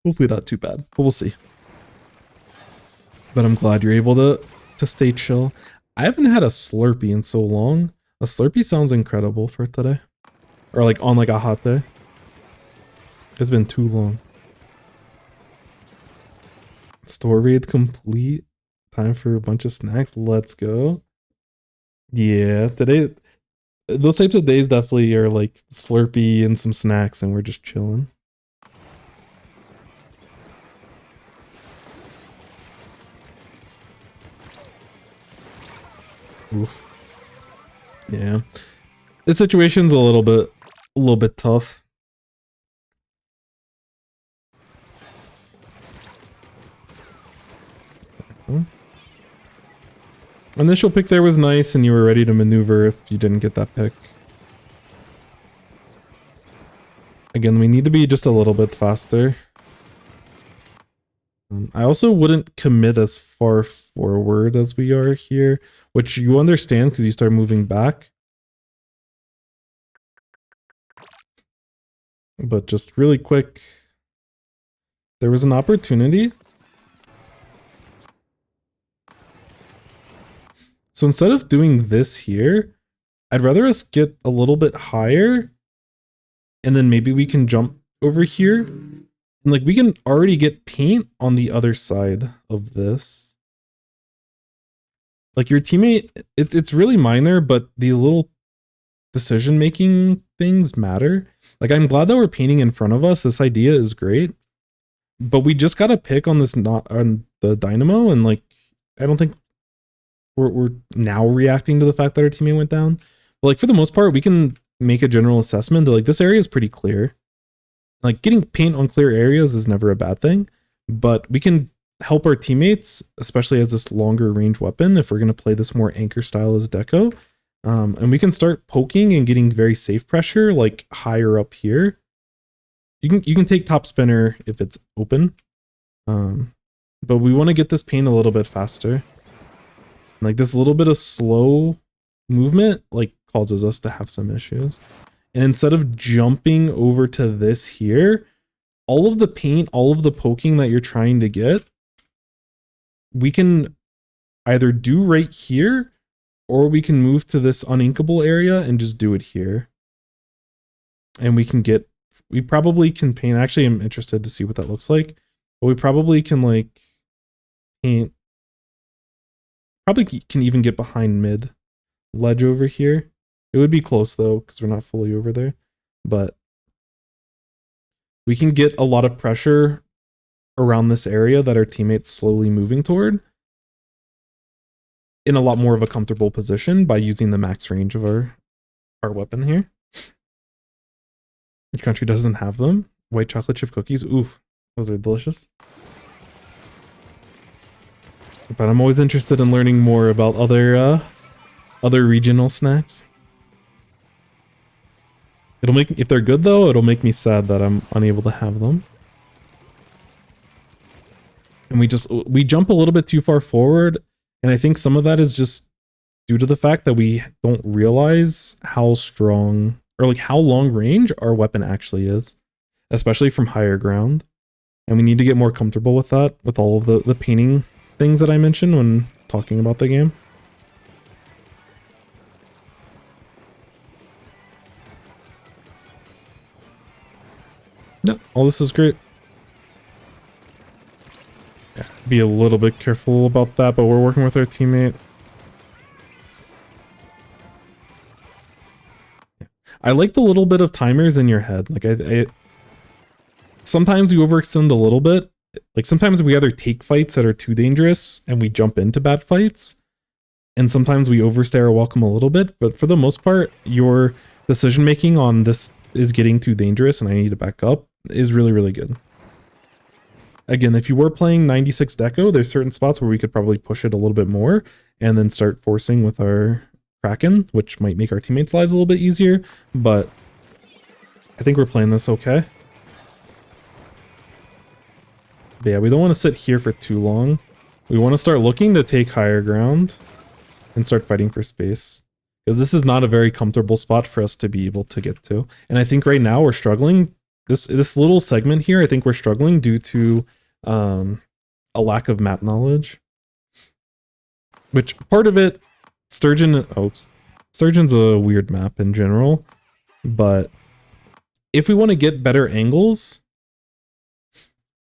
[SPEAKER 1] Hopefully not too bad, but we'll see. But I'm glad you're able to stay chill. I haven't had a Slurpee in so long. A Slurpee sounds incredible for today. Or like on like a hot day. It's been too long. Store raid complete. Time for a bunch of snacks. Let's go. Yeah, today, those types of days definitely are like Slurpee and some snacks, and we're just chilling. Oof. Yeah. The situation's a little bit tough. Initial pick there was nice, and you were ready to maneuver if you didn't get that pick. Again, we need to be just a little bit faster. I also wouldn't commit as far forward as we are here, which you understand because you start moving back. But just really quick, there was an opportunity. So instead of doing this here, I'd rather us get a little bit higher, and then maybe we can jump over here. And like we can already get paint on the other side of this. Like your teammate, it's really minor, but these little decision-making things matter. Like I'm glad that we're painting in front of us. This idea is great. But we just gotta pick on this, not on the dynamo, and like I don't think we're now reacting to the fact that our teammate went down. But like for the most part, we can make a general assessment that like this area is pretty clear. Like getting paint on clear areas is never a bad thing, but we can help our teammates, especially as this longer range weapon, if we're gonna play this more anchor style as deco. And we can start poking and getting very safe pressure, like higher up here. You can take top spinner if it's open, but we want to get this paint a little bit faster. Like this little bit of slow movement like causes us to have some issues. And instead of jumping over to this here, all of the paint, all of the poking that you're trying to get, we can either do right here, or we can move to this uninkable area and just do it here. And we probably can paint, actually I'm interested to see what that looks like, but we probably can like paint, probably can even get behind mid ledge over here. It would be close though, because we're not fully over there, but we can get a lot of pressure around this area that our teammate's slowly moving toward in a lot more of a comfortable position by using the max range of our weapon here. The country doesn't have them. White chocolate chip cookies. Oof, those are delicious. But I'm always interested in learning more about other regional snacks. It'll make, if they're good though, it'll make me sad that I'm unable to have them. And we jump a little bit too far forward, and I think some of that is just due to the fact that we don't realize how strong or like how long range our weapon actually is, especially from higher ground. And we need to get more comfortable with that, with all of the painting things that I mentioned when talking about the game. Yeah, all this is great. Yeah, be a little bit careful about that, but we're working with our teammate. I like the little bit of timers in your head. Like I sometimes we overextend a little bit. Like sometimes we either take fights that are too dangerous and we jump into bad fights, and sometimes we overstay our welcome a little bit. But for the most part, your decision making on this is getting too dangerous and I need to back up is really, really good. Again, if you were playing 96 deco, there's certain spots where we could probably push it a little bit more and then start forcing with our Kraken, which might make our teammates' lives a little bit easier, but I think we're playing this okay. But yeah, we don't want to sit here for too long. We want to start looking to take higher ground and start fighting for space, because this is not a very comfortable spot for us to be able to get to. And I think right now we're struggling. This little segment here, I think we're struggling due to a lack of map knowledge. Which part of it, Sturgeon's a weird map in general, but if we want to get better angles,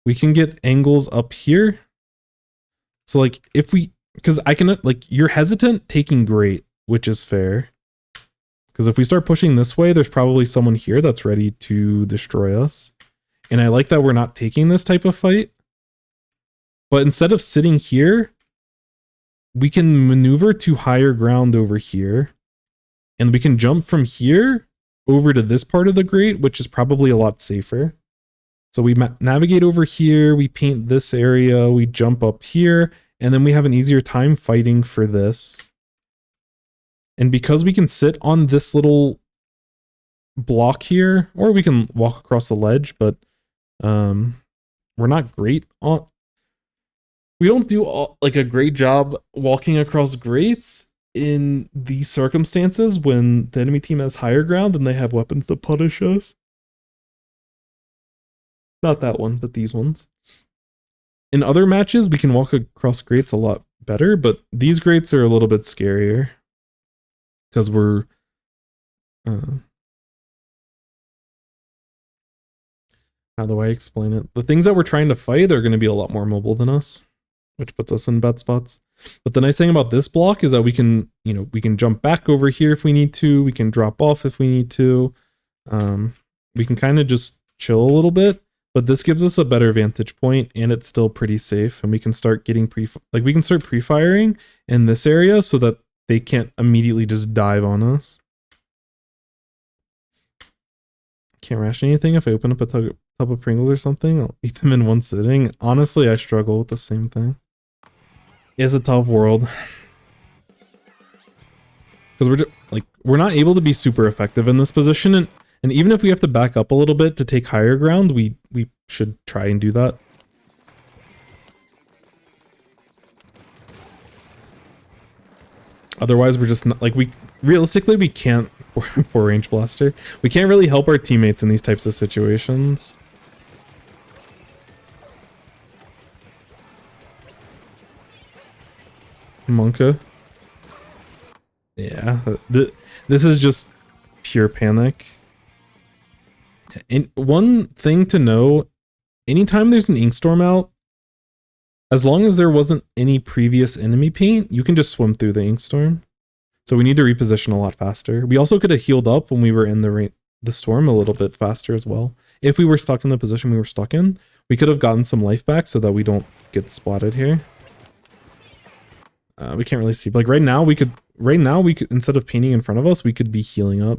[SPEAKER 1] we can get angles up here. So like if we, because I can, like, you're hesitant taking great, which is fair. Because if we start pushing this way, there's probably someone here that's ready to destroy us. And I like that we're not taking this type of fight. But instead of sitting here, we can maneuver to higher ground over here. And we can jump from here over to this part of the grate, which is probably a lot safer. So we navigate over here, we paint this area, we jump up here, and then we have an easier time fighting for this. And because we can sit on this little block here, or we can walk across the ledge, but we're not great on... We don't do like a great job walking across grates in these circumstances when the enemy team has higher ground and they have weapons to punish us. Not that one, but these ones. In other matches, we can walk across grates a lot better, but these grates are a little bit scarier. Because we're... how do I explain it? The things that we're trying to fight are going to be a lot more mobile than us, which puts us in bad spots. But the nice thing about this block is that we can, you know, we can jump back over here if we need to. We can drop off if we need to. We can kind of just chill a little bit, but this gives us a better vantage point and it's still pretty safe. And we can start getting we can start pre-firing in this area so that they can't immediately just dive on us. Can't ration anything if I open up a tub of Pringles or something. I'll eat them in one sitting. Honestly, I struggle with the same thing. It's a tough world. Because we're not able to be super effective in this position, and even if we have to back up a little bit to take higher ground, we should try and do that. Otherwise, we're just not, like, realistically we can't. Poor range blaster. We can't really help our teammates in these types of situations. Mako. Yeah, this is just pure panic. And one thing to know, anytime there's an ink storm out, as long as there wasn't any previous enemy paint, you can just swim through the ink storm. So we need to reposition a lot faster. We also could have healed up when we were in the storm a little bit faster as well. If we were stuck in the position we were stuck in, we could have gotten some life back so that we don't get spotted here. We can't really see. Like right now we could, instead of painting in front of us, we could be healing up.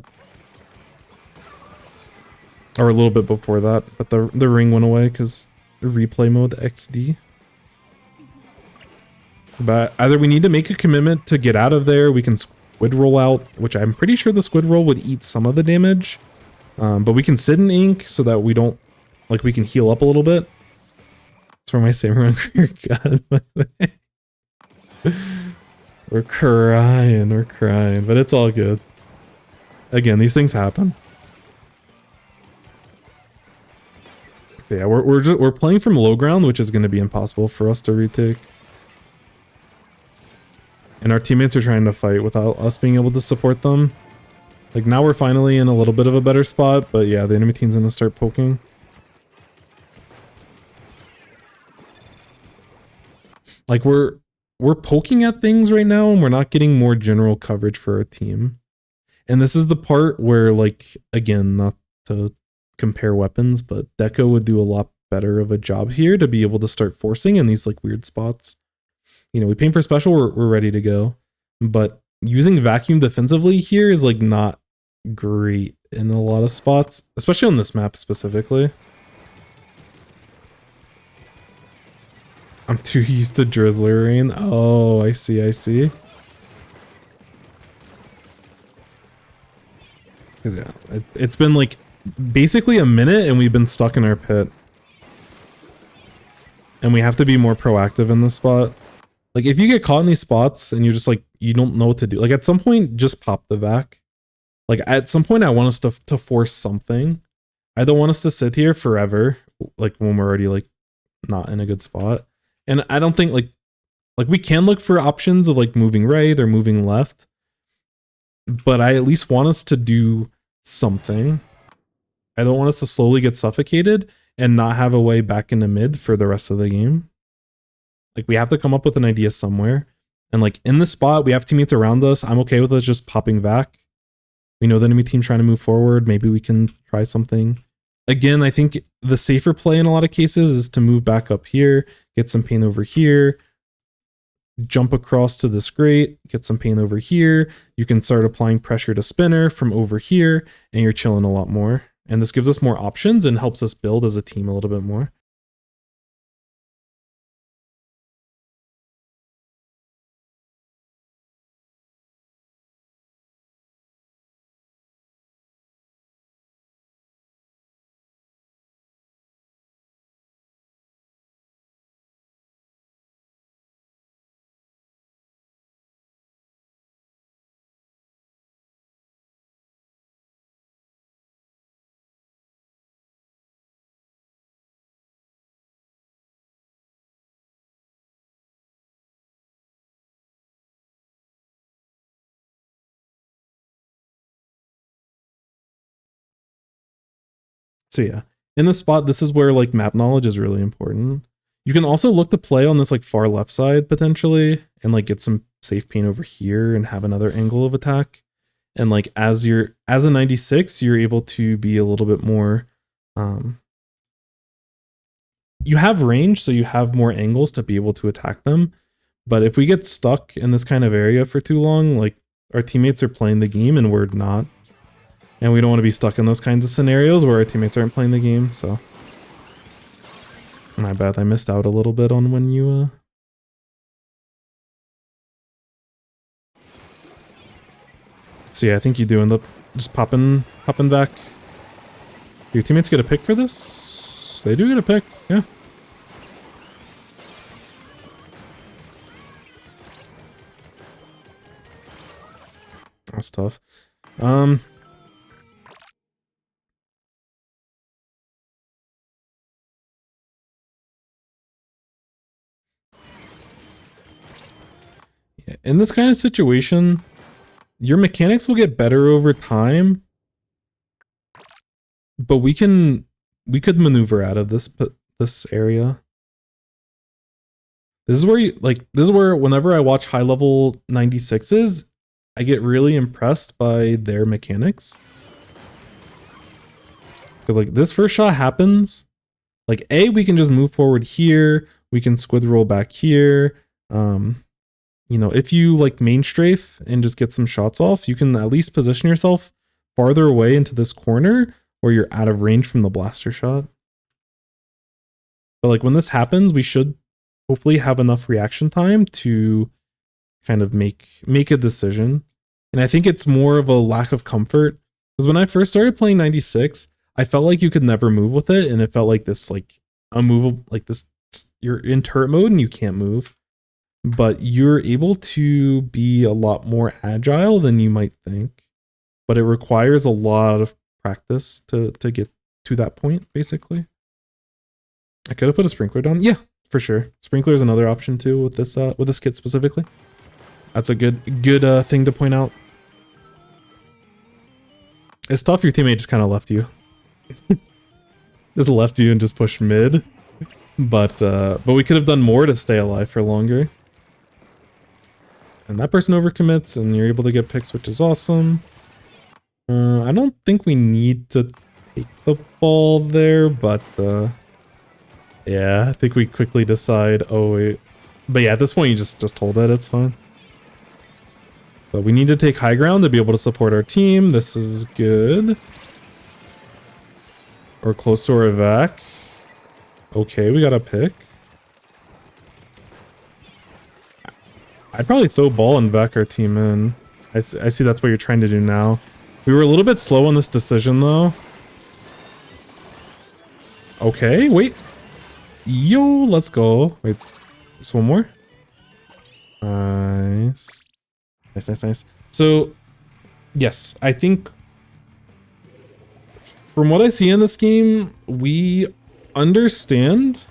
[SPEAKER 1] Or a little bit before that, but the ring went away because replay mode XD. But either we need to make a commitment to get out of there, we can squid roll out, which I'm pretty sure the squid roll would eat some of the damage. But we can sit in ink so that we don't, like, we can heal up a little bit. That's where my samurai got. We're crying, but it's all good. Again, these things happen. Yeah, we're playing from low ground, which is going to be impossible for us to retake. And our teammates are trying to fight without us being able to support them. Like now we're finally in a little bit of a better spot, but yeah, the enemy team's gonna start poking. Like we're poking at things right now and we're not getting more general coverage for our team. And this is the part where, like, again, not to compare weapons, but Deco would do a lot better of a job here to be able to start forcing in these like weird spots. You know, we paint for special, we're ready to go. But using vacuum defensively here is like not great in a lot of spots, especially on this map specifically. I'm too used to Drizzler Rain. Oh, I see. Because yeah, it's been like basically a minute and we've been stuck in our pit. And we have to be more proactive in this spot. Like, if you get caught in these spots and you're just like, you don't know what to do, like, at some point, just pop the vac. Like, at some point, I want us to force something. I don't want us to sit here forever, like, when we're already, like, not in a good spot. And I don't think, like we can look for options of, like, moving right or moving left. But I at least want us to do something. I don't want us to slowly get suffocated and not have a way back into mid for the rest of the game. Like, we have to come up with an idea somewhere. And like in this spot, we have teammates around us. I'm okay with us just popping vac. We know the enemy team trying to move forward. Maybe we can try something. Again, I think the safer play in a lot of cases is to move back up here, get some paint over here, jump across to this grate, get some paint over here. You can start applying pressure to spinner from over here, and you're chilling a lot more. And this gives us more options and helps us build as a team a little bit more. So yeah, in the spot, this is where like map knowledge is really important. You can also look to play on this like far left side potentially and like get some safe paint over here and have another angle of attack. And like as a 96, you're able to be a little bit more you have range, so you have more angles to be able to attack them. But if we get stuck in this kind of area for too long, like our teammates are playing the game and we're not. And we don't want to be stuck in those kinds of scenarios where our teammates aren't playing the game, so. My bad, I missed out a little bit on when you So yeah, I think you do end up just popping back. Do your teammates get a pick for this? They do get a pick, yeah. That's tough. Yeah, in this kind of situation, your mechanics will get better over time, but we could maneuver out of this area. This is where whenever I watch high level 96s, I get really impressed by their mechanics. Because like this first shot happens, like we can just move forward here, we can squid roll back here. You know, if you like main strafe and just get some shots off, you can at least position yourself farther away into this corner where you're out of range from the blaster shot. But like when this happens, we should hopefully have enough reaction time to kind of make a decision. And I think it's more of a lack of comfort. Because when I first started playing 96, I felt like you could never move with it, and it felt like this like unmovable, like this, you're in turret mode and you can't move. But you're able to be a lot more agile than you might think. But it requires a lot of practice to get to that point, basically. I could have put a sprinkler down. Yeah, for sure. Sprinkler is another option too with this kit specifically. That's a good thing to point out. It's tough your teammate just kind of left you. Just left you and just pushed mid. But we could have done more to stay alive for longer. And that person overcommits and you're able to get picks, which is awesome. I don't think we need to take the ball there, but yeah, I think we quickly decide, oh wait. But yeah, at this point you just hold it, it's fine. But we need to take high ground to be able to support our team. This is good. We're close to our evac. Okay, we got a pick. I'd probably throw ball and back our team in. I see that's what you're trying to do now. We were a little bit slow on this decision though. Okay, wait. Yo, let's go. Wait, just one more. Nice. Nice. So, yes, I think from what I see in this game, we understand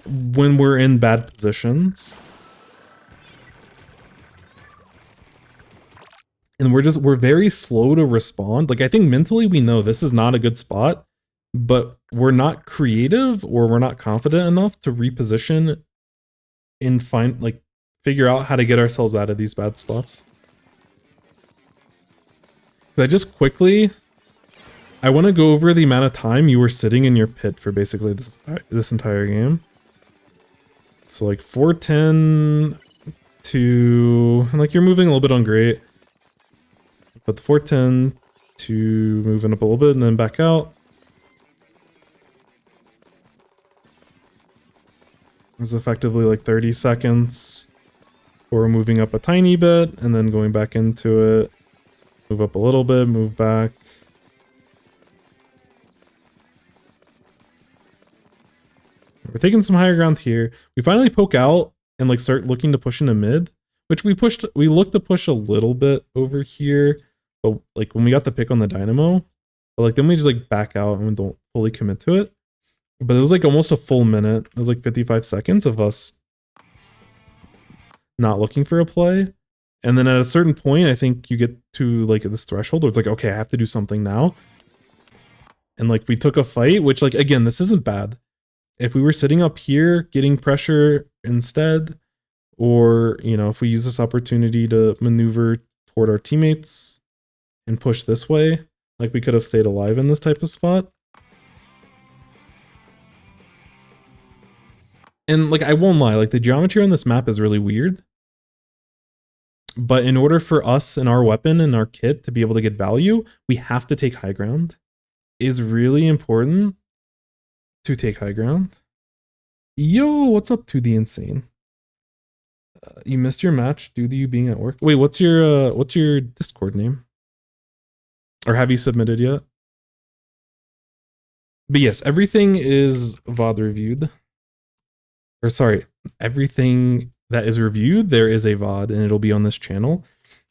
[SPEAKER 1] when we're in bad positions. And we're very slow to respond. Like, I think mentally we know this is not a good spot, but we're not creative or we're not confident enough to reposition and figure out how to get ourselves out of these bad spots. I want to go over the amount of time you were sitting in your pit for basically this entire game. So like 410 to, and like you're moving a little bit on great, but the 410 to moving up a little bit and then back out. It's effectively like 30 seconds. Or moving up a tiny bit and then going back into it. Move up a little bit, move back. We're taking some higher ground here. We finally poke out and like start looking to push into mid, which we looked to push a little bit over here, but like when we got the pick on the dynamo, but like then we just like back out and we don't fully commit to it. But it was like almost a full minute. It was like 55 seconds of us not looking for a play. And then at a certain point, I think you get to like this threshold where it's like, okay, I have to do something now. And like we took a fight, which like, again, this isn't bad. If we were sitting up here getting pressure instead, or, you know, if we use this opportunity to maneuver toward our teammates and push this way, like we could have stayed alive in this type of spot. And like, I won't lie, like the geometry on this map is really weird. But in order for us and our weapon and our kit to be able to get value, we have to take high ground. It's really important to take high ground. Yo, what's up to the insane? You missed your match due to you being at work. Wait, what's your Discord name? Or have you submitted yet? But yes, everything is VOD reviewed. Or sorry, everything that is reviewed, there is a VOD and it'll be on this channel.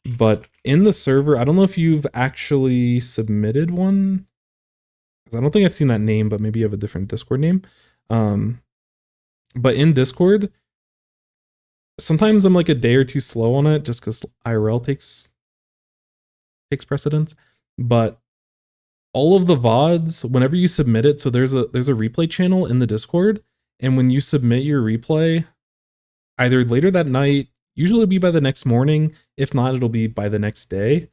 [SPEAKER 1] But in the server, I don't know if you've actually submitted one. Because I don't think I've seen that name, but maybe you have a different Discord name. But in Discord, sometimes I'm like a day or two slow on it just because IRL takes precedence. But all of the VODs, whenever you submit it, so there's a replay channel in the Discord, and when you submit your replay, either later that night, usually it'll be by the next morning, if not, it'll be by the next day.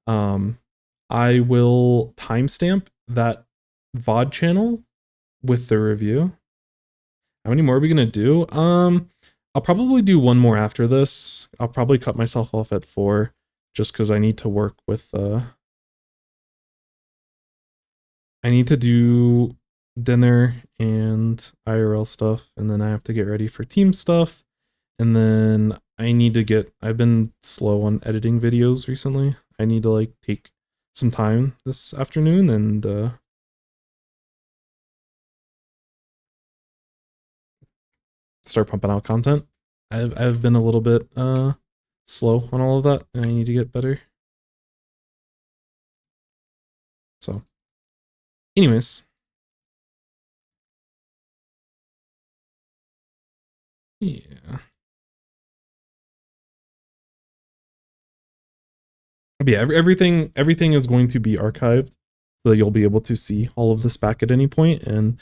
[SPEAKER 1] I will timestamp that VOD channel with the review. How many more are we gonna do? I'll probably do one more after this. I'll probably cut myself off at 4 just because I need to work with I need to do dinner and IRL stuff, and then I have to get ready for team stuff, and then I need to get, I've been slow on editing videos recently. I need to like take some time this afternoon and start pumping out content. I've been a little bit slow on all of that, and I need to get better. So anyways, yeah. But yeah, everything is going to be archived so that you'll be able to see all of this back at any point. And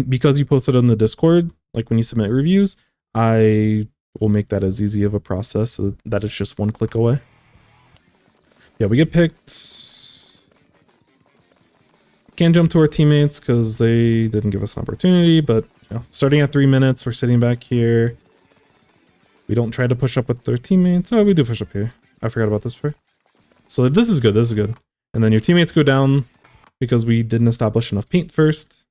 [SPEAKER 1] because you posted on the Discord, like when you submit reviews, I will make that as easy of a process so that it's just one click away. Yeah, we get picked. Can't jump to our teammates because they didn't give us an opportunity, but you know, starting at 3 minutes, we're sitting back here. We don't try to push up with their teammates. Oh, we do push up here. I forgot about this part. So this is good, this is good. And then your teammates go down because we didn't establish enough paint first.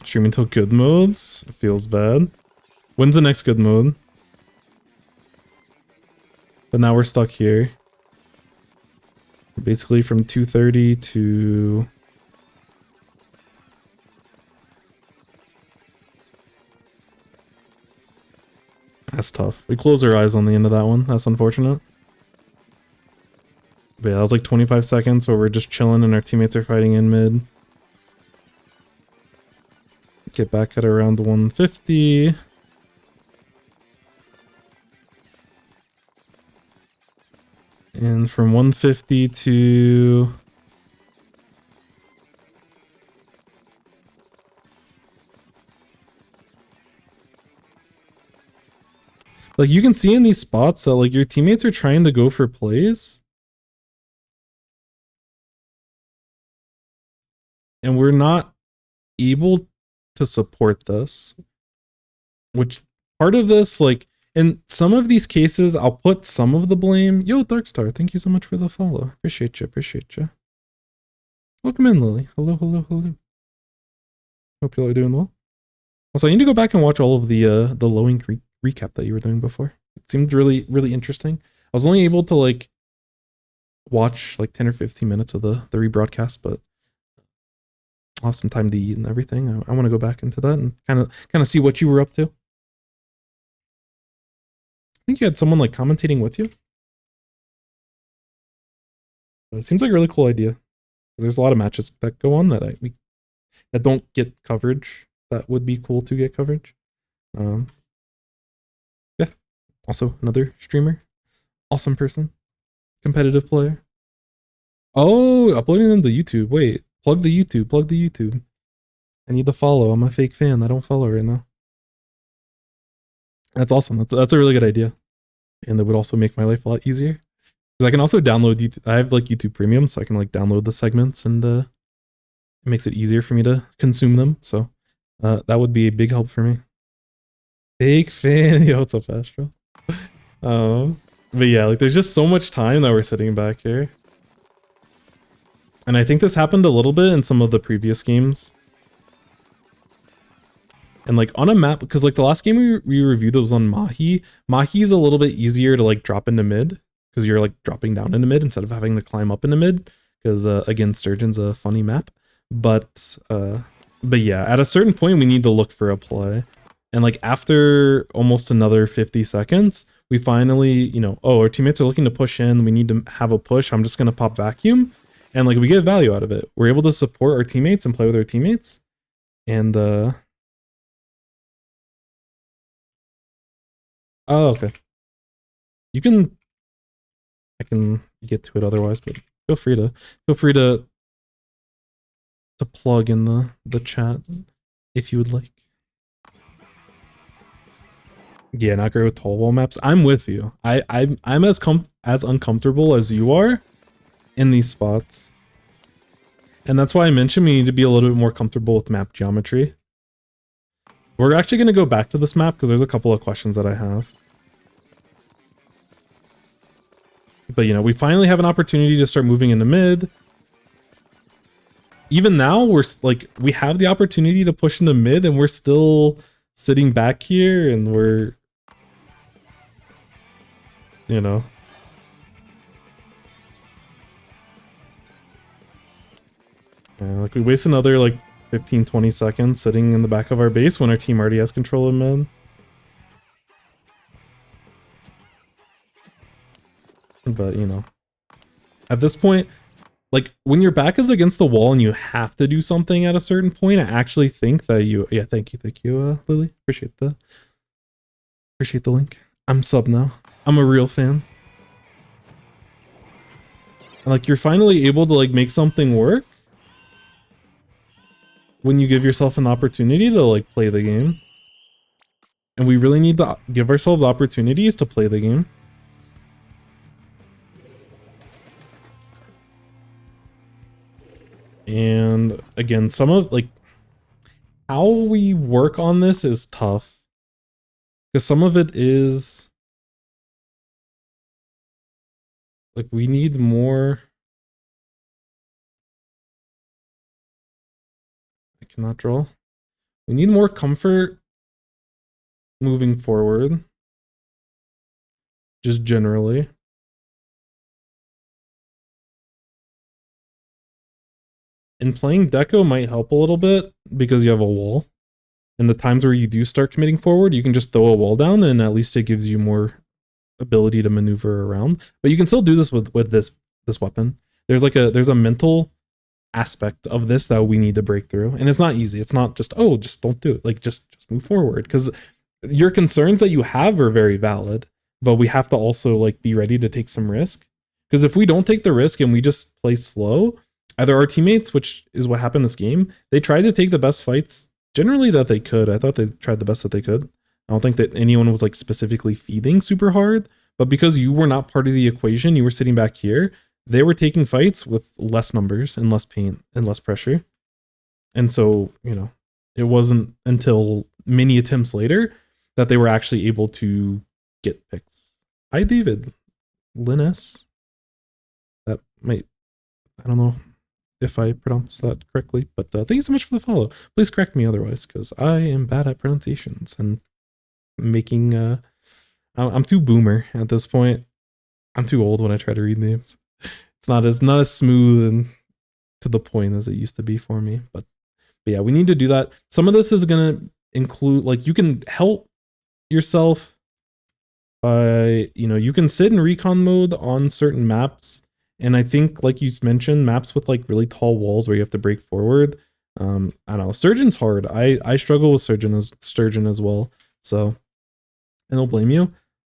[SPEAKER 1] Streaming till good modes. It feels bad. When's the next good mode? But now we're stuck here. Basically from 2:30 to... That's tough. We close our eyes on the end of that one. That's unfortunate. But yeah, that was like 25 seconds where we're just chilling and our teammates are fighting in mid. Get back at around 150. And from 150 to... Like you can see in these spots that like your teammates are trying to go for plays. And we're not able to support this. Which part of this, like, in some of these cases, I'll put some of the blame. Yo, Darkstar, thank you so much for the follow. Appreciate you, appreciate you. Welcome in, Lily. Hello, hello, hello. Hope you all are doing well. Also, I need to go back and watch all of the Lowing recap that you were doing before. It seemed really, really interesting. I was only able to, like, watch, like, 10 or 15 minutes of the rebroadcast, but I'll have some time to eat and everything. I want to go back into that and kind of see what you were up to. I think you had someone like commentating with you. But it seems like a really cool idea. There's a lot of matches that go on that that don't get coverage. That would be cool to get coverage. Yeah. Also another streamer. Awesome person. Competitive player. Oh, uploading them to YouTube. Wait. Plug the YouTube. Plug the YouTube. I need to follow. I'm a fake fan. I don't follow right now. That's awesome. That's a really good idea, and that would also make my life a lot easier. Because I can also download YouTube. I have like YouTube Premium, so I can like download the segments, and it makes it easier for me to consume them. So that would be a big help for me. Fake fan. Yo, what's up, Astro? But yeah, like there's just so much time that we're sitting back here. And I think this happened a little bit in some of the previous games. And like on a map, because like the last game we reviewed that was on Mahi's a little bit easier to like drop into mid, because you're like dropping down into mid instead of having to climb up into mid, because again, Sturgeon's a funny map. But yeah, at a certain point we need to look for a play. And like after almost another 50 seconds, we finally, you know, oh, our teammates are looking to push in, we need to have a push, I'm just gonna pop vacuum. And like we get value out of it. We're able to support our teammates and play with our teammates. And oh, okay. I can get to it otherwise, but feel free to plug in the chat if you would like. Yeah, not great with tall wall maps. I'm with you. I'm as uncomfortable as you are in these spots. And that's why I mentioned we need to be a little bit more comfortable with map geometry. We're actually going to go back to this map because there's a couple of questions that I have. But you know, we finally have an opportunity to start moving into mid. Even now, we're like, we have the opportunity to push into mid and we're still sitting back here and we're, you know. Like we waste another like 15-20 seconds sitting in the back of our base when our team already has control of mid. But you know, at this point, like when your back is against the wall and you have to do something at a certain point, I actually think that you, yeah, thank you, Lily. Appreciate the link. I'm sub now. I'm a real fan. And like you're finally able to like make something work when you give yourself an opportunity to like play the game. And we really need to give ourselves opportunities to play the game. And again, some of like how we work on this is tough because some of it is like we need more. I cannot draw. We need more comfort moving forward, just generally. And playing Deco might help a little bit because you have a wall. And the times where you do start committing forward, you can just throw a wall down and at least it gives you more ability to maneuver around. But you can still do this with this weapon. There's a mental aspect of this that we need to break through. And it's not easy. It's not just, oh, just don't do it. Like just move forward. Because your concerns that you have are very valid, but we have to also like be ready to take some risk. Because if we don't take the risk and we just play slow, either our teammates, which is what happened this game, they tried to take the best fights generally that they could. I thought they tried the best that they could. I don't think that anyone was like specifically feeding super hard, but because you were not part of the equation, you were sitting back here, they were taking fights with less numbers and less pain and less pressure. And so, you know, it wasn't until many attempts later that they were actually able to get picks. Hi, David. Linus. That might, I don't know if I pronounce that correctly, but thank you so much for the follow. Please correct me otherwise, because I am bad at pronunciations and making, I'm too boomer at this point. I'm too old when I try to read names. It's not as smooth and to the point as it used to be for me, but yeah, we need to do that. Some of this is going to include, like, you can help yourself by, you know, you can sit in recon mode on certain maps. And I think, like you mentioned, maps with like really tall walls where you have to break forward. I don't know. Sturgeon's hard. I struggle with Sturgeon as well. So I don't blame you.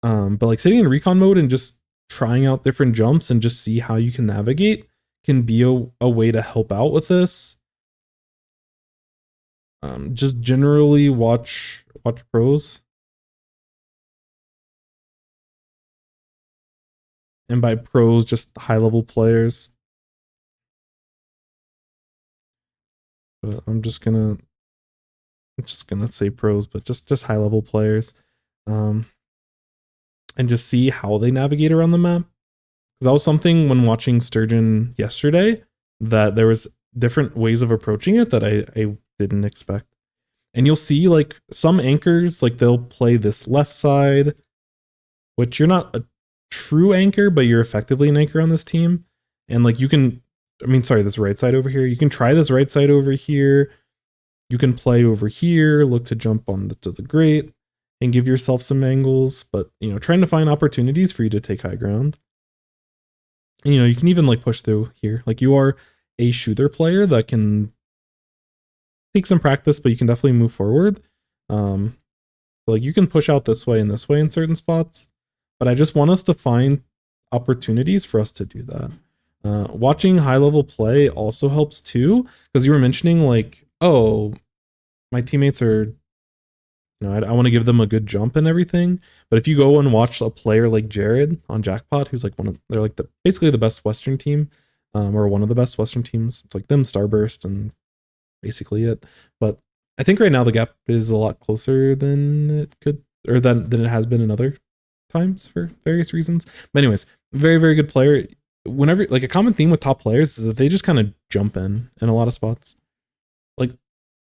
[SPEAKER 1] But like sitting in recon mode and just trying out different jumps and just see how you can navigate can be a way to help out with this. Just generally watch pros. And by pros, just high level players. But I'm just gonna say pros, but just high level players. And just see how they navigate around the map. Because that was something when watching Sturgeon yesterday, that there was different ways of approaching it that I didn't expect. And you'll see like some anchors, like they'll play this left side, which you're not a true anchor, but you're effectively an anchor on this team. And like you can, this right side over here. You can try this right side over here. You can play over here, look to jump on to the grate and give yourself some angles, but trying to find opportunities for you to take high ground. And, you can even like push through here. Like you are a shooter player that can take some practice, but you can definitely move forward. Like you can push out this way and this way in certain spots, but I just want us to find opportunities for us to do that. Watching high level play also helps too, because you were mentioning like, oh, my teammates are, I want to give them a good jump and everything. But if you go and watch a player like Jared on Jackpot, who's like they're like basically the best Western team, or one of the best Western teams. It's like them, Starburst, and basically it. But I think right now the gap is a lot closer than it could, or than it has been in other times for various reasons. But anyways, very, very good player. Whenever, like, a common theme with top players is that they just kind of jump in a lot of spots. Like,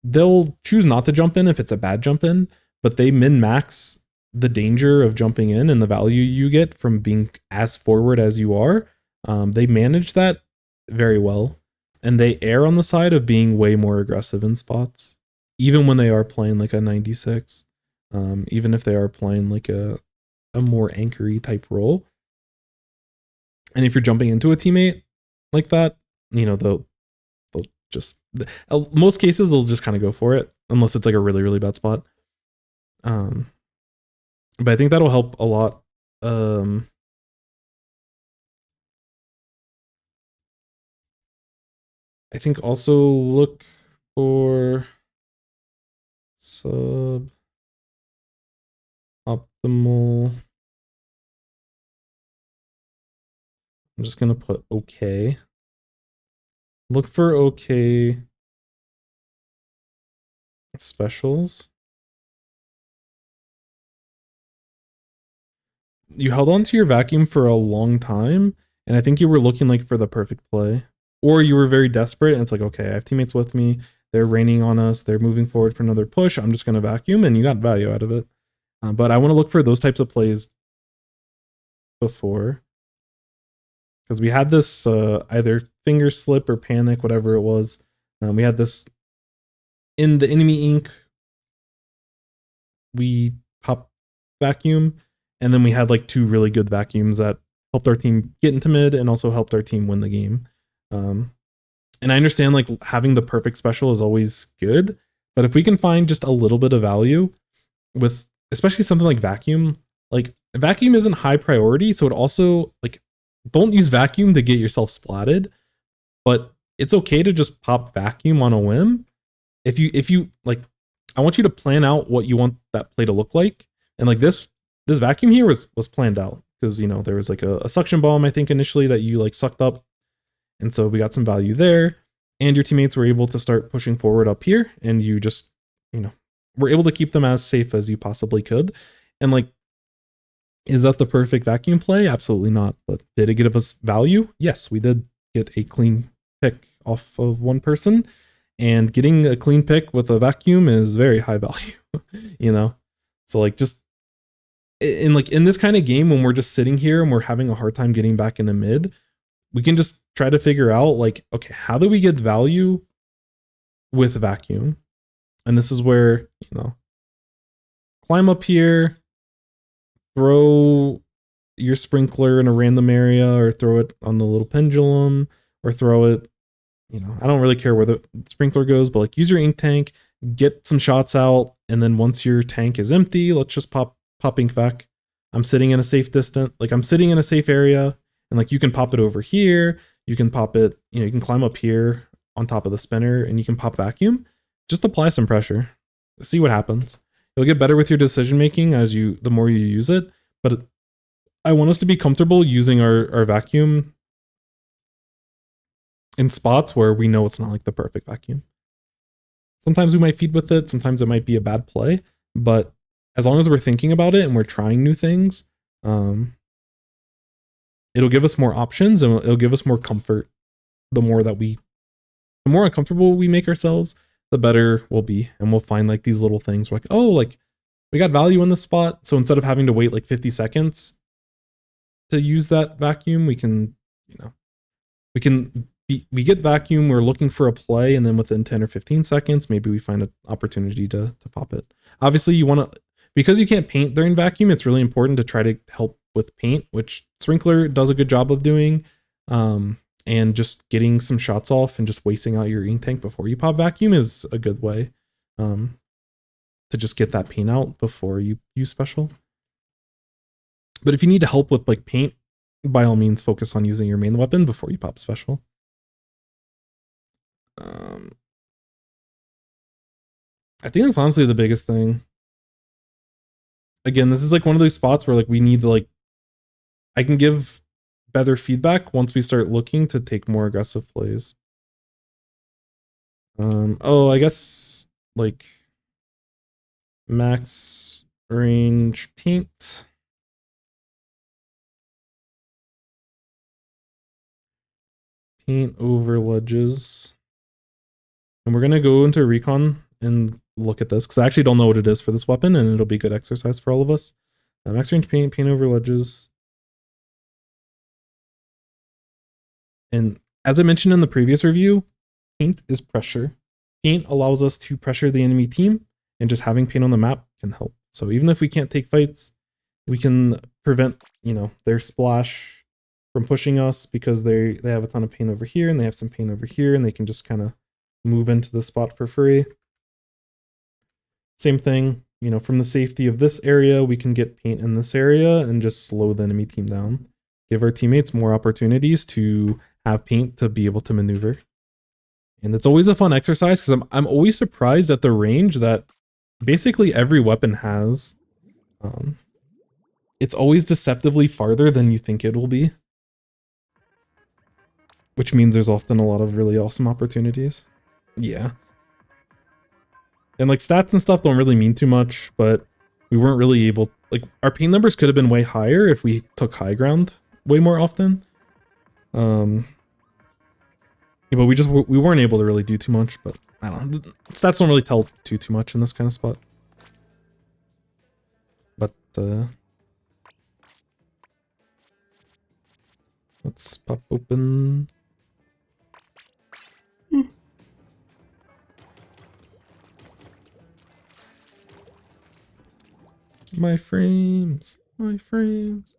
[SPEAKER 1] they'll choose not to jump in if it's a bad jump in, but they min-max the danger of jumping in and the value you get from being as forward as you are. They manage that very well, and they err on the side of being way more aggressive in spots, even when they are playing like a 96, even if they are playing like a more anchory type role. And if you're jumping into a teammate like that, they'll just, most cases they'll just kind of go for it, unless it's like a really, really bad spot. But I think that'll help a lot. I think also look for sub optimal. I'm just gonna put okay. Look for okay specials. You held on to your vacuum for a long time, and I think you were looking like for the perfect play. Or you were very desperate, and it's like, okay, I have teammates with me, they're raining on us, they're moving forward for another push, I'm just gonna vacuum, and you got value out of it. But I want to look for those types of plays before. Because we had this either finger slip or panic, whatever it was. We had this in the enemy ink. We pop vacuum, and then we had like two really good vacuums that helped our team get into mid and also helped our team win the game. And I understand like having the perfect special is always good, but if we can find just a little bit of value with especially something like vacuum isn't high priority, so it also like, don't use vacuum to get yourself splatted, but it's okay to just pop vacuum on a whim. If you like, I want you to plan out what you want that play to look like. And like this vacuum here was planned out because, there was like a suction bomb, I think initially, that you like sucked up. And so we got some value there, and your teammates were able to start pushing forward up here, and you just, were able to keep them as safe as you possibly could. And like, is that the perfect vacuum play? Absolutely not. But did it give us value? Yes, we did get a clean pick off of one person, and getting a clean pick with a vacuum is very high value, So like, just in this kind of game, when we're just sitting here and we're having a hard time getting back into mid, we can just try to figure out like, okay, how do we get value with vacuum? And this is where, climb up here, throw your sprinkler in a random area, or throw it on the little pendulum, or throw it, I don't really care where the sprinkler goes, but like use your ink tank, get some shots out, and then once your tank is empty, let's just pop ink vac. I'm sitting in a safe distance, like I'm sitting in a safe area, and like you can pop it over here, You can pop it, you know, you can climb up here on top of the spinner and you can pop vacuum. Just apply some pressure. See what happens. You'll get better with your decision making the more you use it. But I want us to be comfortable using our vacuum in spots where we know it's not like the perfect vacuum. Sometimes we might feed with it, sometimes it might be a bad play, but as long as we're thinking about it and we're trying new things, it'll give us more options and it'll give us more comfort. The more uncomfortable we make ourselves, the better we'll be. And we'll find like these little things like, oh, like we got value in this spot. So instead of having to wait like 50 seconds to use that vacuum, we can, you know, we get vacuum, we're looking for a play, and then within 10 or 15 seconds, maybe we find an opportunity to pop it. Obviously, you want to, because you can't paint during vacuum, it's really important to try to help with paint, which Sprinkler does a good job of doing. And just getting some shots off and just wasting out your ink tank before you pop vacuum is a good way to just get that paint out before you use special. But if you need to help with like paint, by all means, focus on using your main weapon before you pop special. I think that's honestly the biggest thing. Again, this is like one of those spots where like we need to like, I can give better feedback once we start looking to take more aggressive plays. Oh, I guess like max range paint. Paint over ledges. And we're going to go into recon and look at this because I actually don't know what it is for this weapon and it'll be good exercise for all of us. Max range paint over ledges. And as I mentioned in the previous review, paint is pressure. Paint allows us to pressure the enemy team, and just having paint on the map can help. So even if we can't take fights, we can prevent, you know, their splash from pushing us because they have a ton of paint over here and they have some paint over here and they can just kind of move into the spot for free. Same thing, you know, from the safety of this area, we can get paint in this area and just slow the enemy team down. Give our teammates more opportunities to have paint to be able to maneuver. And it's always a fun exercise because I'm always surprised at the range that basically every weapon has. It's always deceptively farther than you think it will be. Which means there's often a lot of really awesome opportunities. Yeah. And like stats and stuff don't really mean too much, but we weren't really able, like our paint numbers could have been way higher if we took high ground way more often. Yeah, but we weren't able to really do too much, but I don't know. Stats don't really tell too much in this kind of spot. But let's pop open. My frames, my frames.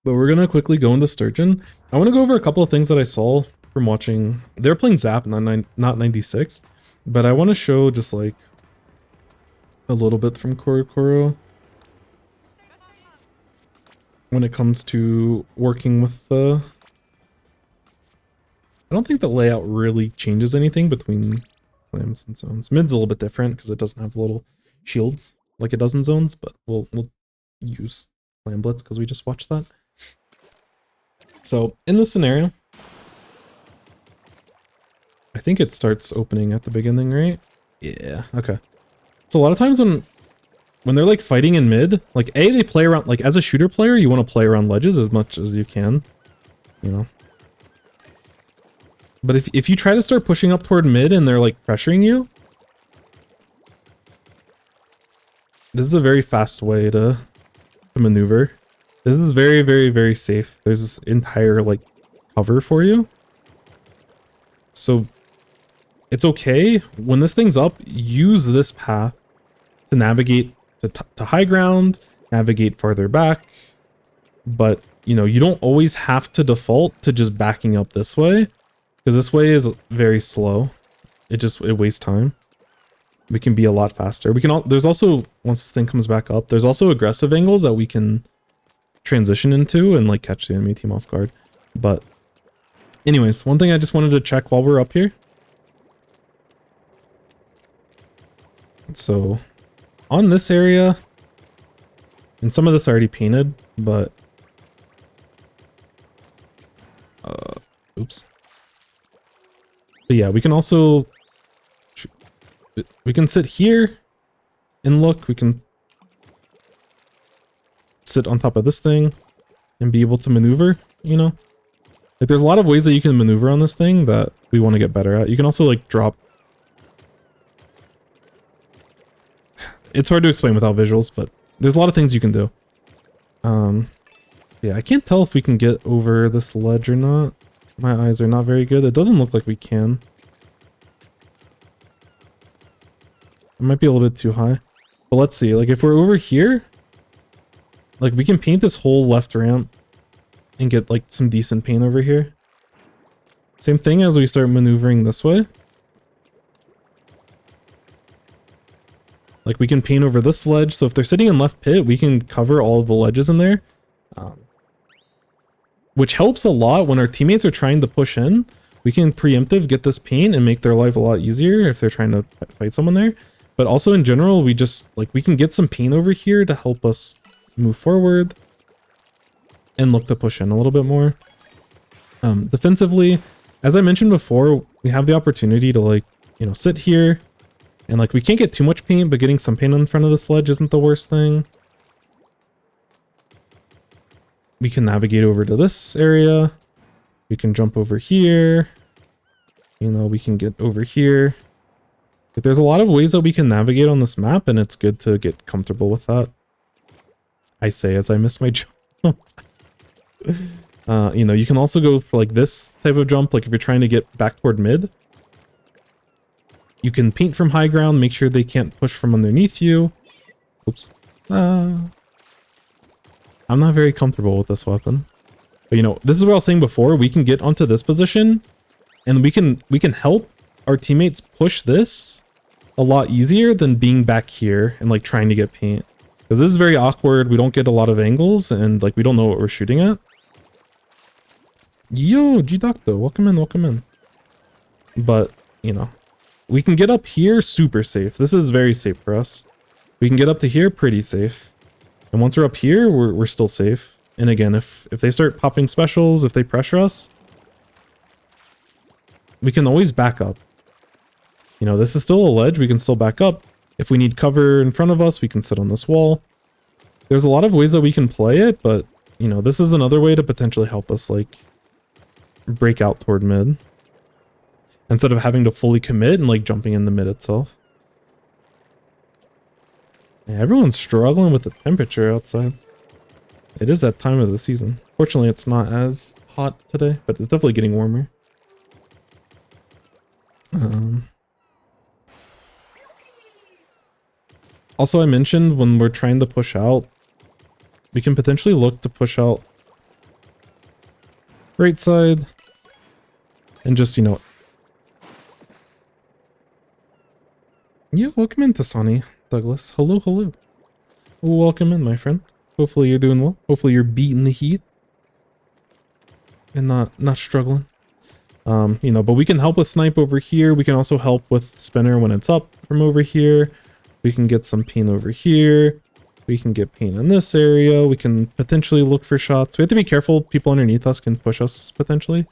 [SPEAKER 1] But we're gonna quickly go into Sturgeon. I want to go over a couple of things that I saw from watching. They're playing Zap, not 96, but I want to show just like a little bit from Korokoro when it comes to working with the. I don't think the layout really changes anything between clams and zones. Mid's a little bit different because it doesn't have little shields like it does in zones, but we'll use Clam Blitz because we just watched that. So in this scenario, I think it starts opening at the beginning, right? Yeah, okay. So a lot of times when they're like fighting in mid, like they play around, like as a shooter player, you want to play around ledges as much as you can, you know. But if you try to start pushing up toward mid and they're like pressuring you, this is a very fast way to maneuver. This is very, very, very safe. There's this entire like cover for you. So it's okay. When this thing's up, use this path to navigate to high ground, navigate farther back. But, you know, you don't always have to default to just backing up this way, because this way is very slow. It wastes time. We can be a lot faster. There's also, once this thing comes back up, there's also aggressive angles that we can transition into and like catch the enemy team off guard. But anyways, one thing I just wanted to check while we're up here. So on this area, and some of this already painted, but oops. But yeah, we can also sit here and look. We can sit on top of this thing and be able to maneuver, you know? Like there's a lot of ways that you can maneuver on this thing that we want to get better at. You can also like drop. It's hard to explain without visuals, but there's a lot of things you can do. Yeah, I can't tell if we can get over this ledge or not. My eyes are not very good. It doesn't look like we can. It might be a little bit too high. But let's see, like if we're over here, like we can paint this whole left ramp and get like some decent paint over here. Same thing as we start maneuvering this way. Like we can paint over this ledge, so if they're sitting in left pit, we can cover all of the ledges in there. Which helps a lot when our teammates are trying to push in. We can preemptive get this paint and make their life a lot easier if they're trying to fight someone there. But also in general, we just, like, we can get some paint over here to help us move forward and look to push in a little bit more. Defensively, as I mentioned before, we have the opportunity to, like, you know, sit here and, like, we can't get too much paint, but getting some paint in front of this ledge isn't the worst thing. We can navigate over to this area. We can jump over here. You know, we can get over here. But there's a lot of ways that we can navigate on this map, and it's good to get comfortable with that. I say as I miss my jump. You know, you can also go for like this type of jump, like if you're trying to get back toward mid. You can paint from high ground, make sure they can't push from underneath you. Oops. I'm not very comfortable with this weapon. But you know, this is what I was saying before, we can get onto this position and we can help our teammates push this a lot easier than being back here and like trying to get paint. Because this is very awkward, we don't get a lot of angles and like we don't know what we're shooting at. Yo, G-Doctor, welcome in, welcome in. But, you know, we can get up here super safe. This is very safe for us. We can get up to here pretty safe. And once we're up here, we're still safe. And again, if they start popping specials, if they pressure us, we can always back up. You know, this is still a ledge, we can still back up. If we need cover in front of us, we can sit on this wall. There's a lot of ways that we can play it, but, you know, this is another way to potentially help us, like, break out toward mid. Instead of having to fully commit and, like, jumping in the mid itself. Yeah, everyone's struggling with the temperature outside. It is that time of the season. Fortunately, it's not as hot today, but it's definitely getting warmer. Also, I mentioned when we're trying to push out, we can potentially look to push out right side and just, you know... Yeah, welcome into Sunny. Douglas. Hello, hello. Welcome in, my friend. Hopefully you're doing well. Hopefully you're beating the heat. And not struggling. You know, but we can help with snipe over here. We can also help with spinner when it's up from over here. We can get some paint over here. We can get paint in this area. We can potentially look for shots. We have to be careful. People underneath us can push us potentially.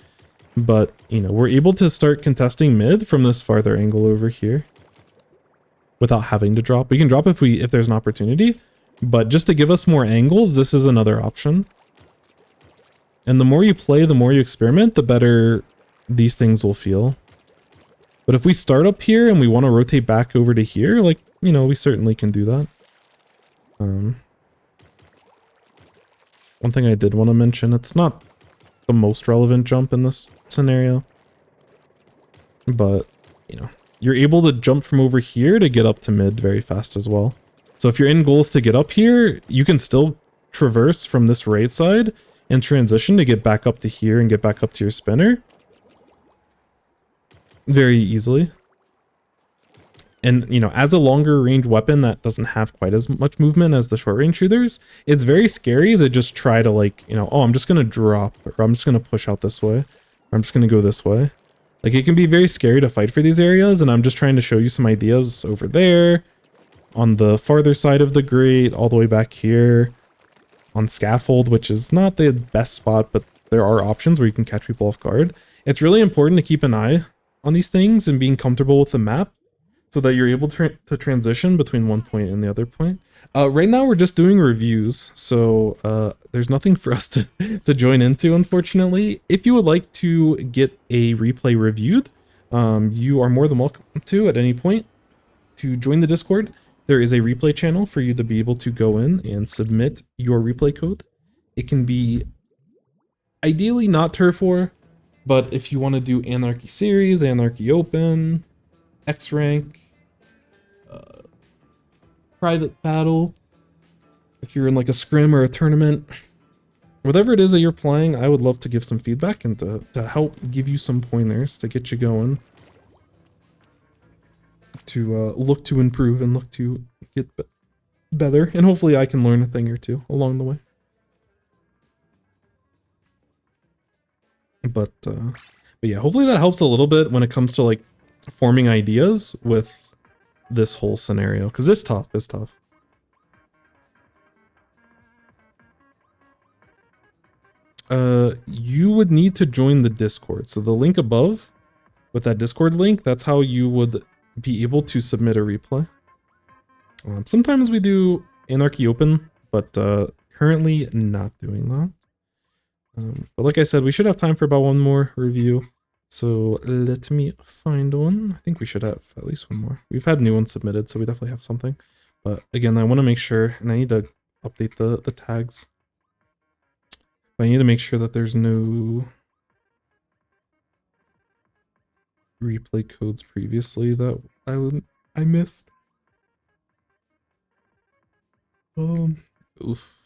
[SPEAKER 1] But, you know, we're able to start contesting mid from this farther angle over here. Without having to drop. We can drop if there's an opportunity, but just to give us more angles, this is another option. And the more you play, the more you experiment, the better these things will feel. But if we start up here and we want to rotate back over to here, like, you know, we certainly can do that. One thing I did want to mention, it's not the most relevant jump in this scenario, but, you know, you're able to jump from over here to get up to mid very fast as well. So if your end goal is to get up here, you can still traverse from this right side and transition to get back up to here and get back up to your spinner very easily. And, you know, as a longer range weapon that doesn't have quite as much movement as the short range shooters, it's very scary to just try to like, you know, oh, I'm just going to drop, or I'm just going to push out this way, or I'm just going to go this way. Like, it can be very scary to fight for these areas, and I'm just trying to show you some ideas over there, on the farther side of the grate, all the way back here, on scaffold, which is not the best spot, but there are options where you can catch people off guard. It's really important to keep an eye on these things and being comfortable with the map, so that you're able to transition between one point and the other point. Right now we're just doing reviews, so there's nothing for us to join into, unfortunately. If you would like to get a replay reviewed, you are more than welcome to at any point to join the Discord. There is a replay channel for you to be able to go in and submit your replay code. It can be ideally not Turf War, but if you want to do Anarchy Series, Anarchy Open, X Rank, private battle, if you're in like a scrim or a tournament, whatever it is that you're playing, I would love to give some feedback and to help give you some pointers to get you going, to look to improve and look to get better, and hopefully I can learn a thing or two along the way. But yeah, hopefully that helps a little bit when it comes to like forming ideas with this whole scenario, because it's tough. You would need to join the Discord. So the link above with that Discord link, that's how you would be able to submit a replay. Sometimes we do Anarchy Open, but currently not doing that. But like I said, we should have time for about one more review. So let me find one. I think we should have at least one more. We've had new ones submitted, so we definitely have something. But again, I want to make sure, and I need to update the tags. But I need to make sure that there's no replay codes previously that I missed. Oof.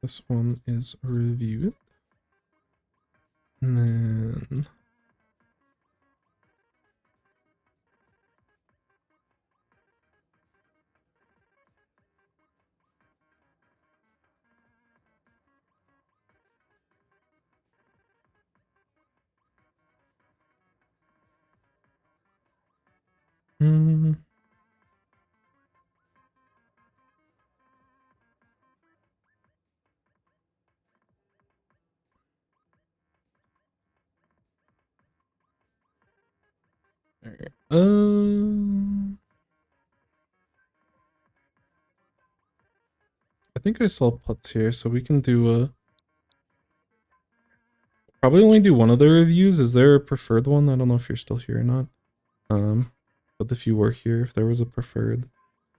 [SPEAKER 1] This one is reviewed. And then I think I saw Putz here, so we can do probably only do one of the reviews. Is there a preferred one? I don't know if you're still here or not. But if you were here, if there was a preferred.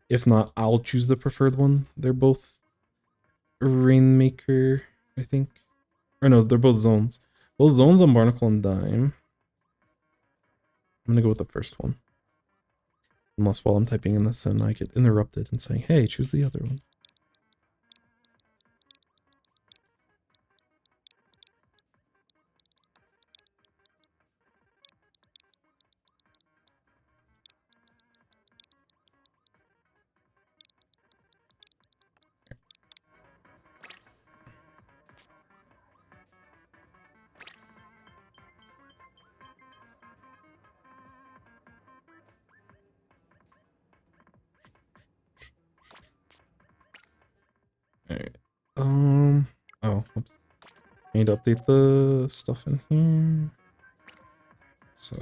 [SPEAKER 1] If not, I'll choose the preferred one. They're both Rainmaker, I think. Or no, they're both zones. Both zones on Barnacle and Dime. I'm gonna go with the first one. Unless while I'm typing in this and I get interrupted and saying, hey, choose the other one. Alright. Oh, oops. I need to update the stuff in here. So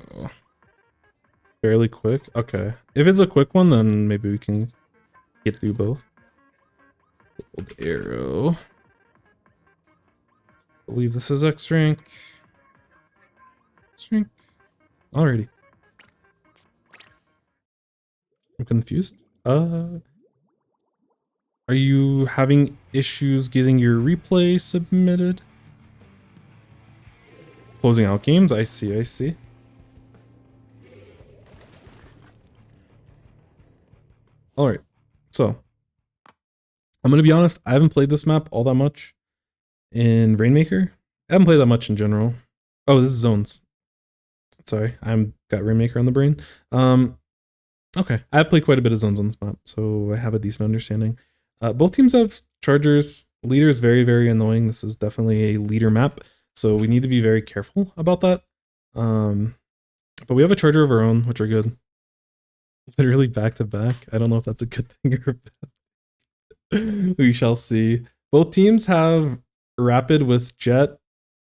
[SPEAKER 1] fairly quick. Okay. If it's a quick one, then maybe we can get through both. Old Aero. I believe this is X rank. X rank. Alrighty. I'm confused. Are you having issues getting your replay submitted? Closing out games? I see. Alright, so I'm gonna be honest, I haven't played this map all that much. in Rainmaker. I haven't played that much in general. Oh, this is zones. Sorry, I'm got Rainmaker on the brain. Okay, I've played quite a bit of zones on this map, so I have a decent understanding. Both teams have chargers. Leader is very, very annoying. This is definitely a leader map, so we need to be very careful about that. But we have a charger of our own, which are good. Literally back to back. I don't know if that's a good thing or bad. We shall see. Both teams have rapid with jet.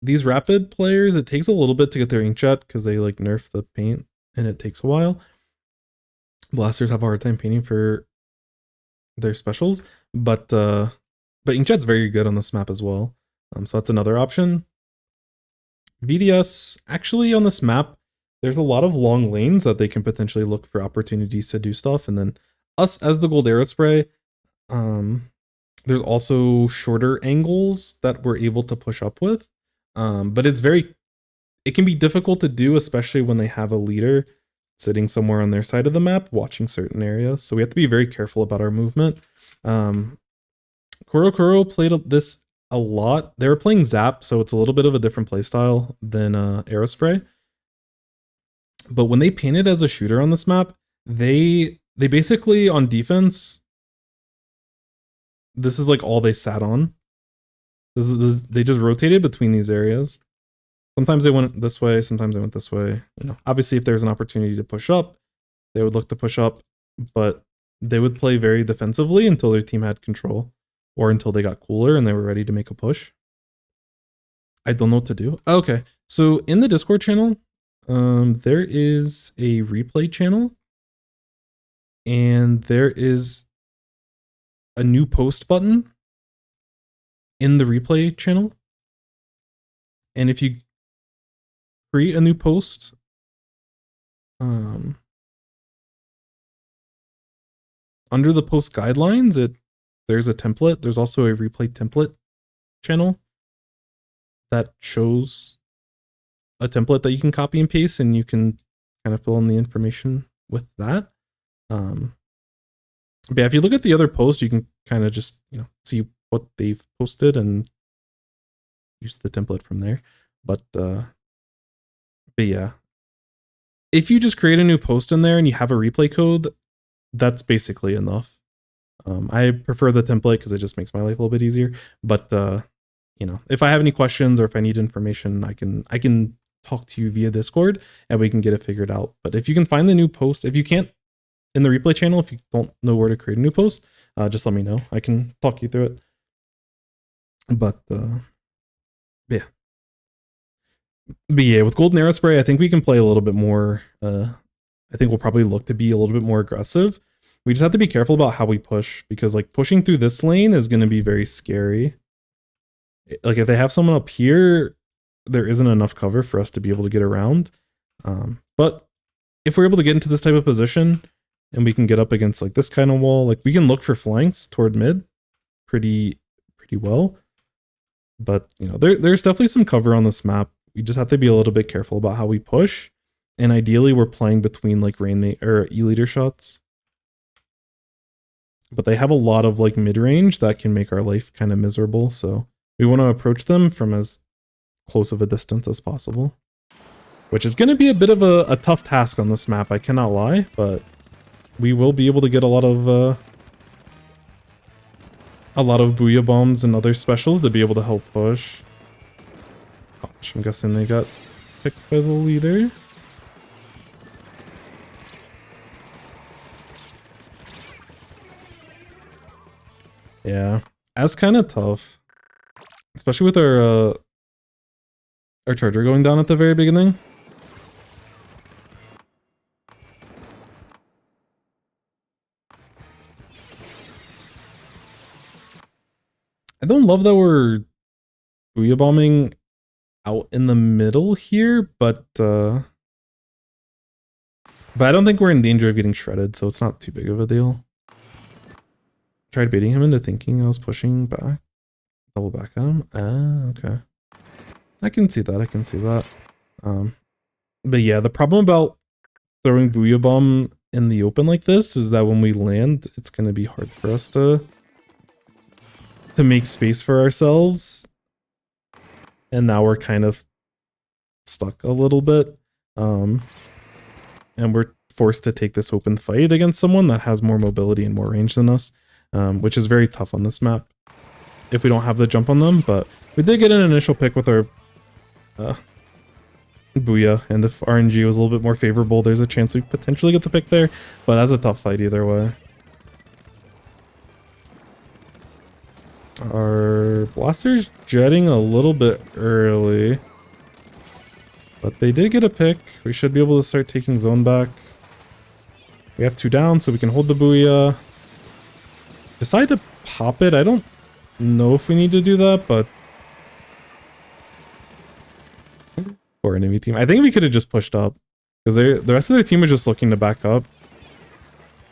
[SPEAKER 1] These rapid players, it takes a little bit to get their inkjet because they like nerf the paint and it takes a while. Blasters have a hard time painting for their specials, but inkjet's very good on this map as well. So that's another option. VDS, actually on this map, there's a lot of long lanes that they can potentially look for opportunities to do stuff. And then us as the gold arrow spray, there's also shorter angles that we're able to push up with. But it can be difficult to do, especially when they have a leader sitting somewhere on their side of the map, watching certain areas. So we have to be very careful about our movement. Kuro played this a lot. They were playing Zap, so it's a little bit of a different playstyle than Aerospray. But when they painted as a shooter on this map, they basically on defense, this is like all they sat on. They just rotated between these areas. Sometimes they went this way, sometimes they went this way. You know, obviously if there's an opportunity to push up, they would look to push up, but they would play very defensively until their team had control or until they got cooler and they were ready to make a push. I don't know what to do. Okay, so in the Discord channel, there is a replay channel and there is a new post button in the replay channel. And if you create a new post, under the post guidelines, there's a template. There's also a replay template channel that shows a template that you can copy and paste, and you can kind of fill in the information with that. But yeah, if you look at the other post, you can kind of just see what they've posted and use the template from there. But yeah, if you just create a new post in there and you have a replay code, that's basically enough. I prefer the template because it just makes my life a little bit easier. But if I have any questions or if I need information, I can talk to you via Discord and we can get it figured out. But if you can find the new post, if you can't in the replay channel, if you don't know where to create a new post, just let me know. I can talk you through it. But yeah, with Golden Arrow Spray, I think we can play a little bit more. I think we'll probably look to be a little bit more aggressive. We just have to be careful about how we push, because like pushing through this lane is going to be very scary. Like if they have someone up here, there isn't enough cover for us to be able to get around. But if we're able to get into this type of position and we can get up against like this kind of wall, like we can look for flanks toward mid pretty well. But there's definitely some cover on this map. We just have to be a little bit careful about how we push. And ideally we're playing between like Rainmate or E-Leader shots. But they have a lot of like mid-range that can make our life kind of miserable. So we want to approach them from as close of a distance as possible. Which is going to be a bit of a tough task on this map, I cannot lie. But we will be able to get a lot of Booyah Bombs and other specials to be able to help push. Gosh, I'm guessing they got picked by the leader. Yeah, that's kind of tough, especially with our charger going down at the very beginning. I don't love that we're Booyah bombing out in the middle here, but I don't think we're in danger of getting shredded, so it's not too big of a deal. Tried baiting him into thinking I was pushing back. Double back at him. Ah, okay. I can see that, but yeah, the problem about throwing Booyah Bomb in the open like this is that when we land, it's going to be hard for us to make space for ourselves. and now we're kind of stuck a little bit. And we're forced to take this open fight against someone that has more mobility and more range than us, which is very tough on this map if we don't have the jump on them. But we did get an initial pick with our Booyah, and if RNG was a little bit more favorable, there's a chance we potentially get the pick there, but that's a tough fight either way. Our blaster's jetting a little bit early, but they did get a pick. We should be able to start taking zone back. We have 2 down, so we can hold the Booyah. Decide to pop it. I don't know if we need to do that, but poor enemy team. I think we could have just pushed up because the rest of their team was just looking to back up,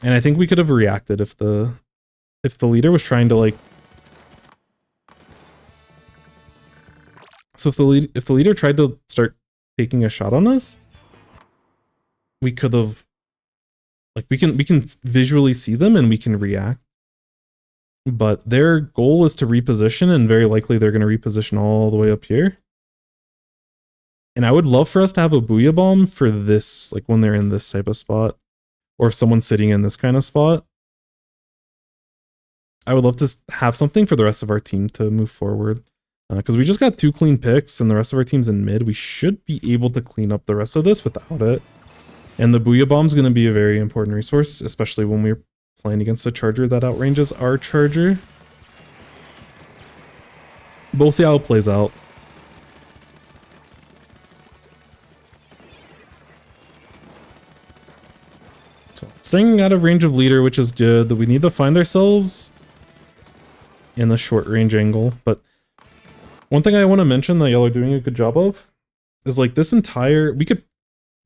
[SPEAKER 1] and I think we could have reacted if the leader was trying to like. So if the leader tried to start taking a shot on us, we could have, like, we can visually see them and we can react. But their goal is to reposition, and very likely they're going to reposition all the way up here. And I would love for us to have a Booyah Bomb for this, like when they're in this type of spot, or if someone's sitting in this kind of spot. I would love to have something for the rest of our team to move forward. Because we just got 2 clean picks and the rest of our team's in mid. We should be able to clean up the rest of this without it. And the Booyah Bomb's going to be a very important resource, especially when we're playing against a charger that outranges our charger. But we'll see how it plays out. So staying out of range of leader, which is good. We need to find ourselves in the short range angle, but one thing I want to mention that y'all are doing a good job of is like this entire,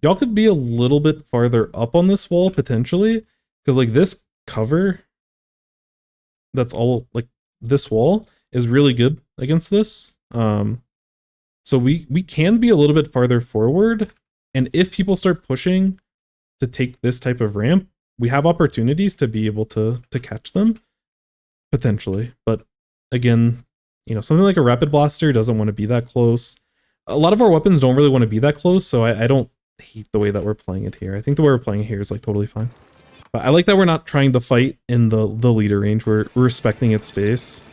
[SPEAKER 1] y'all could be a little bit farther up on this wall potentially, because like this cover that's all like this wall is really good against this. So we can be a little bit farther forward, and if people start pushing to take this type of ramp, we have opportunities to be able to catch them potentially. But again, you know, something like a rapid blaster doesn't want to be that close. A lot of our weapons don't really want to be that close, so I don't hate the way that we're playing it here. I think the way we're playing it here is like totally fine. But I like that we're not trying to fight in the leader range. We're respecting its space.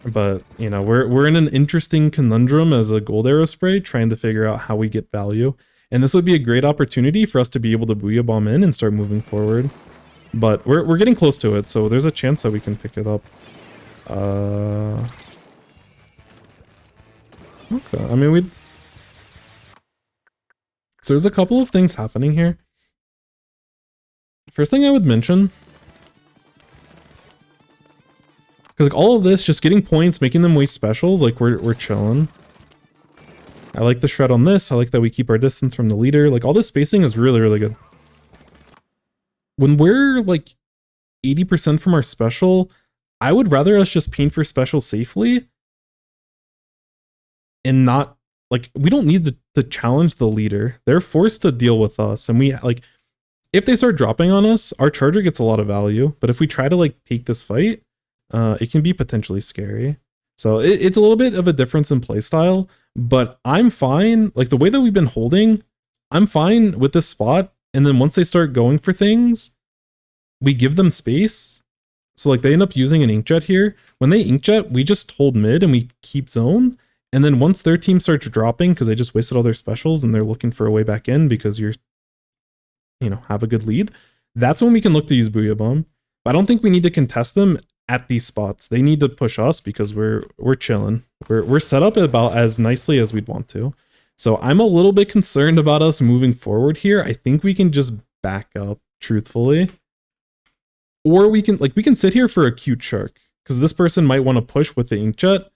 [SPEAKER 1] But, you know, we're in an interesting conundrum as a gold arrow spray, trying to figure out how we get value. And this would be a great opportunity for us to be able to Booyah Bomb in and start moving forward. But we're getting close to it, so there's a chance that we can pick it up. Okay, I mean, so there's a couple of things happening here. First thing I would mention, because like all of this, just getting points, making them waste specials, like we're chilling. I like the shred on this. I like that we keep our distance from the leader. Like all this spacing is really, really good. When we're like 80% from our special, I would rather us just paint for special safely and not, like, we don't need to challenge the leader. They're forced to deal with us, and we, like, if they start dropping on us, our charger gets a lot of value, but if we try to, like, take this fight, it can be potentially scary. So it's a little bit of a difference in playstyle, but I'm fine, like, the way that we've been holding, I'm fine with this spot, and then once they start going for things, we give them space. So like they end up using an inkjet here. When they inkjet, we just hold mid and we keep zone. And then once their team starts dropping because they just wasted all their specials and they're looking for a way back in because you're, you know, have a good lead, that's when we can look to use Booyah Bomb. But I don't think we need to contest them at these spots. They need to push us because we're chilling. We're set up about as nicely as we'd want to. So I'm a little bit concerned about us moving forward here. I think we can just back up, truthfully. Or we can sit here for a cute shark, because this person might want to push with the inkjet.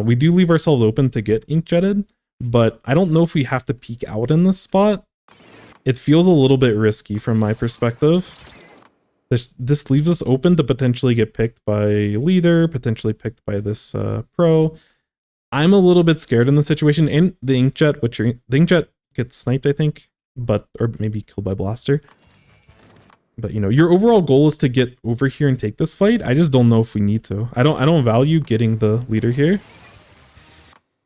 [SPEAKER 1] We do leave ourselves open to get inkjetted, but I don't know if we have to peek out in this spot. It feels a little bit risky from my perspective. This leaves us open to potentially get picked by leader, potentially picked by this pro. I'm a little bit scared in the situation, and the inkjet, the inkjet gets sniped, I think, or maybe killed by blaster. But you know, your overall goal is to get over here and take this fight. I just don't know if we need to. I don't value getting the leader here.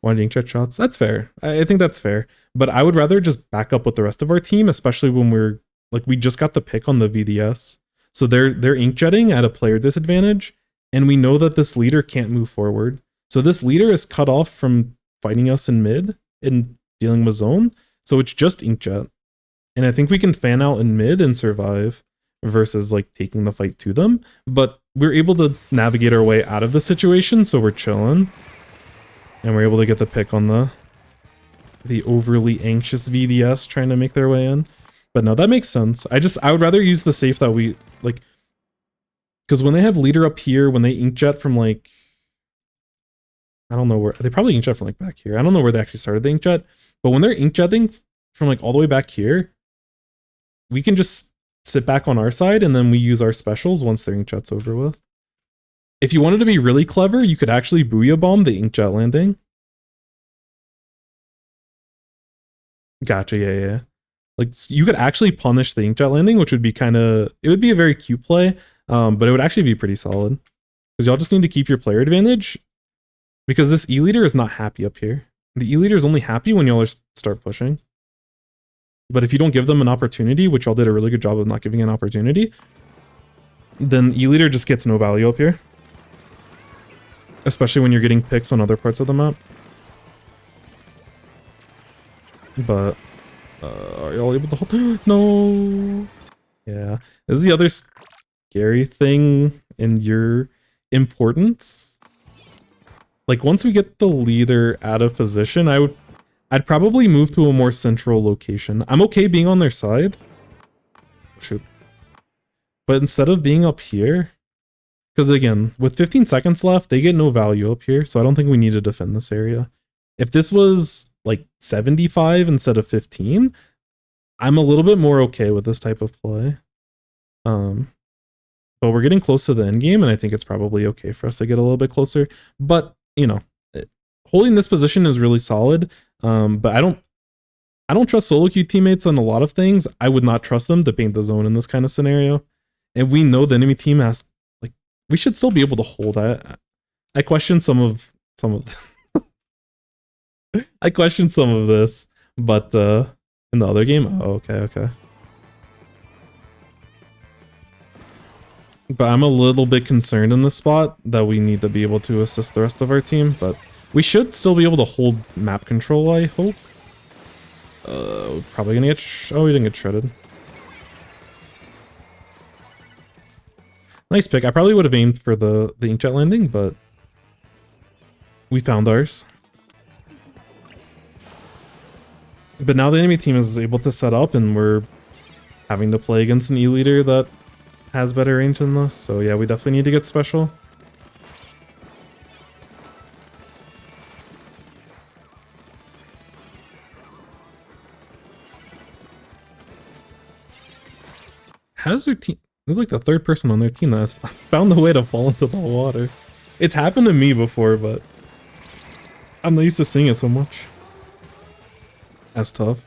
[SPEAKER 1] wanted inkjet shots. That's fair. I think that's fair. But I would rather just back up with the rest of our team, especially when we're like we just got the pick on the VDS. So they're inkjetting at a player disadvantage, and we know that this leader can't move forward. So this leader is cut off from fighting us in mid and dealing with zone. So it's just inkjet. And I think we can fan out in mid and survive versus like taking the fight to them. But we're able to navigate our way out of the situation, so we're chilling. And we're able to get the pick on the overly anxious VDS trying to make their way in. But no, that makes sense. I would rather use the safe that we like, because when they have leader up here, when they inkjet from like, I don't know where, they probably inkjet from like back here. I don't know where they actually started the inkjet, but when they're inkjetting from like all the way back here, we can just sit back on our side and then we use our specials once their inkjet's over with. If you wanted to be really clever, you could actually booyah bomb the inkjet landing. Gotcha, yeah. Like you could actually punish the inkjet landing, which would be it would be a very cute play, but it would actually be pretty solid. Because y'all just need to keep your player advantage, because this E-leader is not happy up here. The E-leader is only happy when y'all start pushing. But if you don't give them an opportunity, which y'all did a really good job of not giving an opportunity, then E-leader just gets no value up here. Especially when you're getting picks on other parts of the map. But are y'all able to hold? No. Yeah. This is the other scary thing in your importance. Like once we get the leader out of position, I'd probably move to a more central location. I'm okay being on their side. Shoot. But instead of being up here, because again, with 15 seconds left, they get no value up here, so I don't think we need to defend this area. If this was like 75 instead of 15, I'm a little bit more okay with this type of play. But we're getting close to the end game, and I think it's probably okay for us to get a little bit closer. But, you know, holding this position is really solid. But I don't trust solo queue teammates on a lot of things. I would not trust them to paint the zone in this kind of scenario. And we know the enemy team has, like, we should still be able to hold. I question some of I question some of this, but in the other game, oh, okay. But I'm a little bit concerned in this spot that we need to be able to assist the rest of our team, but we should still be able to hold map control, I hope. Probably gonna get oh, we didn't get shredded. Nice pick. I probably would have aimed for the inkjet landing, but we found ours. But now the enemy team is able to set up, and we're having to play against an E-leader that has better range than us. So yeah, we definitely need to get special. How does their team... This is like the third person on their team that has found a way to fall into the water. It's happened to me before, but I'm not used to seeing it so much. That's tough.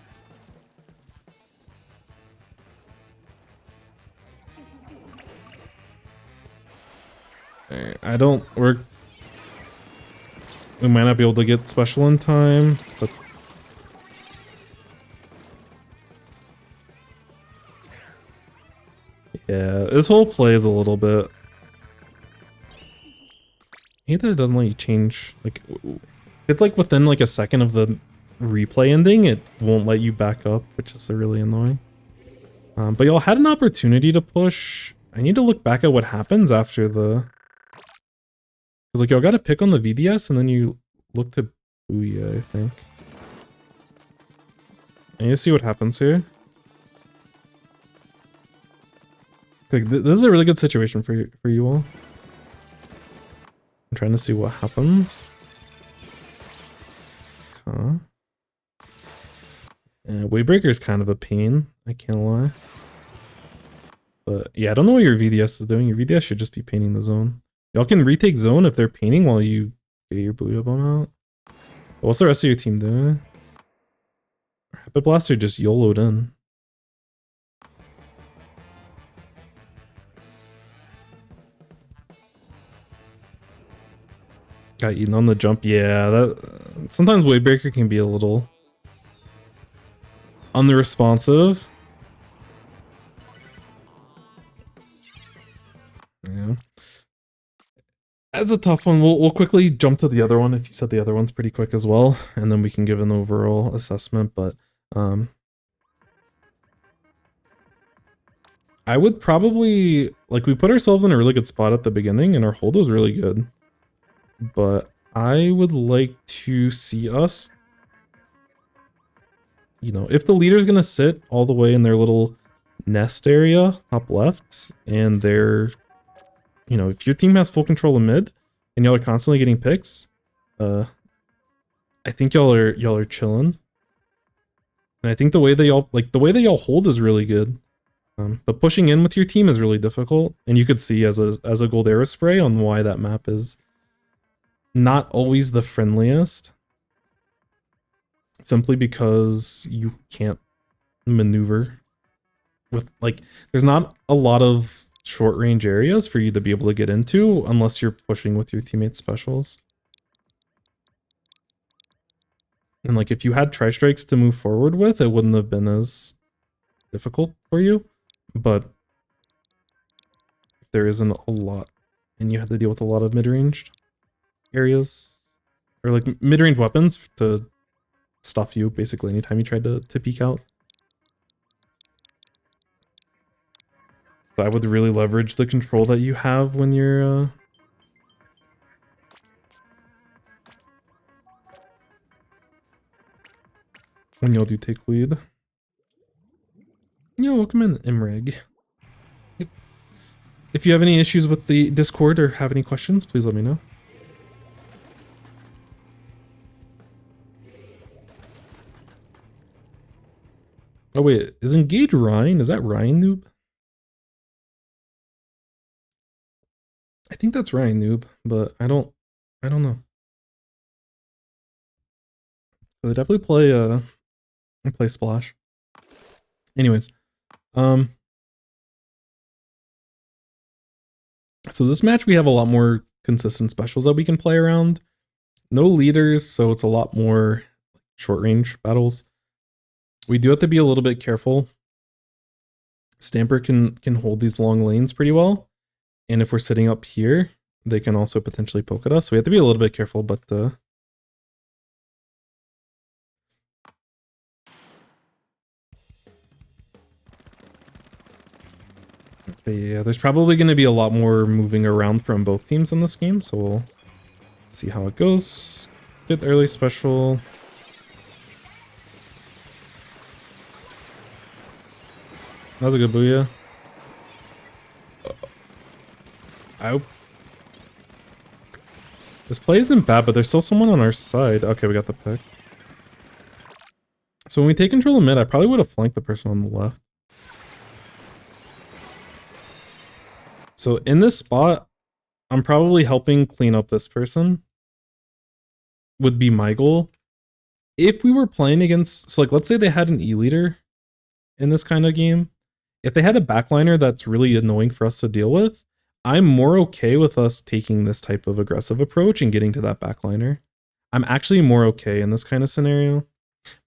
[SPEAKER 1] We might not be able to get special in time, but yeah, this whole play is a little bit... I hate that it doesn't let you change, like, it's like within like a second of the replay ending, it won't let you back up, which is really annoying. But y'all had an opportunity to push. I need to look back at what happens after the... Because like y'all got to pick on the VDS and then you look to booyah, I think. I need to see what happens here. Like this is a really good situation for you all. I'm trying to see what happens. Huh. Waybreaker is kind of a pain, I can't lie. But yeah, I don't know what your VDS is doing. Your VDS should just be painting the zone. Y'all can retake zone if they're painting while you get your booyah bomb out. But what's the rest of your team doing? Rapid Blaster just YOLO'd in. Got eaten on the jump. Yeah, that... sometimes Wavebreaker can be a little unresponsive. Yeah. That's a tough one. We'll quickly jump to the other one if you said the other one's pretty quick as well, and then we can give an overall assessment, but I would probably, like, we put ourselves in a really good spot at the beginning and our hold was really good, but I would like to see us, you know, if the leader's gonna sit all the way in their little nest area top left, and they're, you know, if your team has full control of mid and y'all are constantly getting picks, I think y'all are chilling. And I think the way they all hold is really good. But pushing in with your team is really difficult, and you could see as a gold Aero spray on why that map is not always the friendliest. Simply because you can't maneuver with, like, there's not a lot of short range areas for you to be able to get into unless you're pushing with your teammates' specials. And like, if you had tri-strikes to move forward with, it wouldn't have been as difficult for you, but there isn't a lot, and you have to deal with a lot of mid-ranged areas, or like mid-range weapons to stuff you basically anytime you tried to peek out. So I would really leverage the control that you have when you're when y'all do take lead. Yo, welcome in, Imreg. If you have any issues with the Discord or have any questions, please let me know. Oh wait, is Engage Ryan? Is that Ryan Noob? I think that's Ryan Noob, but I don't know. They definitely play Splash. Anyways, so this match we have a lot more consistent specials that we can play around. No leaders, so it's a lot more short range battles. We do have to be a little bit careful. Stamper can hold these long lanes pretty well, and if we're sitting up here, they can also potentially poke at us. So we have to be a little bit careful, but yeah, there's probably going to be a lot more moving around from both teams in this game, so we'll see how it goes. Good early special. That was a good booyah. This play isn't bad, but there's still someone on our side. Okay, we got the pick. So when we take control of mid, I probably would have flanked the person on the left. So in this spot, I'm probably helping clean up this person. Would be my goal. If we were playing against, so like, let's say they had an E-leader in this kind of game. If they had a backliner that's really annoying for us to deal with, I'm more okay with us taking this type of aggressive approach and getting to that backliner. I'm actually more okay in this kind of scenario.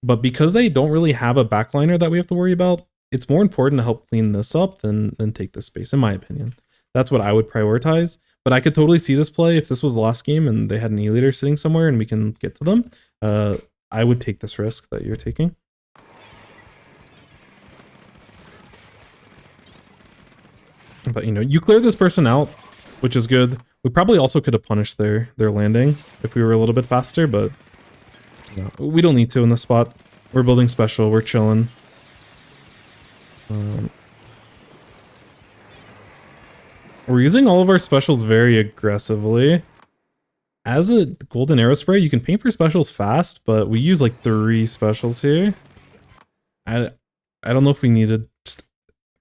[SPEAKER 1] But because they don't really have a backliner that we have to worry about, it's more important to help clean this up than take this space, in my opinion. That's what I would prioritize. But I could totally see this play if this was the last game and they had an E-leader sitting somewhere and we can get to them. I would take this risk that you're taking. But, you know, you clear this person out, which is good. We probably also could have punished their landing if we were a little bit faster, but you know, we don't need to in this spot. We're building special. We're chilling. We're using all of our specials very aggressively. As a golden arrow spray, you can paint for specials fast, but we use like 3 specials here. I don't know if we needed, just,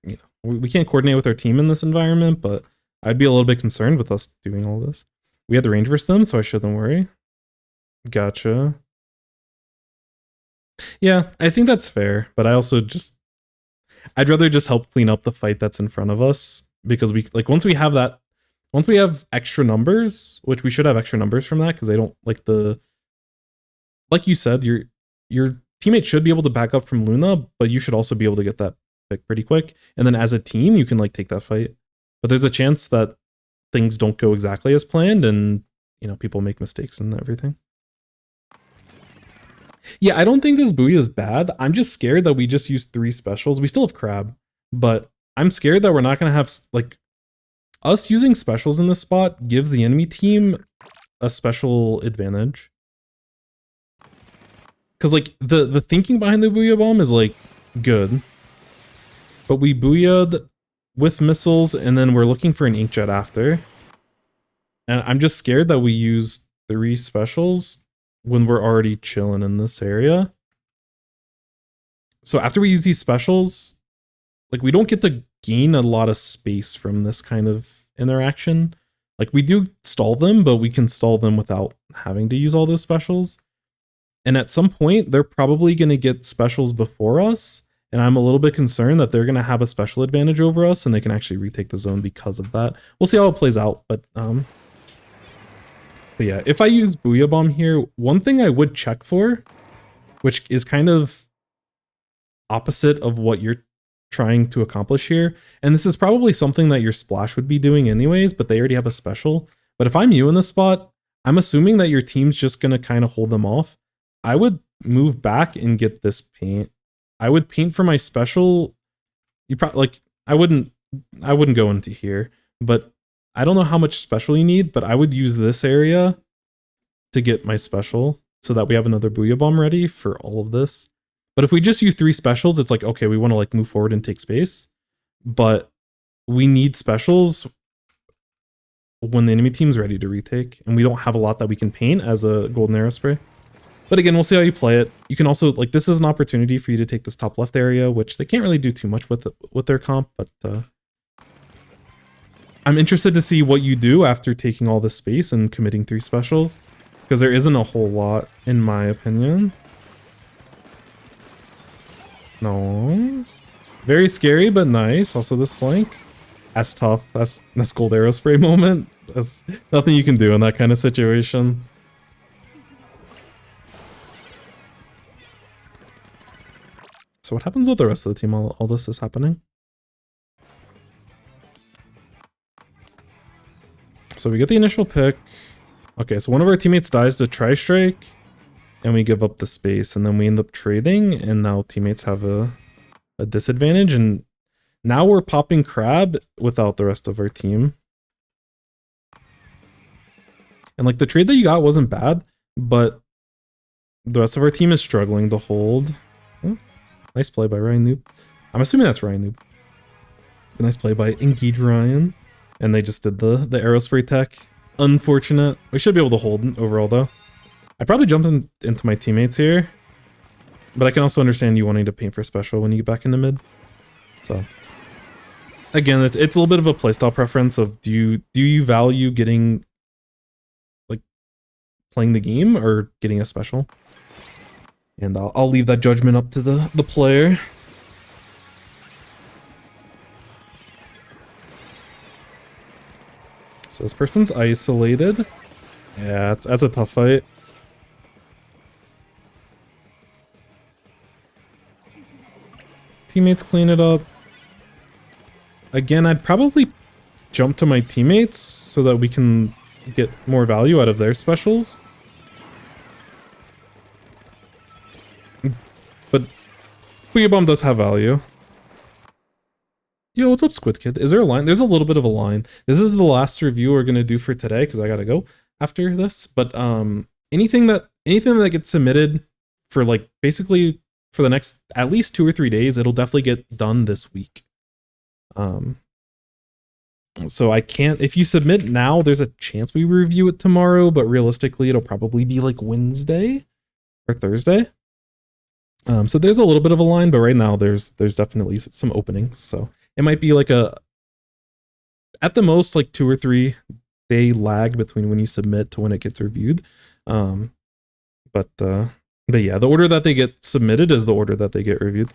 [SPEAKER 1] you know, we can't coordinate with our team in this environment, but I'd be a little bit concerned with us doing all this. We had the range versus them, so I shouldn't worry. Gotcha. Yeah, I think that's fair, but I also just, I'd rather just help clean up the fight that's in front of us, because we, like, once we have extra numbers, which we should have extra numbers from that, because they don't, like, the like you said, your teammate should be able to back up from Luna, but you should also be able to get that pick pretty quick. And then as a team, you can like take that fight. But there's a chance that things don't go exactly as planned, and you know, people make mistakes and everything. Yeah, I don't think this buoy is bad. I'm just scared that we just use 3 specials. We still have crab, but I'm scared that we're not gonna have like us using specials in this spot gives the enemy team a special advantage. Cause like the thinking behind the booyah bomb is like good, but we booyah'd with missiles and then we're looking for an inkjet after. And I'm just scared that we use 3 specials when we're already chilling in this area. So after we use these specials, like we don't get to gain a lot of space from this kind of interaction. Like we do stall them, but we can stall them without having to use all those specials. And at some point, they're probably going to get specials before us. And I'm a little bit concerned that they're going to have a special advantage over us and they can actually retake the zone because of that. We'll see how it plays out. But yeah, if I use Booyah Bomb here, one thing I would check for, which is kind of opposite of what you're trying to accomplish here, and this is probably something that your Splash would be doing anyways, but they already have a special. But if I'm you in this spot, I'm assuming that your team's just going to kind of hold them off. I would move back and get this paint. I would paint for my special. You probably like I wouldn't go into here, but I don't know how much special you need, but I would use this area to get my special so that we have another Booyah Bomb ready for all of this. But if we just use 3 specials, it's like, okay, we want to like move forward and take space, but we need specials when the enemy team's ready to retake, and we don't have a lot that we can paint as a golden arrow spray. But again, we'll see how you play it. You can also, like, this is an opportunity for you to take this top left area, which they can't really do too much with their comp, but I'm interested to see what you do after taking all this space and committing 3 specials, because there isn't a whole lot, in my opinion. Nice. Very scary, but nice. Also, this flank. That's tough. That's gold arrow spray moment. That's nothing you can do in that kind of situation. So what happens with the rest of the team while all this is happening? So we get the initial pick. Okay, so one of our teammates dies to tri-strike, and we give up the space, and then we end up trading, and now teammates have a disadvantage, and now we're popping crab without the rest of our team. And like the trade that you got wasn't bad, but the rest of our team is struggling to hold. Nice play by Ryan Noob. I'm assuming that's Ryan Noob. Nice play by Engage Ryan. And they just did the aerospray tech. Unfortunate. We should be able to hold overall though. I probably jumped into my teammates here, but I can also understand you wanting to paint for special when you get back into mid. So again, it's a little bit of a playstyle preference of do you value getting like playing the game or getting a special? And I'll leave that judgment up to the player. So this person's isolated. Yeah, that's a tough fight. Teammates clean it up. Again, I'd probably jump to my teammates so that we can get more value out of their specials. But Booyah Bomb does have value. Yo, what's up, Squid Kid? Is there a line? There's a little bit of a line. This is the last review we're gonna do for today because I gotta go after this. But anything that gets submitted for like basically for the next at least 2 or 3 days, it'll definitely get done this week. So I can't. If you submit now, there's a chance we review it tomorrow, but realistically, it'll probably be like Wednesday or Thursday. So there's a little bit of a line, but right now there's definitely some openings. So it might be like at the most like 2 or 3 day lag between when you submit to when it gets reviewed. But yeah, the order that they get submitted is the order that they get reviewed.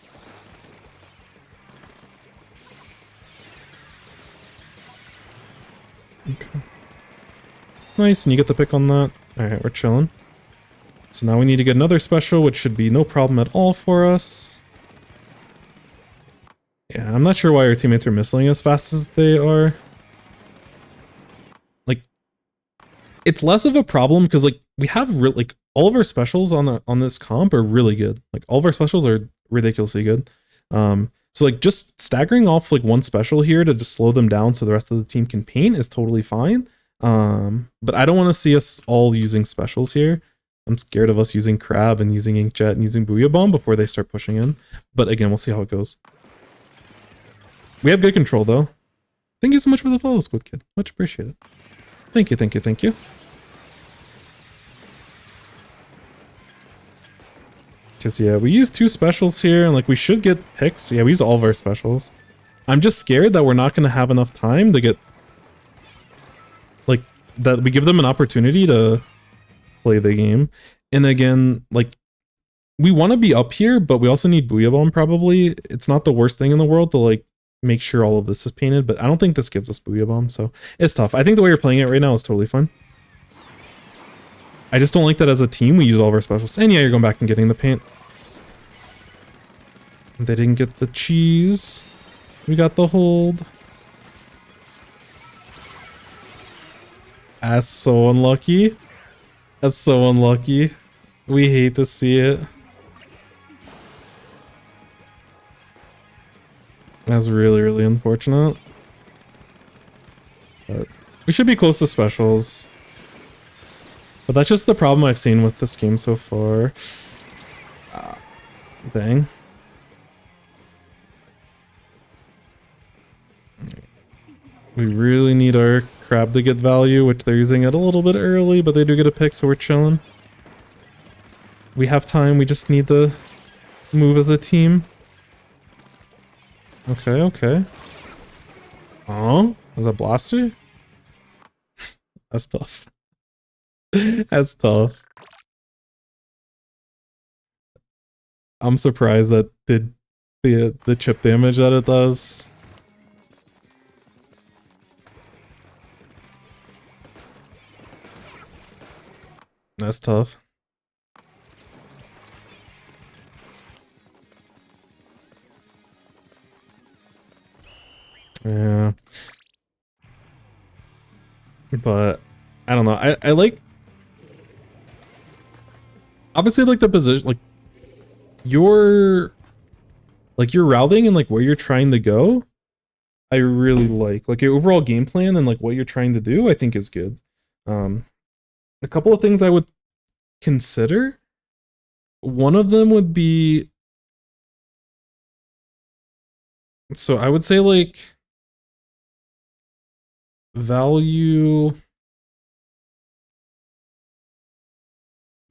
[SPEAKER 1] Okay. Nice, and you get the pick on that. All right, we're chilling. So now we need to get another special, which should be no problem at all for us. Yeah, I'm not sure why our teammates are missing as fast as they are. Like, it's less of a problem because like we have like all of our specials on this comp are really good. Like all of our specials are ridiculously good. So like just staggering off like one special here to just slow them down so the rest of the team can paint is totally fine. But I don't want to see us all using specials here. I'm scared of us using Crab and using Inkjet and using Booyah Bomb before they start pushing in. But again, we'll see how it goes. We have good control though. Thank you so much for the follow, Squid Kid. Much appreciated. Thank you, thank you, thank you. Because yeah, we use 2 specials here and like we should get picks. Yeah, we use all of our specials. I'm just scared that we're not going to have enough time to get like that we give them an opportunity to play the game. And again, like we want to be up here, but we also need Booyah Bomb probably. It's not the worst thing in the world to like make sure all of this is painted, but I don't think this gives us Booyah Bomb, so it's tough. I think the way you're playing it right now is totally fine. I just don't like that as a team we use all of our specials. And yeah, you're going back and getting the paint. They didn't get the cheese. We got the hold. That's so unlucky. That's so unlucky. We hate to see it. That's really, really unfortunate. But we should be close to specials. But that's just the problem I've seen with this game so far. Dang. We really need our Crab to get value, which they're using it a little bit early, but they do get a pick, so we're chilling. We have time, we just need to move as a team. Okay, okay. Oh, was that Blaster? That's tough. That's tough. I'm surprised that the chip damage that it does. That's tough. Yeah. But I don't know. I like obviously like the position like your routing and like where you're trying to go. I really like your overall game plan and like what you're trying to do, I think is good. A couple of things I would consider. One of them would be, so I would say like value,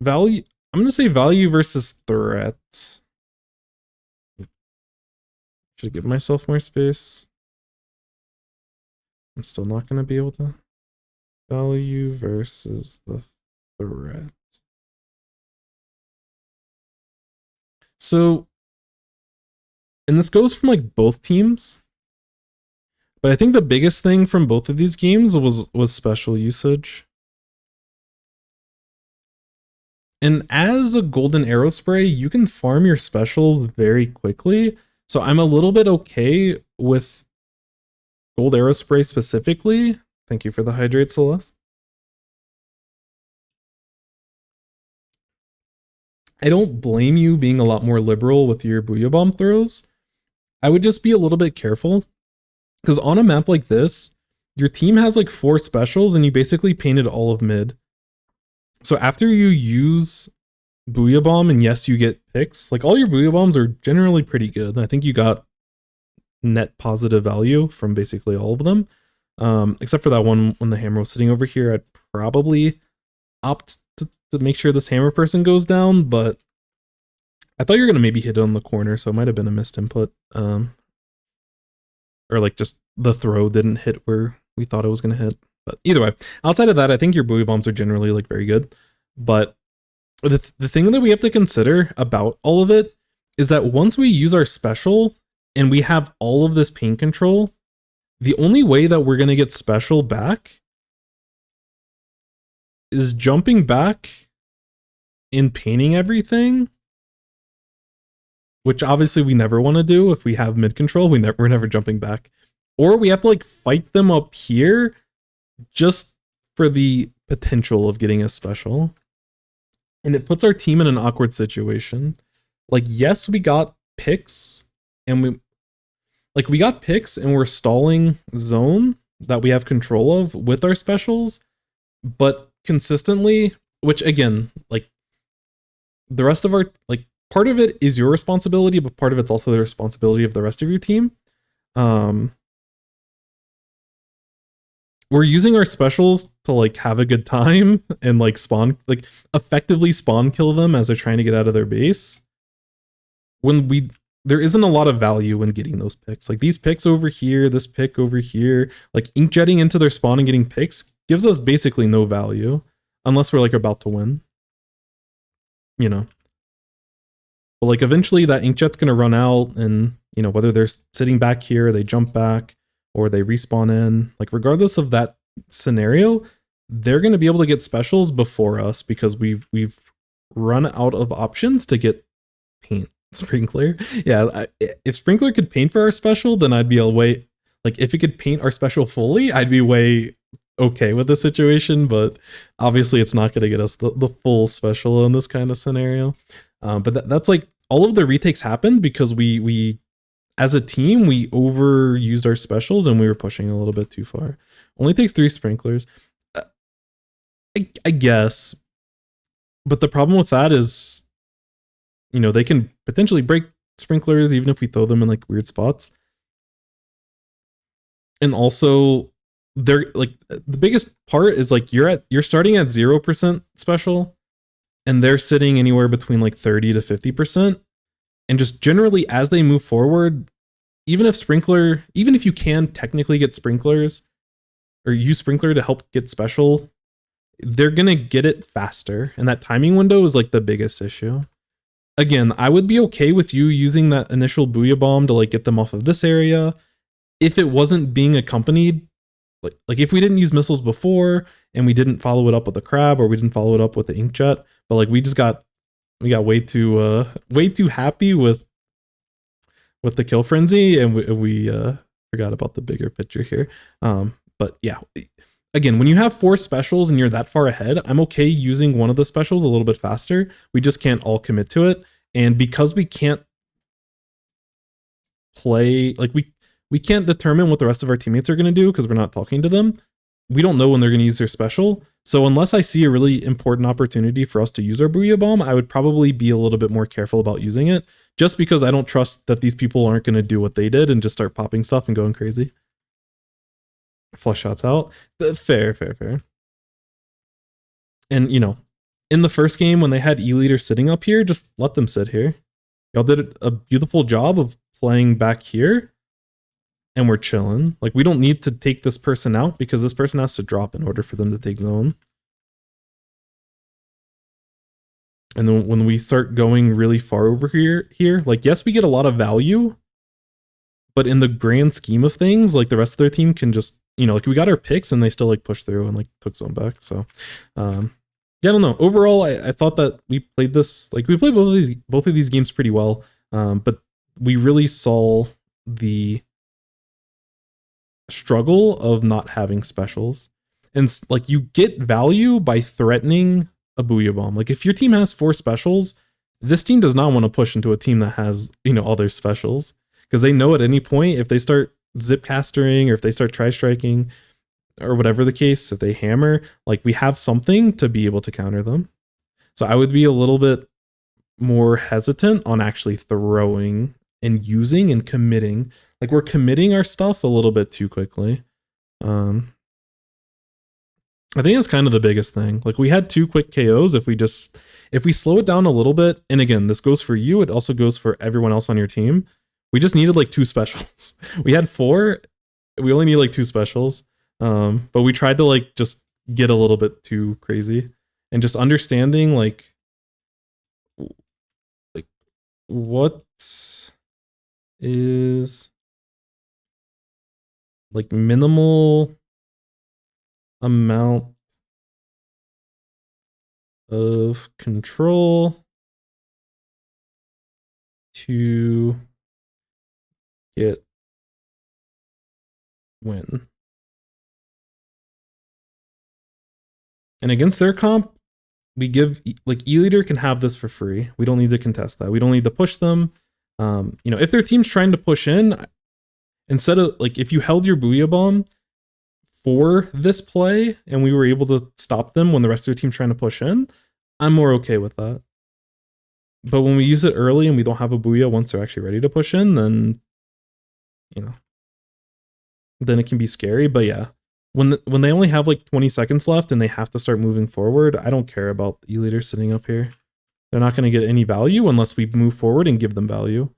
[SPEAKER 1] I'm going to say value versus threat. Should I give myself more space? I'm still not going to be able to. Value versus the threat. So, and this goes from like both teams, but I think the biggest thing from both of these games was special usage. And as a golden arrow spray, you can farm your specials very quickly. So I'm a little bit okay with gold arrow spray specifically. Thank you for the hydrate, Celeste. I don't blame you being a lot more liberal with your Booyah Bomb throws. I would just be a little bit careful. Because on a map like this, your team has like 4 specials and you basically painted all of mid. So after you use Booyah Bomb and yes, you get picks, like all your Booyah Bombs are generally pretty good. I think you got net positive value from basically all of them. Except for that one when the hammer was sitting over here, I'd probably opt to make sure this hammer person goes down, but I thought you were going to maybe hit it on the corner, so it might have been a missed input. Or like just the throw didn't hit where we thought it was going to hit. But either way, outside of that, I think your Booyah Bombs are generally like very good. But the thing that we have to consider about all of it is that once we use our special and we have all of this paint control, the only way that we're going to get special back is jumping back in painting everything, which obviously we never want to do. If we have mid control, we're never jumping back, or we have to like fight them up here just for the potential of getting a special. And it puts our team in an awkward situation. Like, yes, we got picks and we got picks and we're stalling zone that we have control of with our specials, but consistently, which again, like the rest of our, like part of it is your responsibility, but part of it's also the responsibility of the rest of your team. We're using our specials to like have a good time and like spawn, like effectively spawn kill them as they're trying to get out of their base. When there isn't a lot of value in getting those picks. Like these picks over here, this pick over here, like inkjetting into their spawn and getting picks gives us basically no value unless we're like about to win, you know. But like eventually that inkjet's gonna run out, and you know, whether they're sitting back here, they jump back, or they respawn in, like regardless of that scenario, they're gonna be able to get specials before us because we've run out of options to get paint. Sprinkler, yeah. If Sprinkler could paint for our special, then I'd be way, like if it could paint our special fully, I'd be way okay with the situation. But obviously, it's not going to get us the full special in this kind of scenario. But that's like all of the retakes happened because we as a team we overused our specials and we were pushing a little bit too far. Only takes 3 sprinklers, I guess. But the problem with that is, you know, they can potentially break sprinklers even if we throw them in like weird spots. And also they're like, the biggest part is like you're starting at 0% special and they're sitting anywhere between like 30 to 50%. And just generally as they move forward, even if you can technically get sprinklers or use sprinkler to help get special, they're gonna get it faster. And that timing window is like the biggest issue. Again, I would be okay with you using that initial Booyah Bomb to like get them off of this area if it wasn't being accompanied, like if we didn't use missiles before and we didn't follow it up with the crab or we didn't follow it up with the inkjet, but like we got way too happy with the kill frenzy and we forgot about the bigger picture here. But yeah, again, when you have 4 specials and you're that far ahead, I'm okay using one of the specials a little bit faster. We just can't all commit to it. And because we can't play, like we can't determine what the rest of our teammates are going to do because we're not talking to them. We don't know when they're going to use their special. So unless I see a really important opportunity for us to use our Booyah Bomb, I would probably be a little bit more careful about using it just because I don't trust that these people aren't going to do what they did and just start popping stuff and going crazy. Flush shots out. Fair. And, you know, in the first game when they had E-Leader sitting up here, just let them sit here. Y'all did a beautiful job of playing back here, and we're chilling. Like, we don't need to take this person out because this person has to drop in order for them to take zone. And then when we start going really far over here, like, yes, we get a lot of value, but in the grand scheme of things, like, the rest of their team can just, you know, like, we got our picks and they still, like, pushed through and, like, took zone back. So, yeah, I don't know. Overall, I thought that we played this, like, we played both of these games pretty well, but we really saw the struggle of not having specials. And, like, you get value by threatening a Booyah Bomb. Like, if your team has 4 specials, this team does not want to push into a team that has, you know, all their specials. Because they know at any point, if they start zipcastering or if they start tri-striking or whatever the case, if they hammer, like, we have something to be able to counter them. So I would be a little bit more hesitant on actually throwing and using and committing. Like, we're committing our stuff a little bit too quickly. I think it's kind of the biggest thing. Like, we had 2 quick KOs. If we slow it down a little bit, and again, this goes for you, it also goes for everyone else on your team. We just needed like 2 specials. We had 4. We only need like 2 specials. But we tried to like just get a little bit too crazy and just understanding like what is like minimal amount of control to get win. And against their comp, we give, like, E-Leader can have this for free. We don't need to contest that. We don't need to push them. You know, if their team's trying to push in, instead of, like, if you held your Booyah Bomb for this play and we were able to stop them when the rest of their team's trying to push in, I'm more okay with that. But when we use it early and we don't have a Booyah once they're actually ready to push in, then, you know, then it can be scary. But yeah, when they only have like 20 seconds left and they have to start moving forward, I don't care about the E-Leader sitting up here. They're not going to get any value unless we move forward and give them value.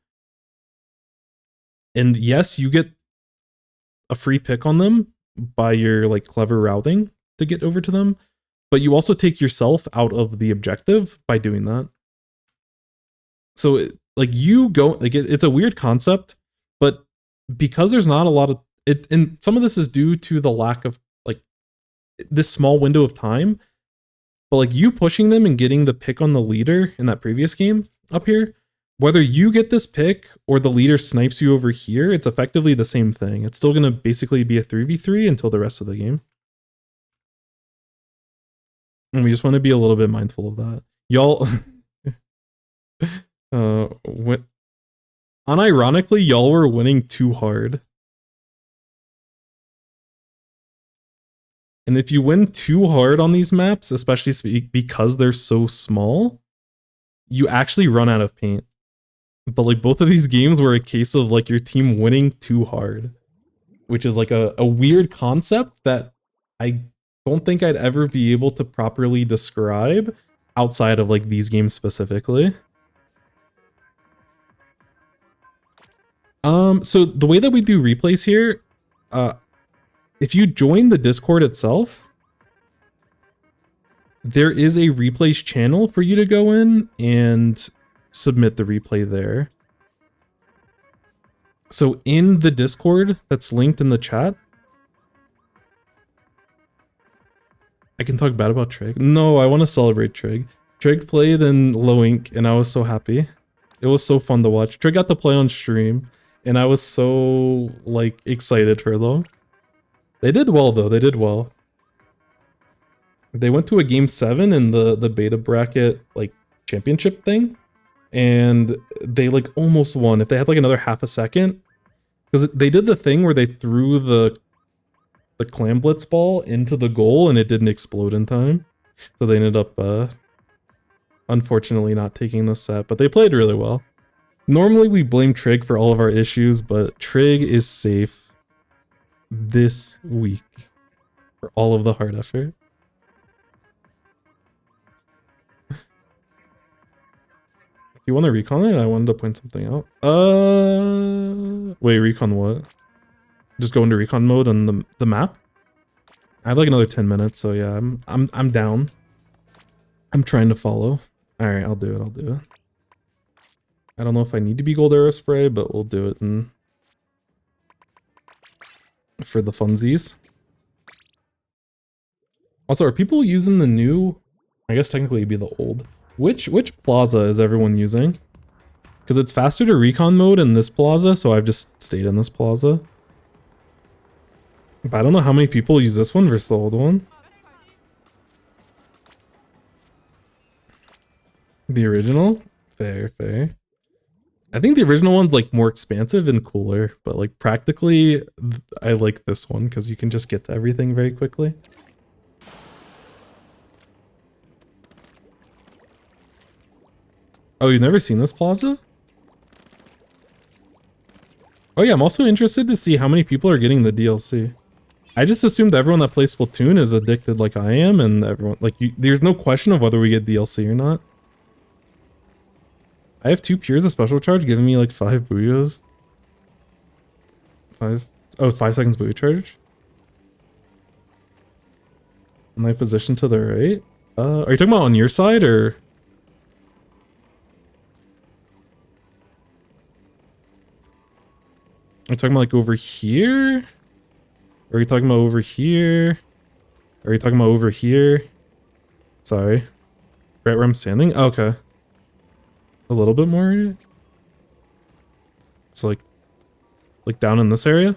[SPEAKER 1] And yes, you get a free pick on them by your like clever routing to get over to them, but you also take yourself out of the objective by doing that. So like you go, like it's a weird concept, but because there's not a lot of it, and some of this is due to the lack of like this small window of time, but like you pushing them and getting the pick on the leader in that previous game up here, whether you get this pick or the leader snipes you over here, it's effectively the same thing. It's still going to basically be a 3v3 until the rest of the game. And we just want to be a little bit mindful of that. Y'all, unironically, y'all were winning too hard. And if you win too hard on these maps, especially because they're so small, you actually run out of paint. But like both of these games were a case of like your team winning too hard, which is like a weird concept that I don't think I'd ever be able to properly describe outside of like these games specifically. So the way that we do replays here, if you join the Discord itself, there is a replays channel for you to go in and submit the replay there. So in the Discord that's linked in the chat, I can talk bad about Trig. No, I want to celebrate Trig. Trig played in low ink and I was so happy. It was so fun to watch. Trig got to play on stream and I was so like excited for them. They did well though, they did well. They went to a game 7 in the beta bracket like championship thing. And they like almost won. If they had like another half a second, because they did the thing where they threw the clam blitz ball into the goal and it didn't explode in time. So they ended up unfortunately not taking the set, but they played really well. Normally we blame Trig for all of our issues, but Trig is safe this week for all of the hard effort. You want to recon it? I wanted to point something out. Wait, recon what? Just go into recon mode on the map? I have like another 10 minutes, so yeah, I'm down. I'm trying to follow. Alright, I'll do it. I don't know if I need to be gold arrow spray, but we'll do it for the funsies. Also, are people using the new? I guess technically it'd be the old. Which plaza is everyone using? Because it's faster to recon mode in this plaza, so I've just stayed in this plaza. But I don't know how many people use this one versus the old one. The original? Fair. I think the original one's like more expansive and cooler, but like practically I like this one because you can just get to everything very quickly. Oh, you've never seen this plaza? Oh yeah, I'm also interested to see how many people are getting the DLC. I just assumed everyone that plays Splatoon is addicted like I am, and everyone, like, there's no question of whether we get DLC or not. I have 2 Pures of special charge giving me like 5 Booyahs. 5 seconds Booyah charge. My position to the right. Are you talking about on your side or? Are you talking about like over here? Or are you talking about over here? Or are you talking about over here? Sorry. Right where I'm standing? Okay. A little bit more. So like down in this area?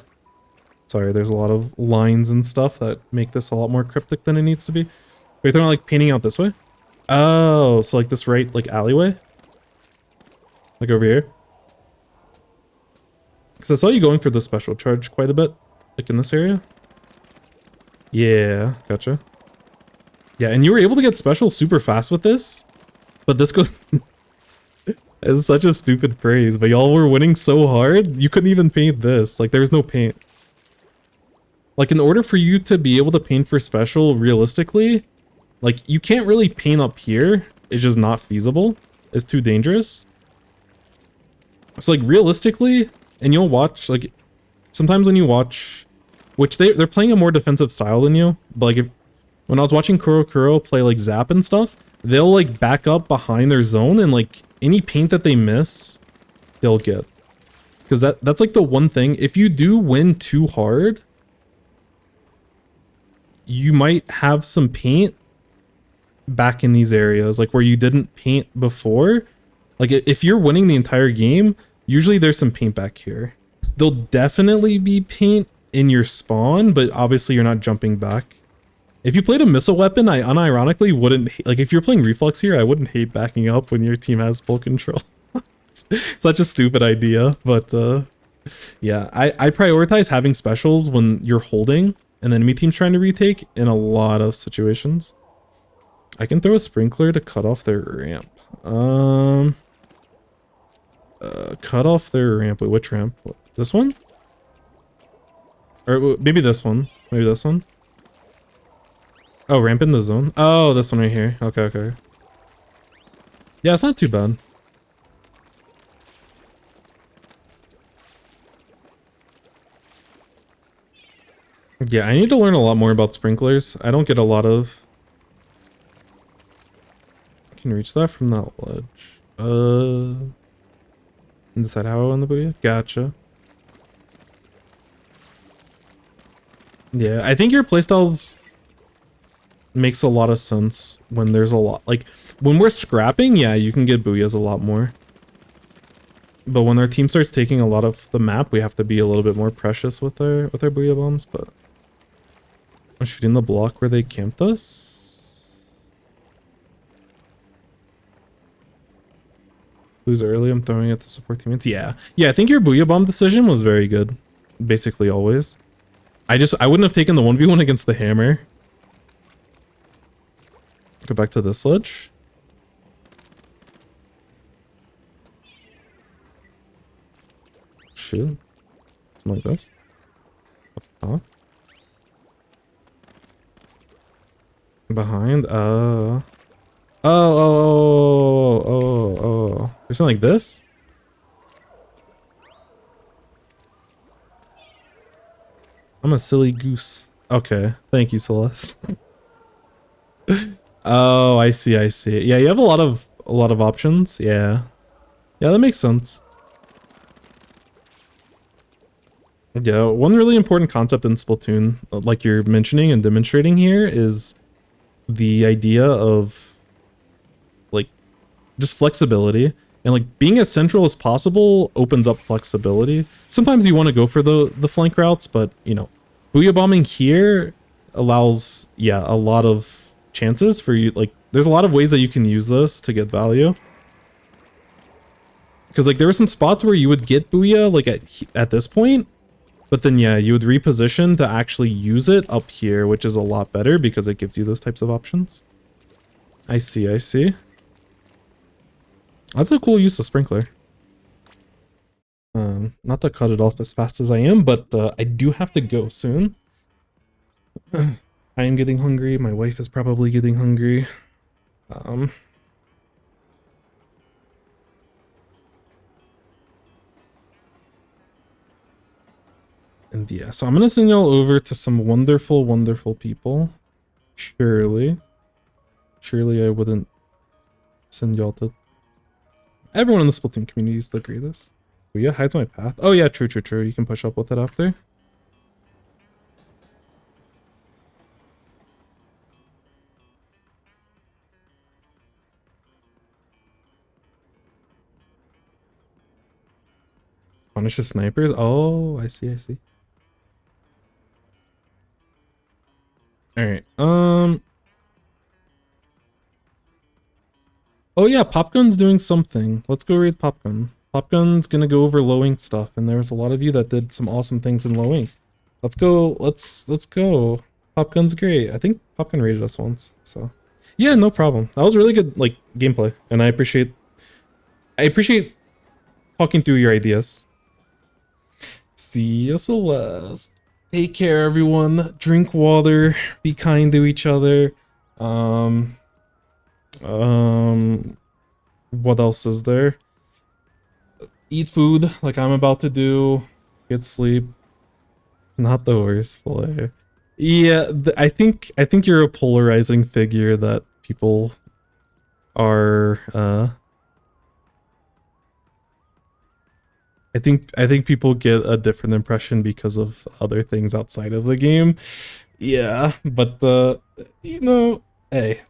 [SPEAKER 1] Sorry, there's a lot of lines and stuff that make this a lot more cryptic than it needs to be. Wait, they're not like painting out this way? Oh, so like this right like alleyway? Like over here? Because I saw you going for the special charge quite a bit. Like in this area? Yeah, gotcha. Yeah, and you were able to get special super fast with this. But this goes... It's such a stupid phrase, but y'all were winning so hard, you couldn't even paint this. Like, there's no paint. Like, in order for you to be able to paint for special realistically, like, you can't really paint up here. It's just not feasible. It's too dangerous. So, like, realistically, and you'll watch, like, sometimes when you watch, which they're playing a more defensive style than you, but, like, when I was watching Kuro play, like, Zap and stuff, they'll, like, back up behind their zone and, like, any paint that they miss, they'll get. Because that's, like, the one thing. If you do win too hard, you might have some paint back in these areas, like, where you didn't paint before. Like, if you're winning the entire game, usually there's some paint back here. There'll definitely be paint in your spawn, but obviously you're not jumping back. If you played a missile weapon, I unironically wouldn't like if you're playing reflex here, I wouldn't hate backing up when your team has full control. Such a stupid idea, but yeah, I prioritize having specials when you're holding and the enemy team's trying to retake in a lot of situations. I can throw a sprinkler to cut off their ramp. Cut off their ramp. Wait, which ramp? What, this one? Or maybe this one. Maybe this one. Oh, ramp in the zone. Oh, this one right here. Okay, okay. Yeah, it's not too bad. Yeah, I need to learn a lot more about sprinklers. I don't get a lot of... I can reach that from that ledge. Decide how I won the booyah? Gotcha. Yeah, I think your playstyles makes a lot of sense when there's a lot, like when we're scrapping, yeah, you can get booyahs a lot more. But when our team starts taking a lot of the map, we have to be a little bit more precious with our booyah bombs. But I'm shooting the block where they camped us. Who's early? I'm throwing it to support teammates. Yeah, I think your booyah bomb decision was very good. Basically always. I wouldn't have taken the 1v1 against the hammer. Go back to this ledge. Shoot. Something like this. Huh? Behind? Oh. There's something like this? I'm a silly goose. Okay. Thank you, Celeste. Oh, I see. Yeah, you have a lot of options. Yeah. Yeah, that makes sense. Yeah, one really important concept in Splatoon, like you're mentioning and demonstrating here, is the idea of like just flexibility, and like being as central as possible opens up flexibility. Sometimes you want to go for the flank routes, but you know, booyah bombing here allows, yeah, a lot of chances for you. Like there's a lot of ways that you can use this to get value. Because like there were some spots where you would get booyah like at this point, but then yeah, you would reposition to actually use it up here, which is a lot better because it gives you those types of options. I see. That's a cool use of sprinkler. Not to cut it off as fast as I am, but I do have to go soon. I am getting hungry. My wife is probably getting hungry. And yeah, so I'm gonna send y'all over to some wonderful, wonderful people. Surely I wouldn't send y'all to... Everyone in the Splatoon community is the greatest. Oh yeah, hides my path. Oh yeah, true. You can push up with it after. Punish the snipers? Oh, I see, I see. Alright, oh yeah, Popgun's doing something. Let's go raid Popgun. Popgun's gonna go over lowing stuff, and there was a lot of you that did some awesome things in lowing. Let's go, let's go. Popgun's great. I think Popgun raided us once, so. Yeah, no problem. That was really good, like, gameplay, and I appreciate talking through your ideas. See you, Celeste. Take care, everyone. Drink water. Be kind to each other. What else is there? Eat food, like I'm about to do. Get sleep. Not the worst player. Yeah, I think you're a polarizing figure that people are. I think people get a different impression because of other things outside of the game. Yeah, but you know, hey,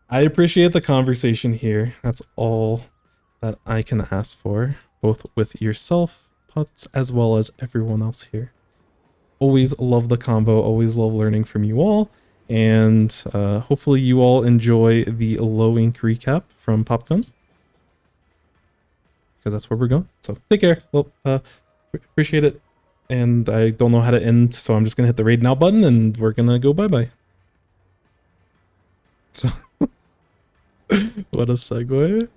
[SPEAKER 1] I appreciate the conversation here. That's all that I can ask for, both with yourself, Putz, as well as everyone else here. Always love the convo, always love learning from you all, and hopefully you all enjoy the low ink recap from Popgun, because that's where we're going. So take care. Well, appreciate it. And I don't know how to end, so I'm just gonna hit the raid now button and we're gonna go bye-bye. So what a segue.